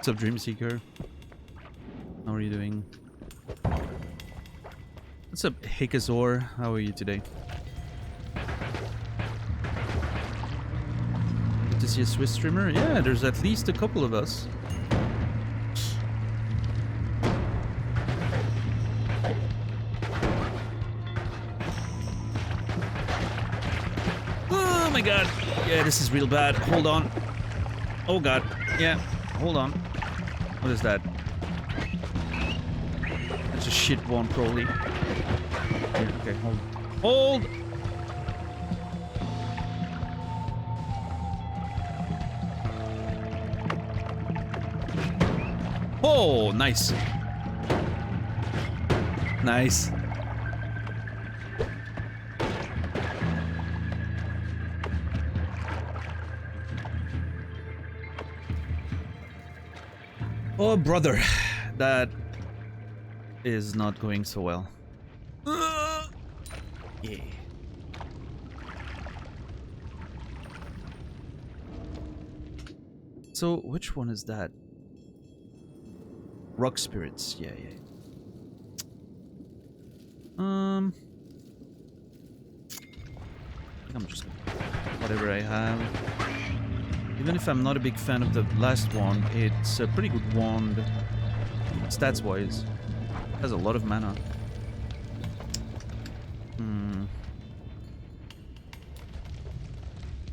What's up, Dreamseeker? How are you doing? What's up, Hikazor? How are you today? Good to see a Swiss streamer? Yeah, there's at least a couple of us. Oh my god. Yeah, this is real bad. Hold on. Oh god. Yeah, hold on. What is that? That's a shit one, probably. Yeah, okay, hold. Hold! Oh, nice. Nice. Oh, brother. That is not going so well. Yeah. So, which one is that? Rock spirits. Yeah, yeah. I think I'm just whatever I have. Even if I'm not a big fan of the last one, it's a pretty good wand, stats-wise. It has a lot of mana.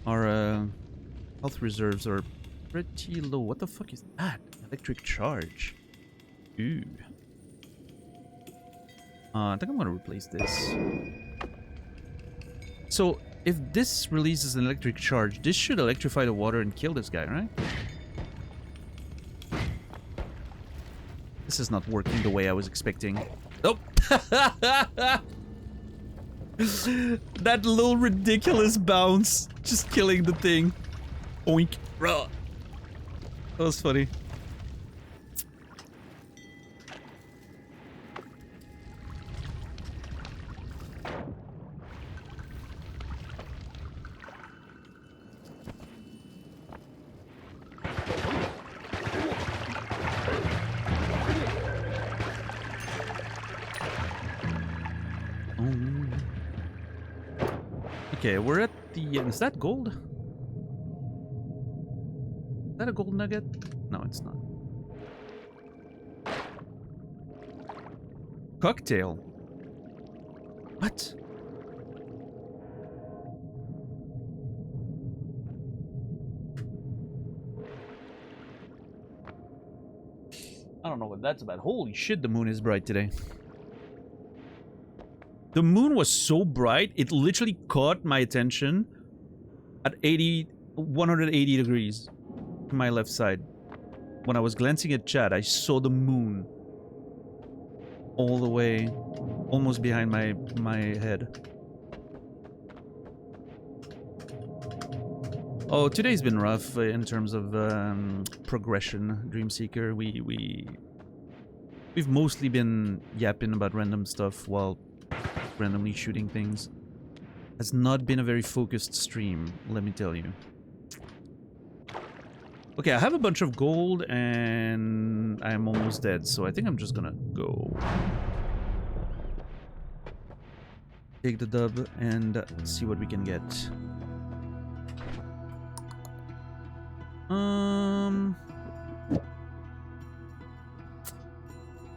Our health reserves are pretty low. What the fuck is that? Electric charge. Ooh. I think I'm gonna replace this. So, if this releases an electric charge, this should electrify the water and kill this guy, right? This is not working the way I was expecting. Nope. That little ridiculous bounce. Just killing the thing. Oink. That was funny. Okay, we're at the... is that gold? Is that a gold nugget? No, it's not. Cocktail. What? I don't know what that's about. Holy shit, the moon is bright today. The moon was so bright, it literally caught my attention at 180 degrees to my left side. When I was glancing at chat, I saw the moon all the way, almost behind my head. Oh, today's been rough in terms of progression, Dreamseeker. We've mostly been yapping about random stuff while randomly shooting things. Has not been a very focused stream, let me tell you. Okay, I have a bunch of gold and I'm almost dead, so I think I'm just gonna go take the dub and see what we can get.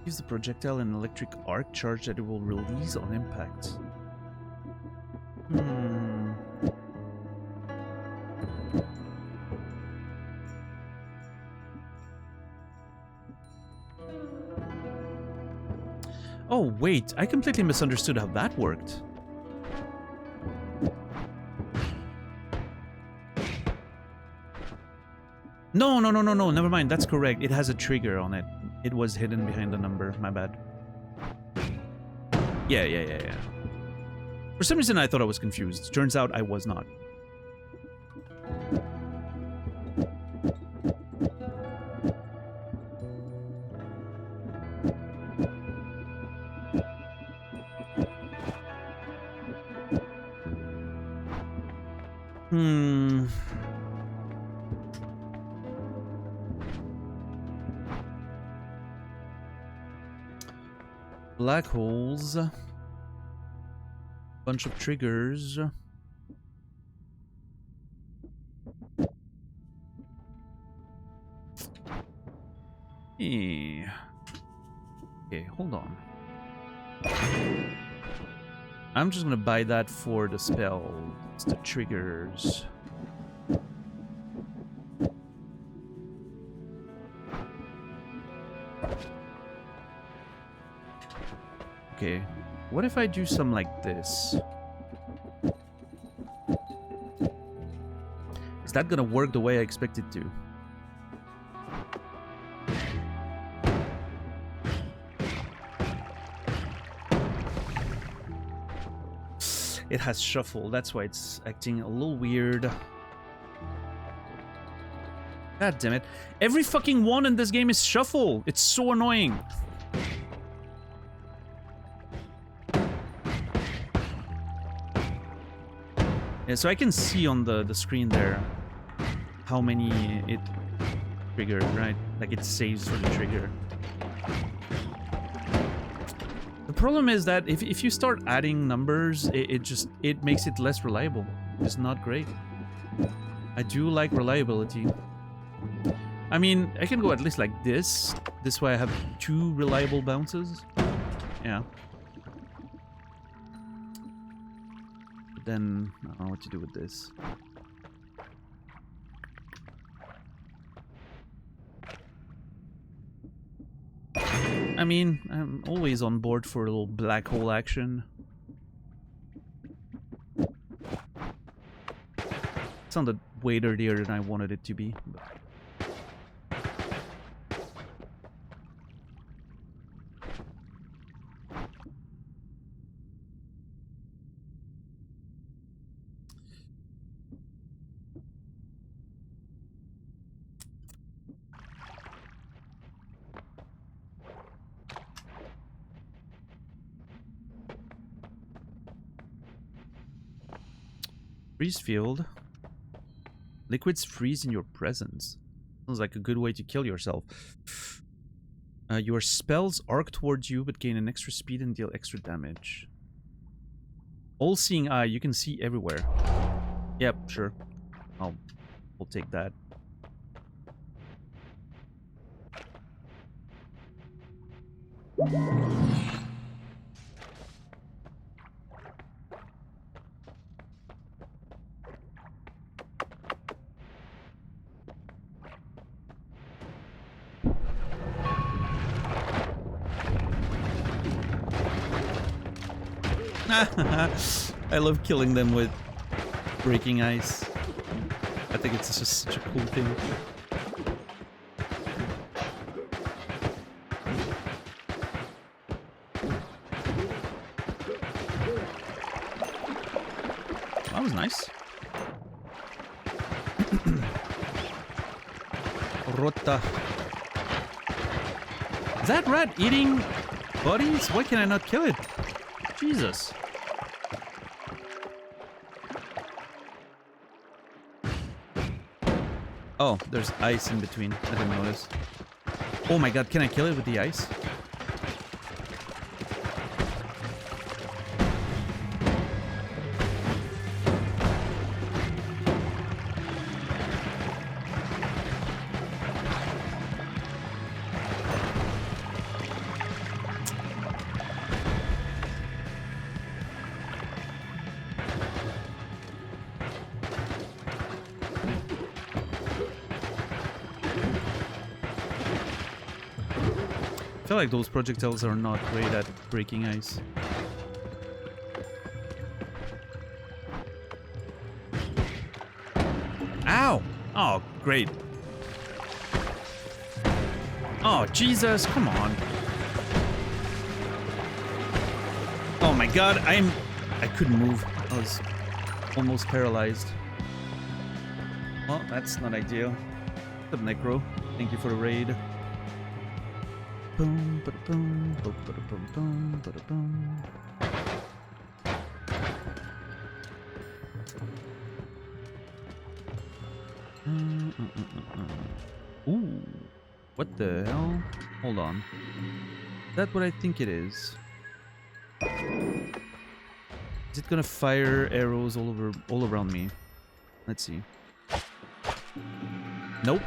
Use the projectile and electric arc charge that it will release on impact. Oh, wait. I completely misunderstood how that worked. No. Never mind. That's correct. It has a trigger on it. It was hidden behind the number. My bad. Yeah. For some reason, I thought I was confused. Turns out I was not. Black holes. Bunch of triggers. Eh. Okay, hold on. I'm just gonna buy that for the spells, the triggers. Okay, what if I do something like this? Is that gonna work the way I expect it to? It has shuffle, that's why it's acting a little weird. God damn it. Every fucking one in this game is shuffle. It's so annoying. Yeah, so I can see on the screen there how many it triggered, right? Like it saves for the trigger. The problem is that if you start adding numbers, it makes it less reliable. It's not great. I do like reliability. I mean, I can go at least like this. This way I have 2 reliable bounces. Yeah. But then, I don't know what to do with this. I mean, I'm always on board for a little black hole action. It sounded way dirtier than I wanted it to be. But... Freeze field. Liquids freeze in your presence. Sounds like a good way to kill yourself. Your spells arc towards you but gain an extra speed and deal extra damage. All-seeing eye, you can see everywhere. Yep, sure. We'll take that. I love killing them with breaking ice. I think it's just such a cool thing. That was nice. Rota. Is that rat eating bodies? Why can I not kill it? Jesus. Oh, there's ice in between. I didn't notice. Oh my god, can I kill it with the ice? I feel like those projectiles are not great at breaking ice. Ow! Oh, great. Oh, Jesus, come on. Oh my god, I couldn't move. I was almost paralyzed. Well, that's not ideal. What's up, Necro? Thank you for the raid. Boom, ba boom, boom, ba boom, boom, ba boom. Ooh, what the hell? Hold on. Is that what I think it is? Is it gonna fire arrows all around me? Let's see. Nope.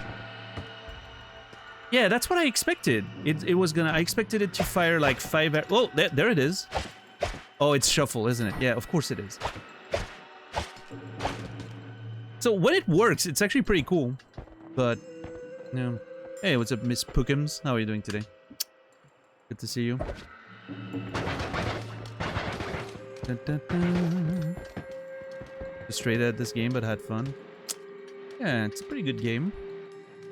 Yeah, that's what I expected. It was gonna. I expected it to fire like 5. Oh, there it is. Oh, it's shuffle, isn't it? Yeah, of course it is. So when it works, it's actually pretty cool. But, no. Hey, what's up, Miss Pookums? How are you doing today? Good to see you. Dun, dun, dun. Frustrated at this game, but had fun. Yeah, it's a pretty good game.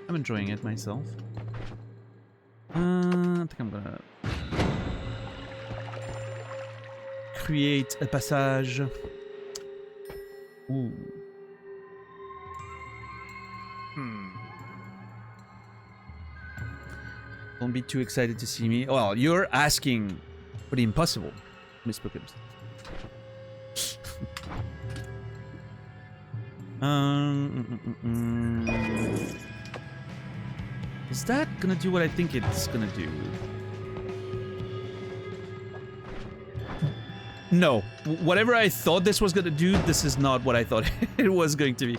I'm enjoying it myself. I think I'm gonna create a passage. Ooh. Don't be too excited to see me. Well, you're asking for the impossible, Miss Pookums. Is that gonna do what I think it's gonna do? No. Whatever I thought this was gonna do, this is not what I thought it was going to be.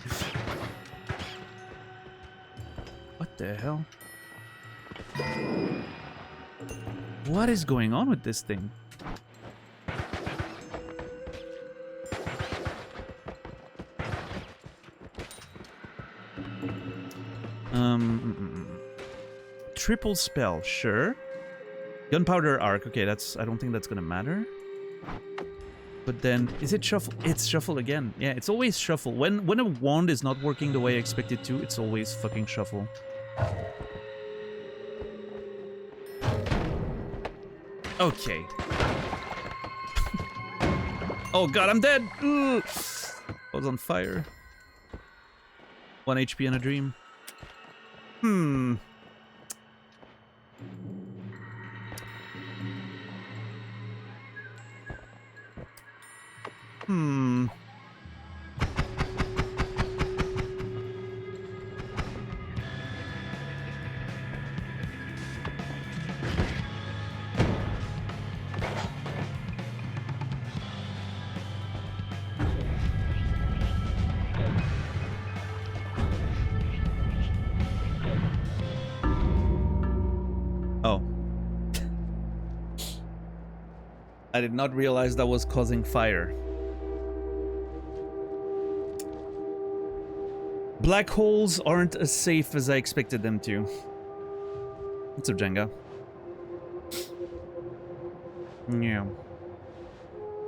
What the hell? What is going on with this thing? Triple spell, sure. Gunpowder arc, okay, that's. I don't think that's gonna matter. But then, is it shuffle? It's shuffle again. Yeah, it's always shuffle. When a wand is not working the way I expect it to, it's always fucking shuffle. Okay. Oh god, I'm dead! Ugh. I was on fire. 1 HP in a dream. Oh. I did not realize that was causing fire. Black holes aren't as safe as I expected them to. What's up, Jenga? Yeah.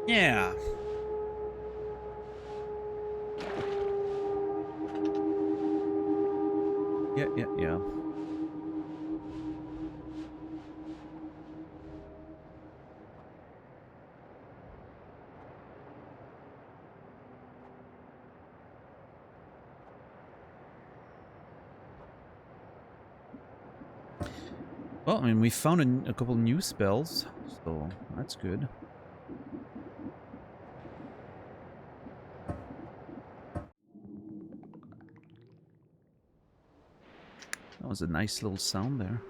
Yeah. Yeah. Well, I mean, we found a couple new spells, so that's good. That was a nice little sound there.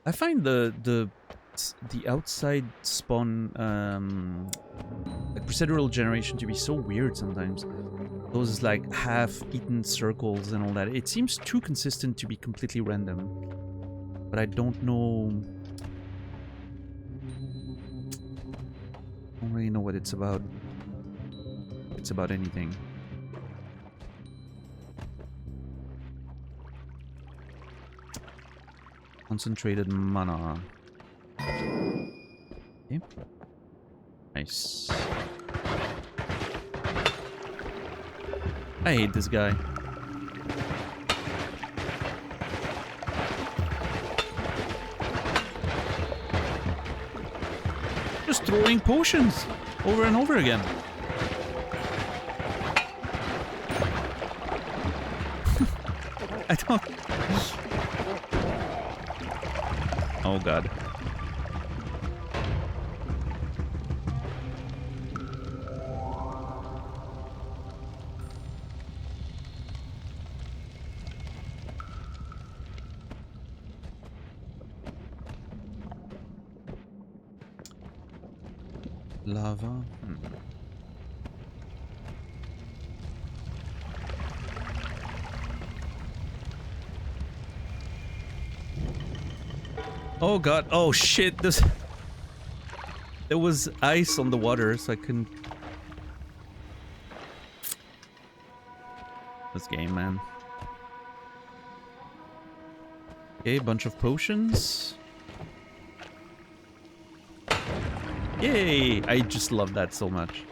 I find the outside spawn like procedural generation to be so weird sometimes. Those like half-eaten circles and all that. It seems too consistent to be completely random. But I don't know. I don't really know what it's about. It's about anything. Concentrated mana. Okay. Nice. I hate this guy. Just throwing potions over and over again. I don't... Oh god. Lava. Oh god. Oh shit. There was ice on the water, so I couldn't. This game, man. Okay, bunch of potions. Yay! I just love that so much.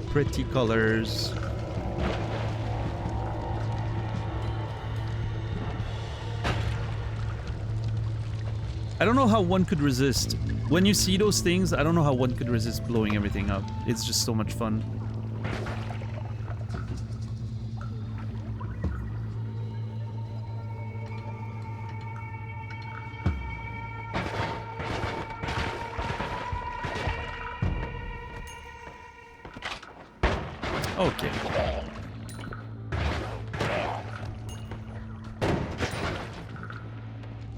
Pretty colors. I don't know how one could resist. When you see those things, I don't know how one could resist blowing everything up. It's just so much fun. Okay.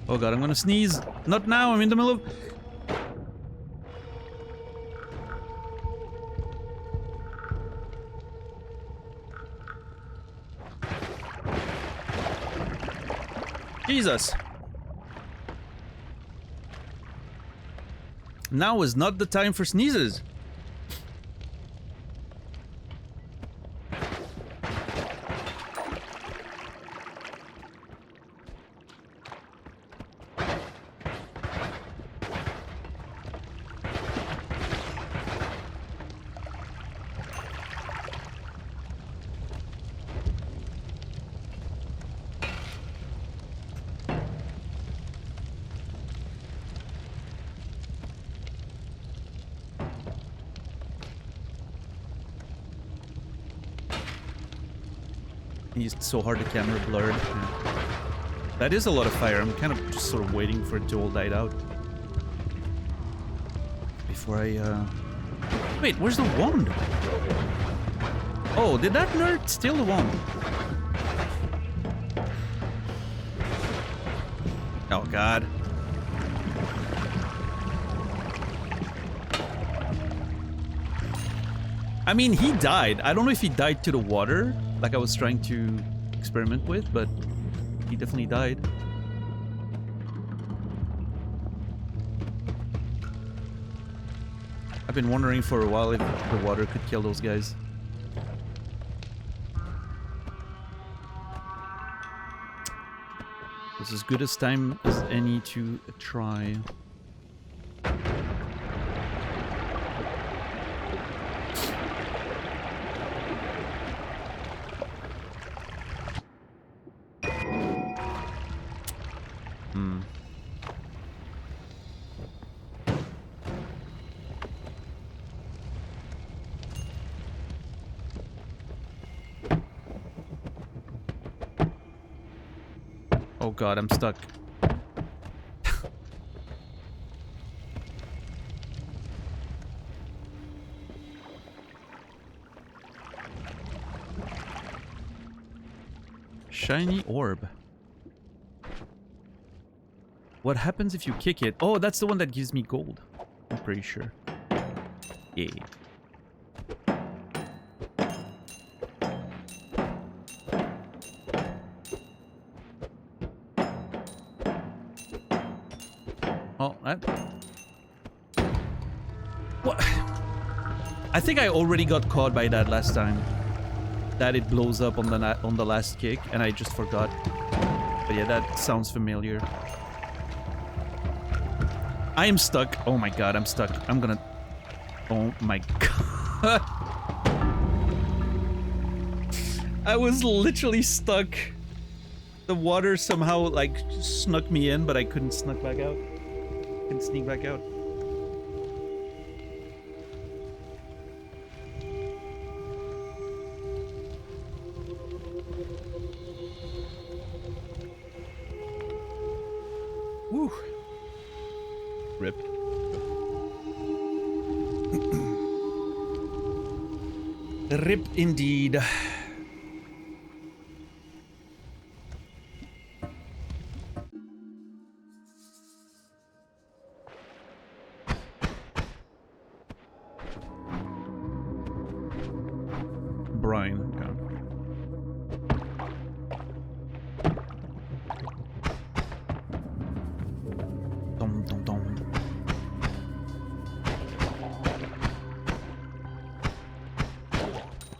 Oh god, I'm gonna sneeze. Not now, I'm in the middle of... Jesus. Now is not the time for sneezes. He's so hard the camera blurred. Yeah. That is a lot of fire. I'm kind of just sort of waiting for it to all die out. Before I, Wait, where's the wand? Oh, did that nerd steal the wand? Oh, God. I mean, he died. I don't know if he died to the water, like I was trying to experiment with, but he definitely died. I've been wondering for a while if the water could kill those guys. This is as good as time as any to try. Oh god, I'm stuck. Shiny orb. What happens if you kick it? Oh, that's the one that gives me gold. I'm pretty sure. Yeah. Oh, that... What? I think I already got caught by that last time. That it blows up on the last kick, and I just forgot. But yeah, that sounds familiar. I am stuck. Oh my god, I'm stuck. I'm gonna... Oh my god. I was literally stuck. The water somehow, like, snuck me in, but I couldn't sneak back out. Couldn't sneak back out. Woo. Rip. Rip indeed. Brian. Yeah. Dum dum dum.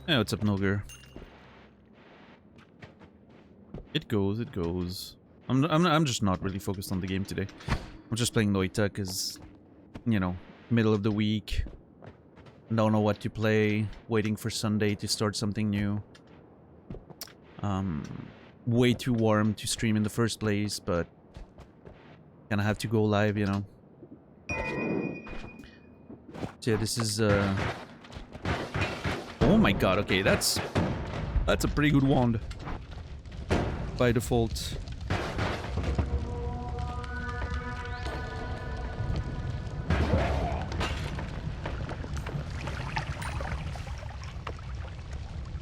Hey, what's up, Noger? It goes, it goes. I'm just not really focused on the game today. I'm just playing Noita because, you know, middle of the week. Don't know what to play. Waiting for Sunday to start something new. Way too warm to stream in the first place, but gonna have to go live, you know. So yeah, this is oh my god, okay, that's a pretty good wand. By default.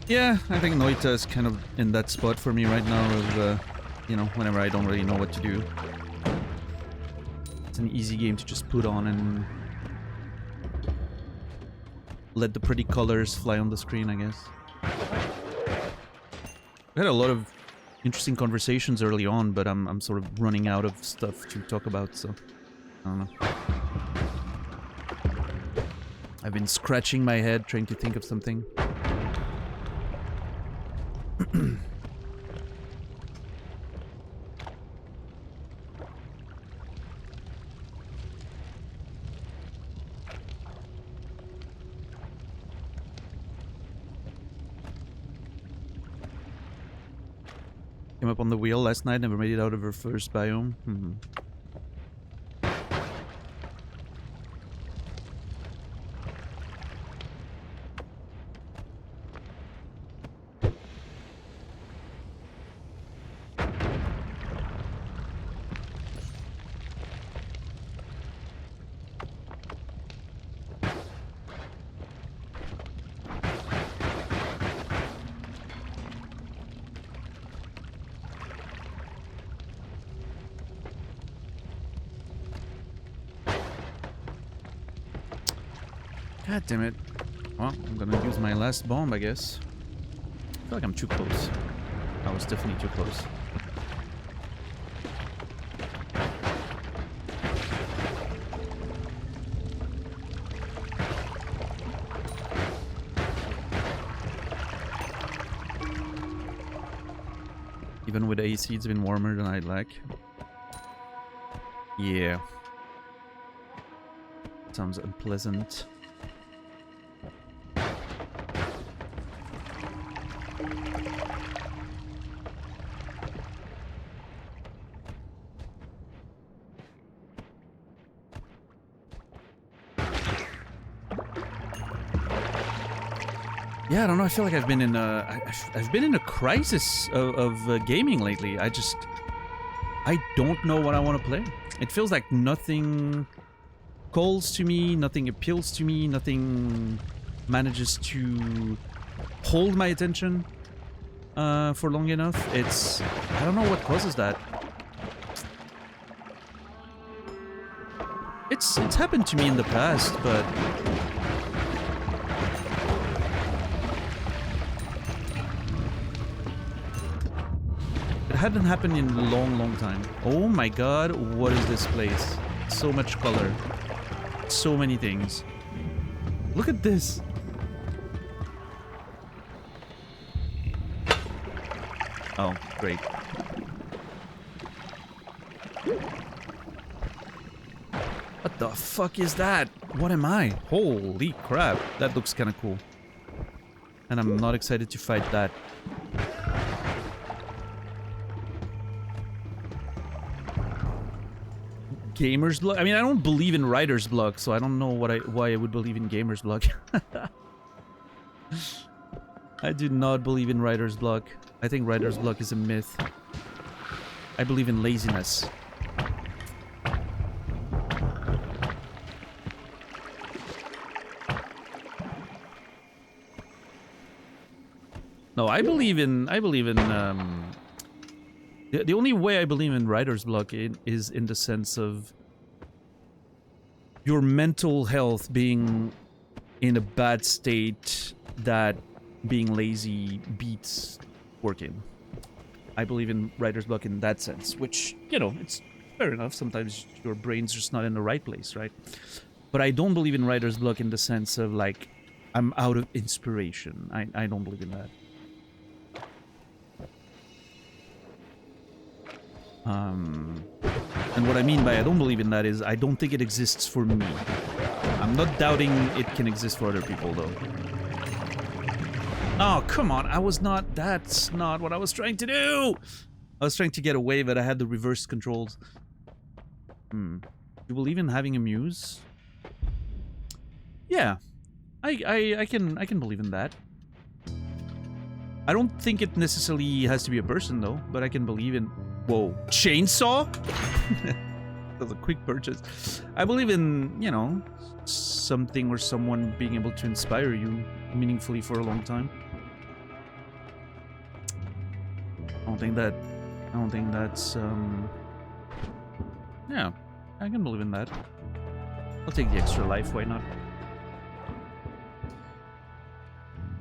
Yeah, I think Noita is kind of in that spot for me right now of, you know, whenever I don't really know what to do. It's an easy game to just put on and let the pretty colors fly on the screen, I guess. We had a lot of interesting conversations early on, but I'm sort of running out of stuff to talk about, so I don't know. I've been scratching my head trying to think of something. Came up on the wheel last night, never made it out of her first biome. God damn it. Well, I'm gonna use my last bomb, I guess. I feel like I'm too close. I was definitely too close. Even with AC, it's been warmer than I'd like. Yeah. Sounds unpleasant. Yeah, I don't know. I feel like I've been in a crisis of gaming lately. I don't know what I want to play. It feels like nothing calls to me, nothing appeals to me, nothing manages to hold my attention for long enough. I don't know what causes that. It's happened to me in the past, but it hadn't happened in a long time. Oh my god, what is this place? So much color. So many things. Look at this. Oh, great. What the fuck is that? What am I? Holy crap. That looks kind of cool. And I'm not excited to fight that. Gamer's block? I mean, I don't believe in writer's block, so I don't know why I would believe in gamer's block. I do not believe in writer's block. I think writer's block is a myth. I believe in laziness. No, I believe in the only way I believe in writer's block is in the sense of your mental health being in a bad state that being lazy beats working. I believe in writer's block in that sense, which, you know, it's fair enough. Sometimes your brain's just not in the right place, right? But I don't believe in writer's block in the sense of, like, I'm out of inspiration. I don't believe in that. And what I mean by I don't believe in that is I don't think it exists for me. I'm not doubting it can exist for other people, though. Oh, come on. That's not what I was trying to do. I was trying to get away, but I had the reverse controls. You believe in having a muse? Yeah. I can believe in that. I don't think it necessarily has to be a person, though, but I can believe in... Whoa. Chainsaw? That was a quick purchase. I believe in, you know, something or someone being able to inspire you meaningfully for a long time. I don't think that's, yeah, I can believe in that. I'll take the extra life, why not?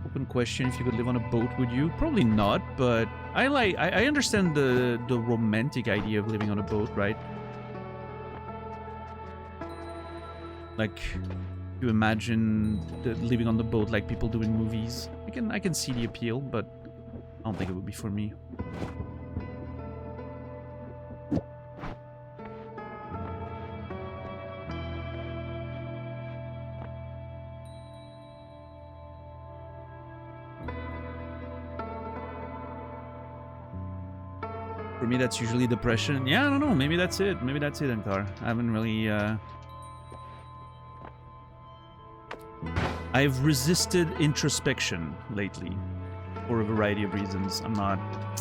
Open question, if you could live on a boat, would you? Probably not, but I understand the romantic idea of living on a boat, right? Like, you imagine living on the boat like people do in movies. I can see the appeal, but I don't think it would be for me. For me, that's usually depression. Yeah, I don't know. Maybe that's it. Maybe that's it, Ankar. I haven't really, I've resisted introspection lately. For a variety of reasons. I don't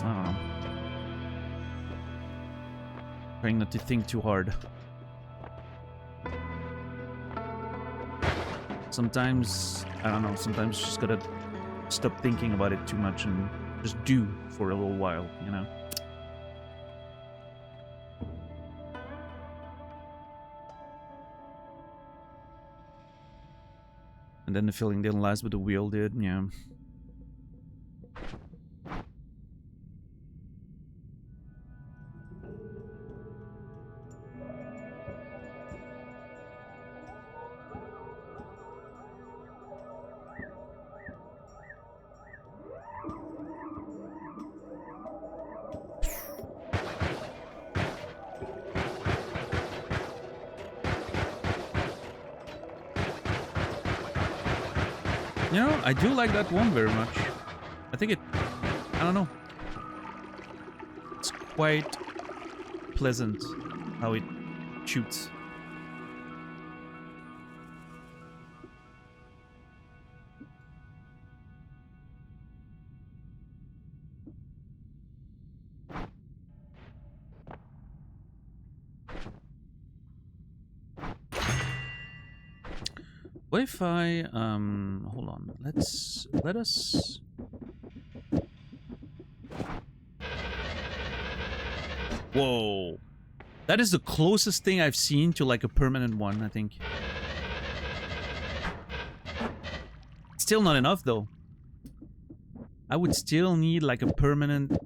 know. Trying not to think too hard. Sometimes, I don't know, sometimes you just gotta stop thinking about it too much and just do for a little while, you know? And then the feeling didn't last, but the wheel did, yeah. You know, I do like that one very much. I think I don't know. It's quite pleasant how it shoots. What if I, hold on, let us... Whoa. That is the closest thing I've seen to, like, a permanent one, I think. Still not enough, though. I would still need, like, a permanent...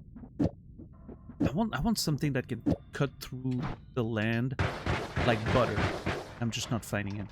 I want something that can cut through the land like butter. I'm just not finding it.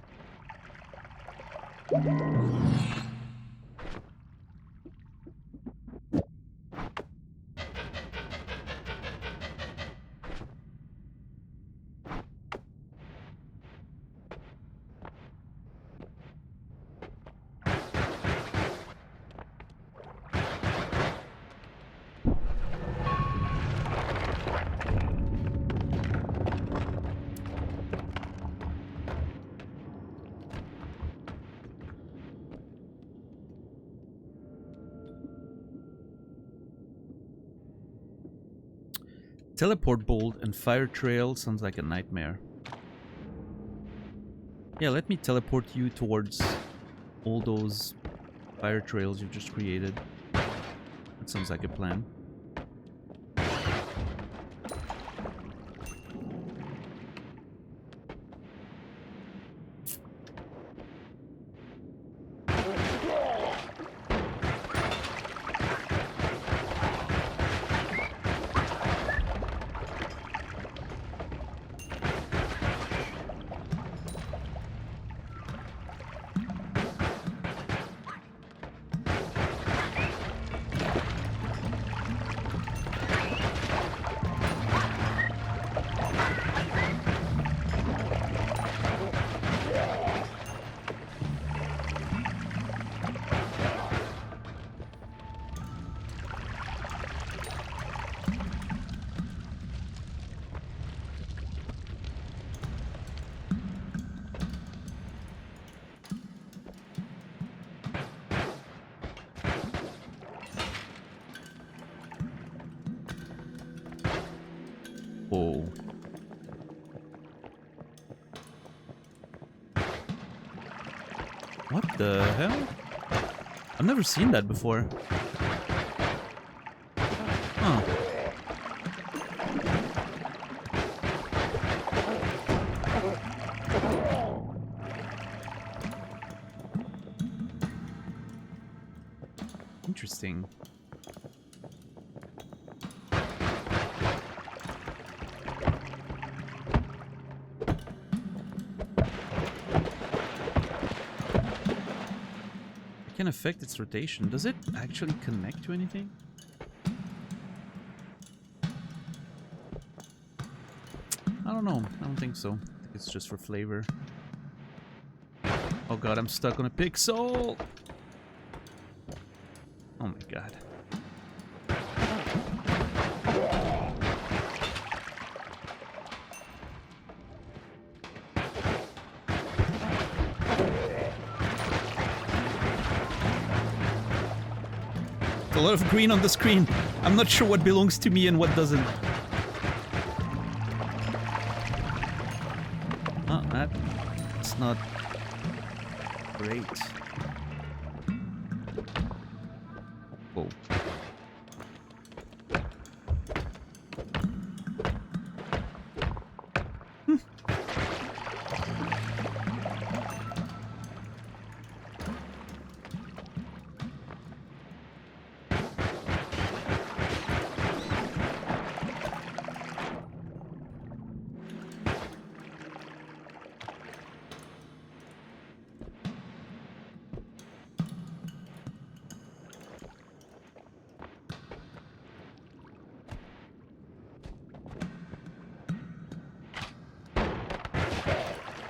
Teleport bolt and fire trail sounds like a nightmare. Yeah, let me teleport you towards all those fire trails you've just created. That sounds like a plan. Whoa. What the hell? I've never seen that before. Huh. Interesting. Can affect its rotation. Does it actually connect to anything? I don't know. I don't think so. I think it's just for flavor. Oh god, I'm stuck on a pixel! Oh my god. A lot of green on the screen. I'm not sure what belongs to me and what doesn't. Oh, that's not great. Whoa.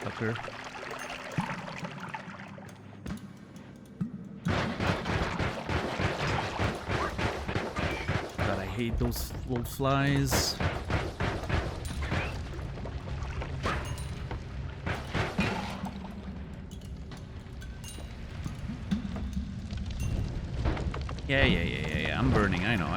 Fucker. God, I hate those little flies. Yeah. I'm burning. I know.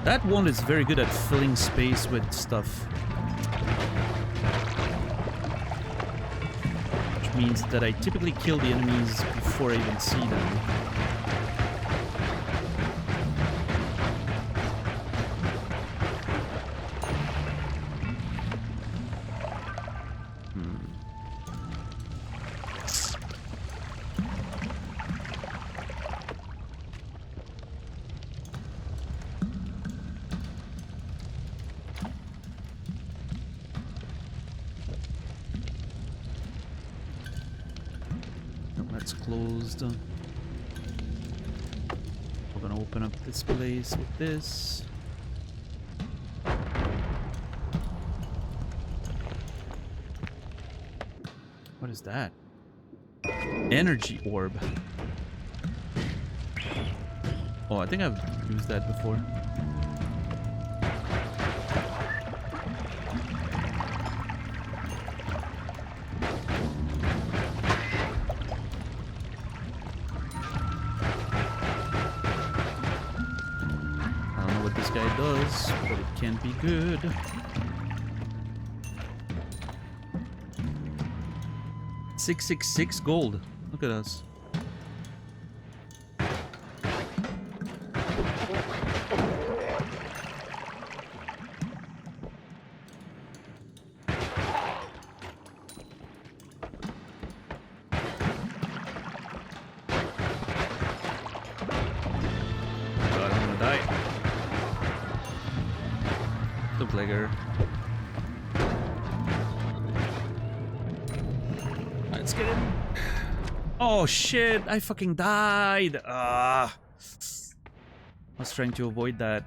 That one is very good at filling space with stuff. Which means that I typically kill the enemies before I even see them. That's closed. We're gonna open up this place with this. What is that? Energy orb. Oh, I think I've used that before. guy does, but it can't be good. $666 gold. Look at us. God, I'm gonna die. Look like her. Let's get him. Oh shit, I fucking died. I was trying to avoid that.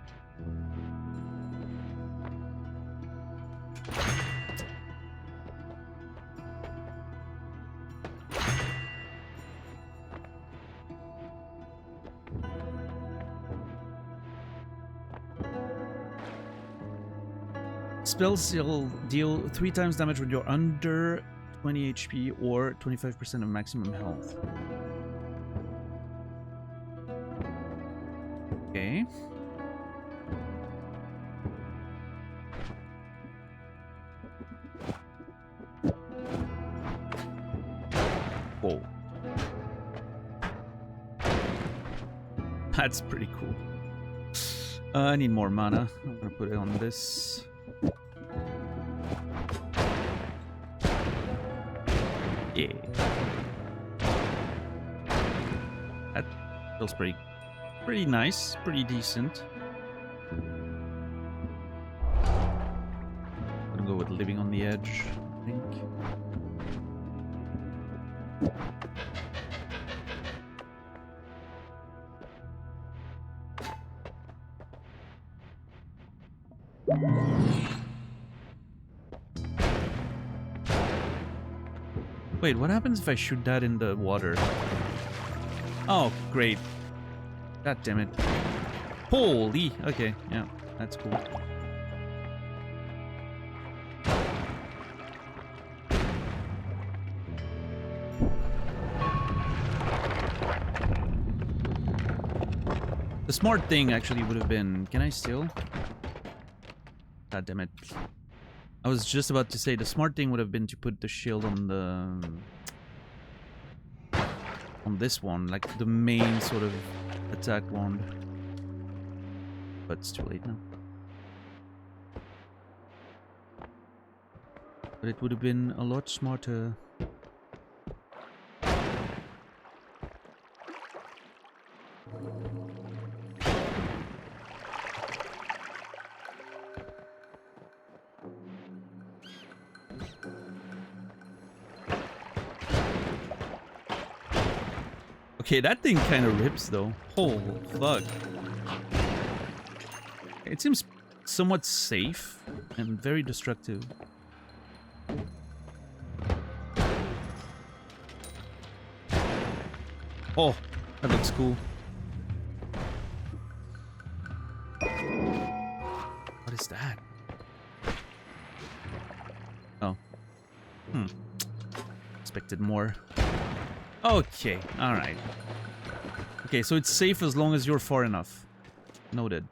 Spells deal 3 times damage when you're under 20 HP or 25% of maximum health. Okay. Whoa. That's pretty cool. I need more mana. I'm gonna put it on this. Yeah. That feels pretty nice, pretty decent. I'm gonna go with living on the edge, I think. Wait, what happens if I shoot that in the water? Oh, great. God damn it. Holy! Okay, yeah, that's cool. The smart thing actually would have been... Can I steal? God damn it. I was just about to say the smart thing would have been to put the shield on the... on this one, like the main sort of attack wand. But it's too late now. But it would have been a lot smarter. Okay, that thing kind of rips though. Oh, fuck. It seems somewhat safe and very destructive. Oh, that looks cool. What is that? Oh. Expected more. Okay, alright. Okay, so it's safe as long as you're far enough. Noted.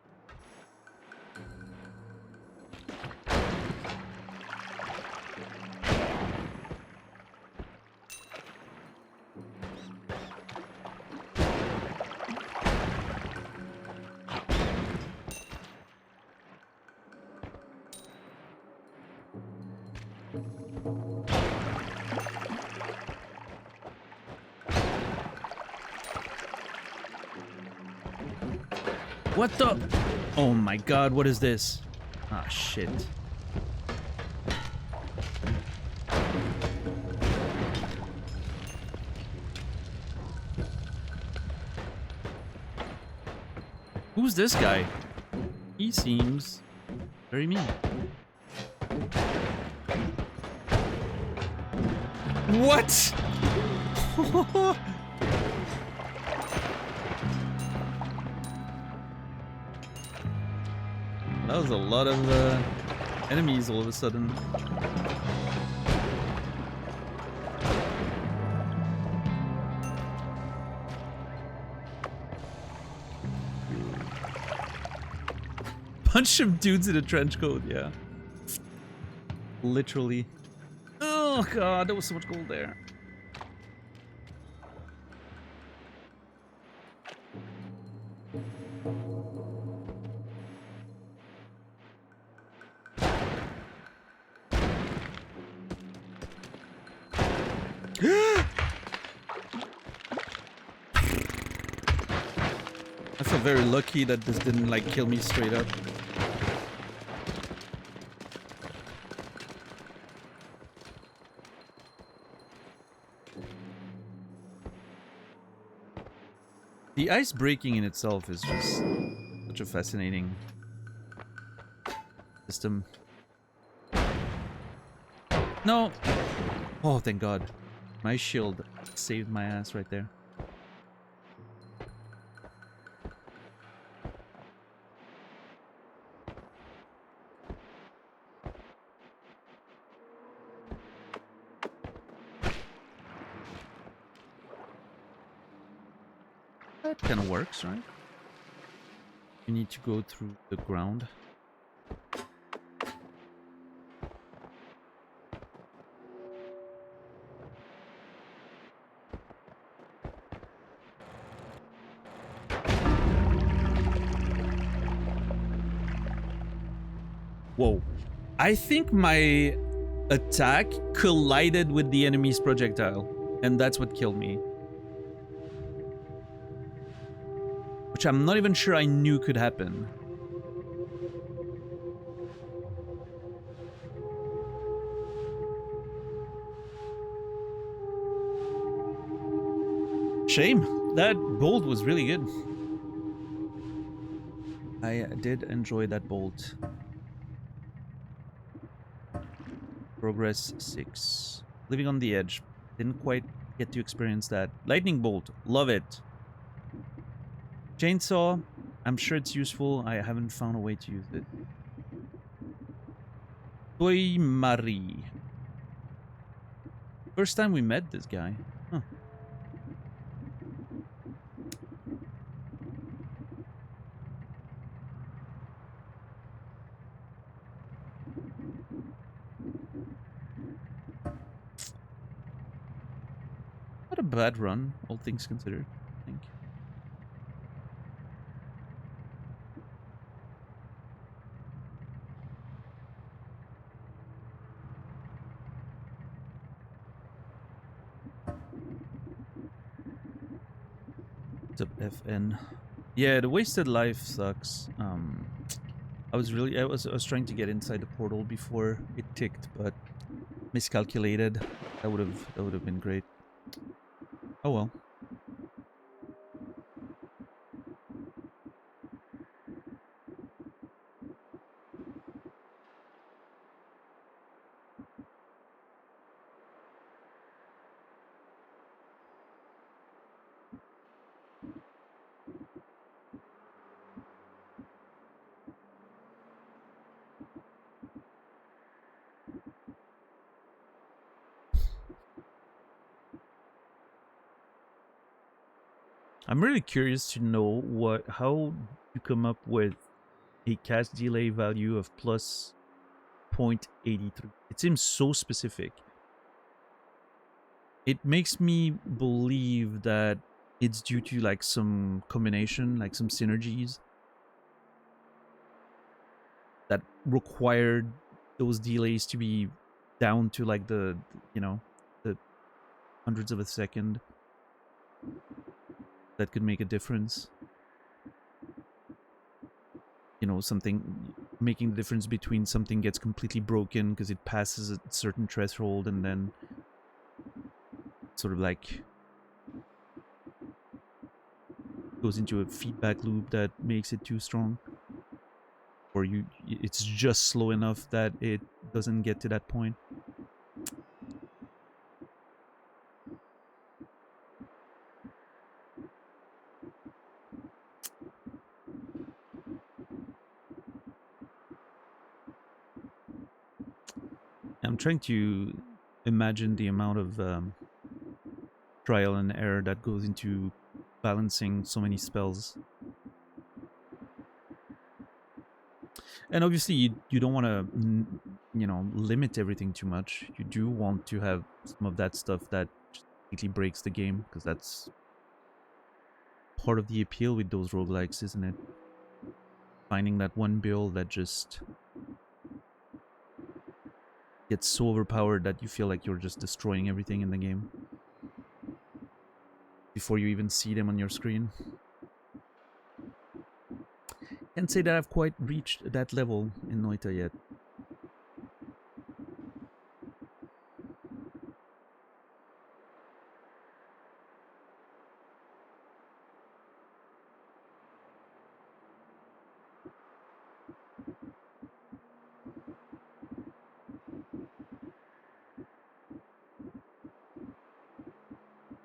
What the? Oh my god, what is this? Ah, shit. Who's this guy? He seems very mean. What? That was a lot of enemies all of a sudden. bunch of dudes in a trench coat, yeah. Literally. Oh god, there was so much gold there. I feel very lucky that this didn't like kill me straight up. The ice breaking in itself is just such a fascinating system. No! Oh, thank God. My shield saved my ass right there. That kind of works, right? You need to go through the ground. Whoa. I think my attack collided with the enemy's projectile, and that's what killed me. Which I'm not even sure I knew could happen. Shame. That bolt was really good. I did enjoy that bolt. Progress 6. Living on the edge. Didn't quite get to experience that. Lightning bolt. Love it. Chainsaw. I'm sure it's useful. I haven't found a way to use it. Toy Marie. First time we met this guy. Huh. Not a bad run, all things considered, I think. What's up, FN? Yeah, the wasted life sucks. I was trying to get inside the portal before it ticked, but miscalculated. That would have been great. Oh well. I'm really curious to know how you come up with a cast delay value of plus 0.83. It seems so specific. It makes me believe that it's due to like some combination, like some synergies that required those delays to be down to like the hundreds of a second. That could make a difference. You know, something making the difference between something gets completely broken because it passes a certain threshold and then sort of like goes into a feedback loop that makes it too strong, or it's just slow enough that it doesn't get to that point. I'm trying to imagine the amount of trial and error that goes into balancing so many spells. And obviously, you don't want to, limit everything too much. You do want to have some of that stuff that just completely breaks the game, because that's part of the appeal with those roguelikes, isn't it? Finding that one build that just gets so overpowered that you feel like you're just destroying everything in the game before you even see them on your screen. Can't say that I've quite reached that level in Noita yet.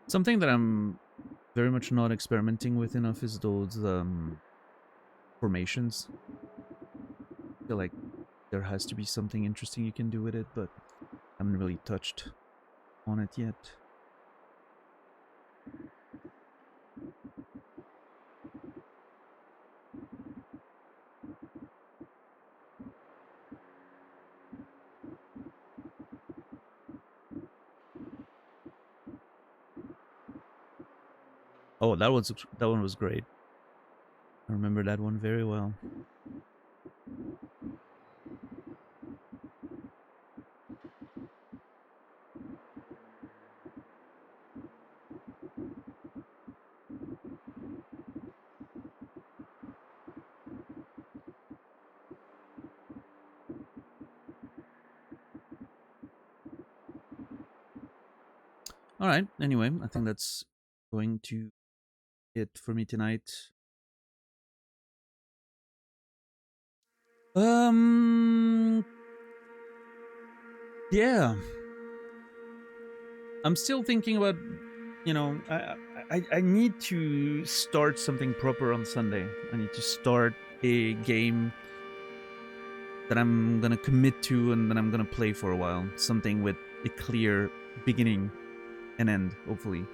Something that I'm very much not experimenting with enough is those formations. I feel like there has to be something interesting you can do with it, but I haven't really touched on it yet. Oh, that one was great. I remember that one very well. All right. Anyway, I think that's going to be it for me tonight. Yeah. I'm still thinking about, I need to start something proper on Sunday. I need to start a game that I'm gonna commit to and that I'm gonna play for a while. Something with a clear beginning and end, hopefully.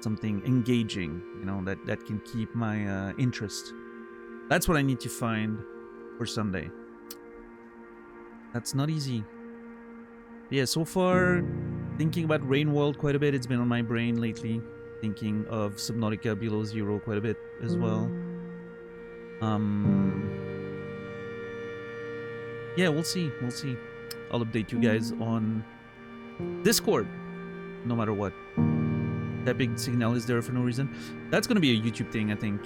Something engaging, that can keep my interest. That's what I need to find for Sunday. That's not easy. But yeah, so far, thinking about Rain World quite a bit. It's been on my brain lately. Thinking of Subnautica Below Zero quite a bit as well. Yeah, we'll see. We'll see. I'll update you guys on Discord, no matter what. That big signal is there for no reason. That's gonna be a YouTube thing, I think.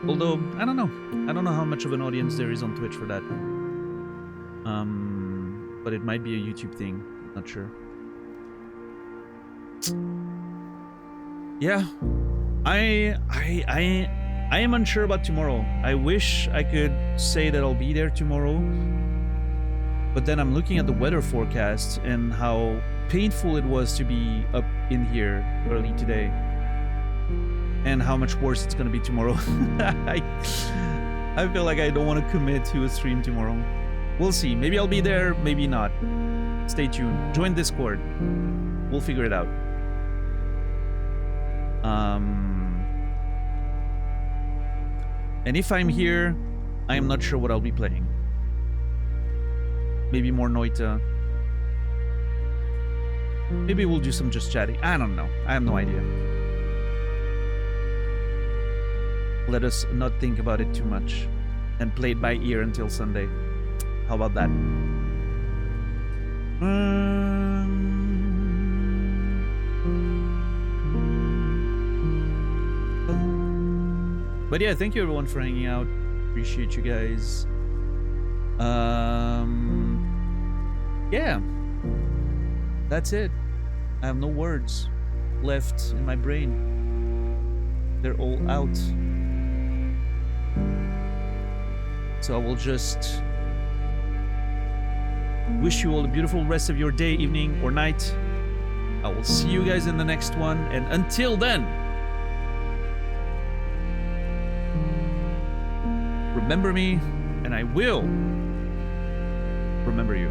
Although, I don't know. I don't know how much of an audience there is on Twitch for that. But it might be a YouTube thing. Not sure. Yeah. I am unsure about tomorrow. I wish I could say that I'll be there tomorrow. But then I'm looking at the weather forecast and how painful it was to be up in here early today. And how much worse it's going to be tomorrow. I feel like I don't want to commit to a stream tomorrow. We'll see. Maybe I'll be there, maybe not. Stay tuned. Join Discord. We'll figure it out. And if I'm here, I am not sure what I'll be playing. Maybe more Noita. Maybe we'll do some just chatting. I don't know. I have no idea. Let us not think about it too much and play it by ear until Sunday. How about that? But yeah, thank you everyone for hanging out. Appreciate you guys. Yeah. That's it. I have no words left in my brain. They're all out. So I will just wish you all a beautiful rest of your day, evening, or night. I will see you guys in the next one. And until then, remember me, and I will remember you.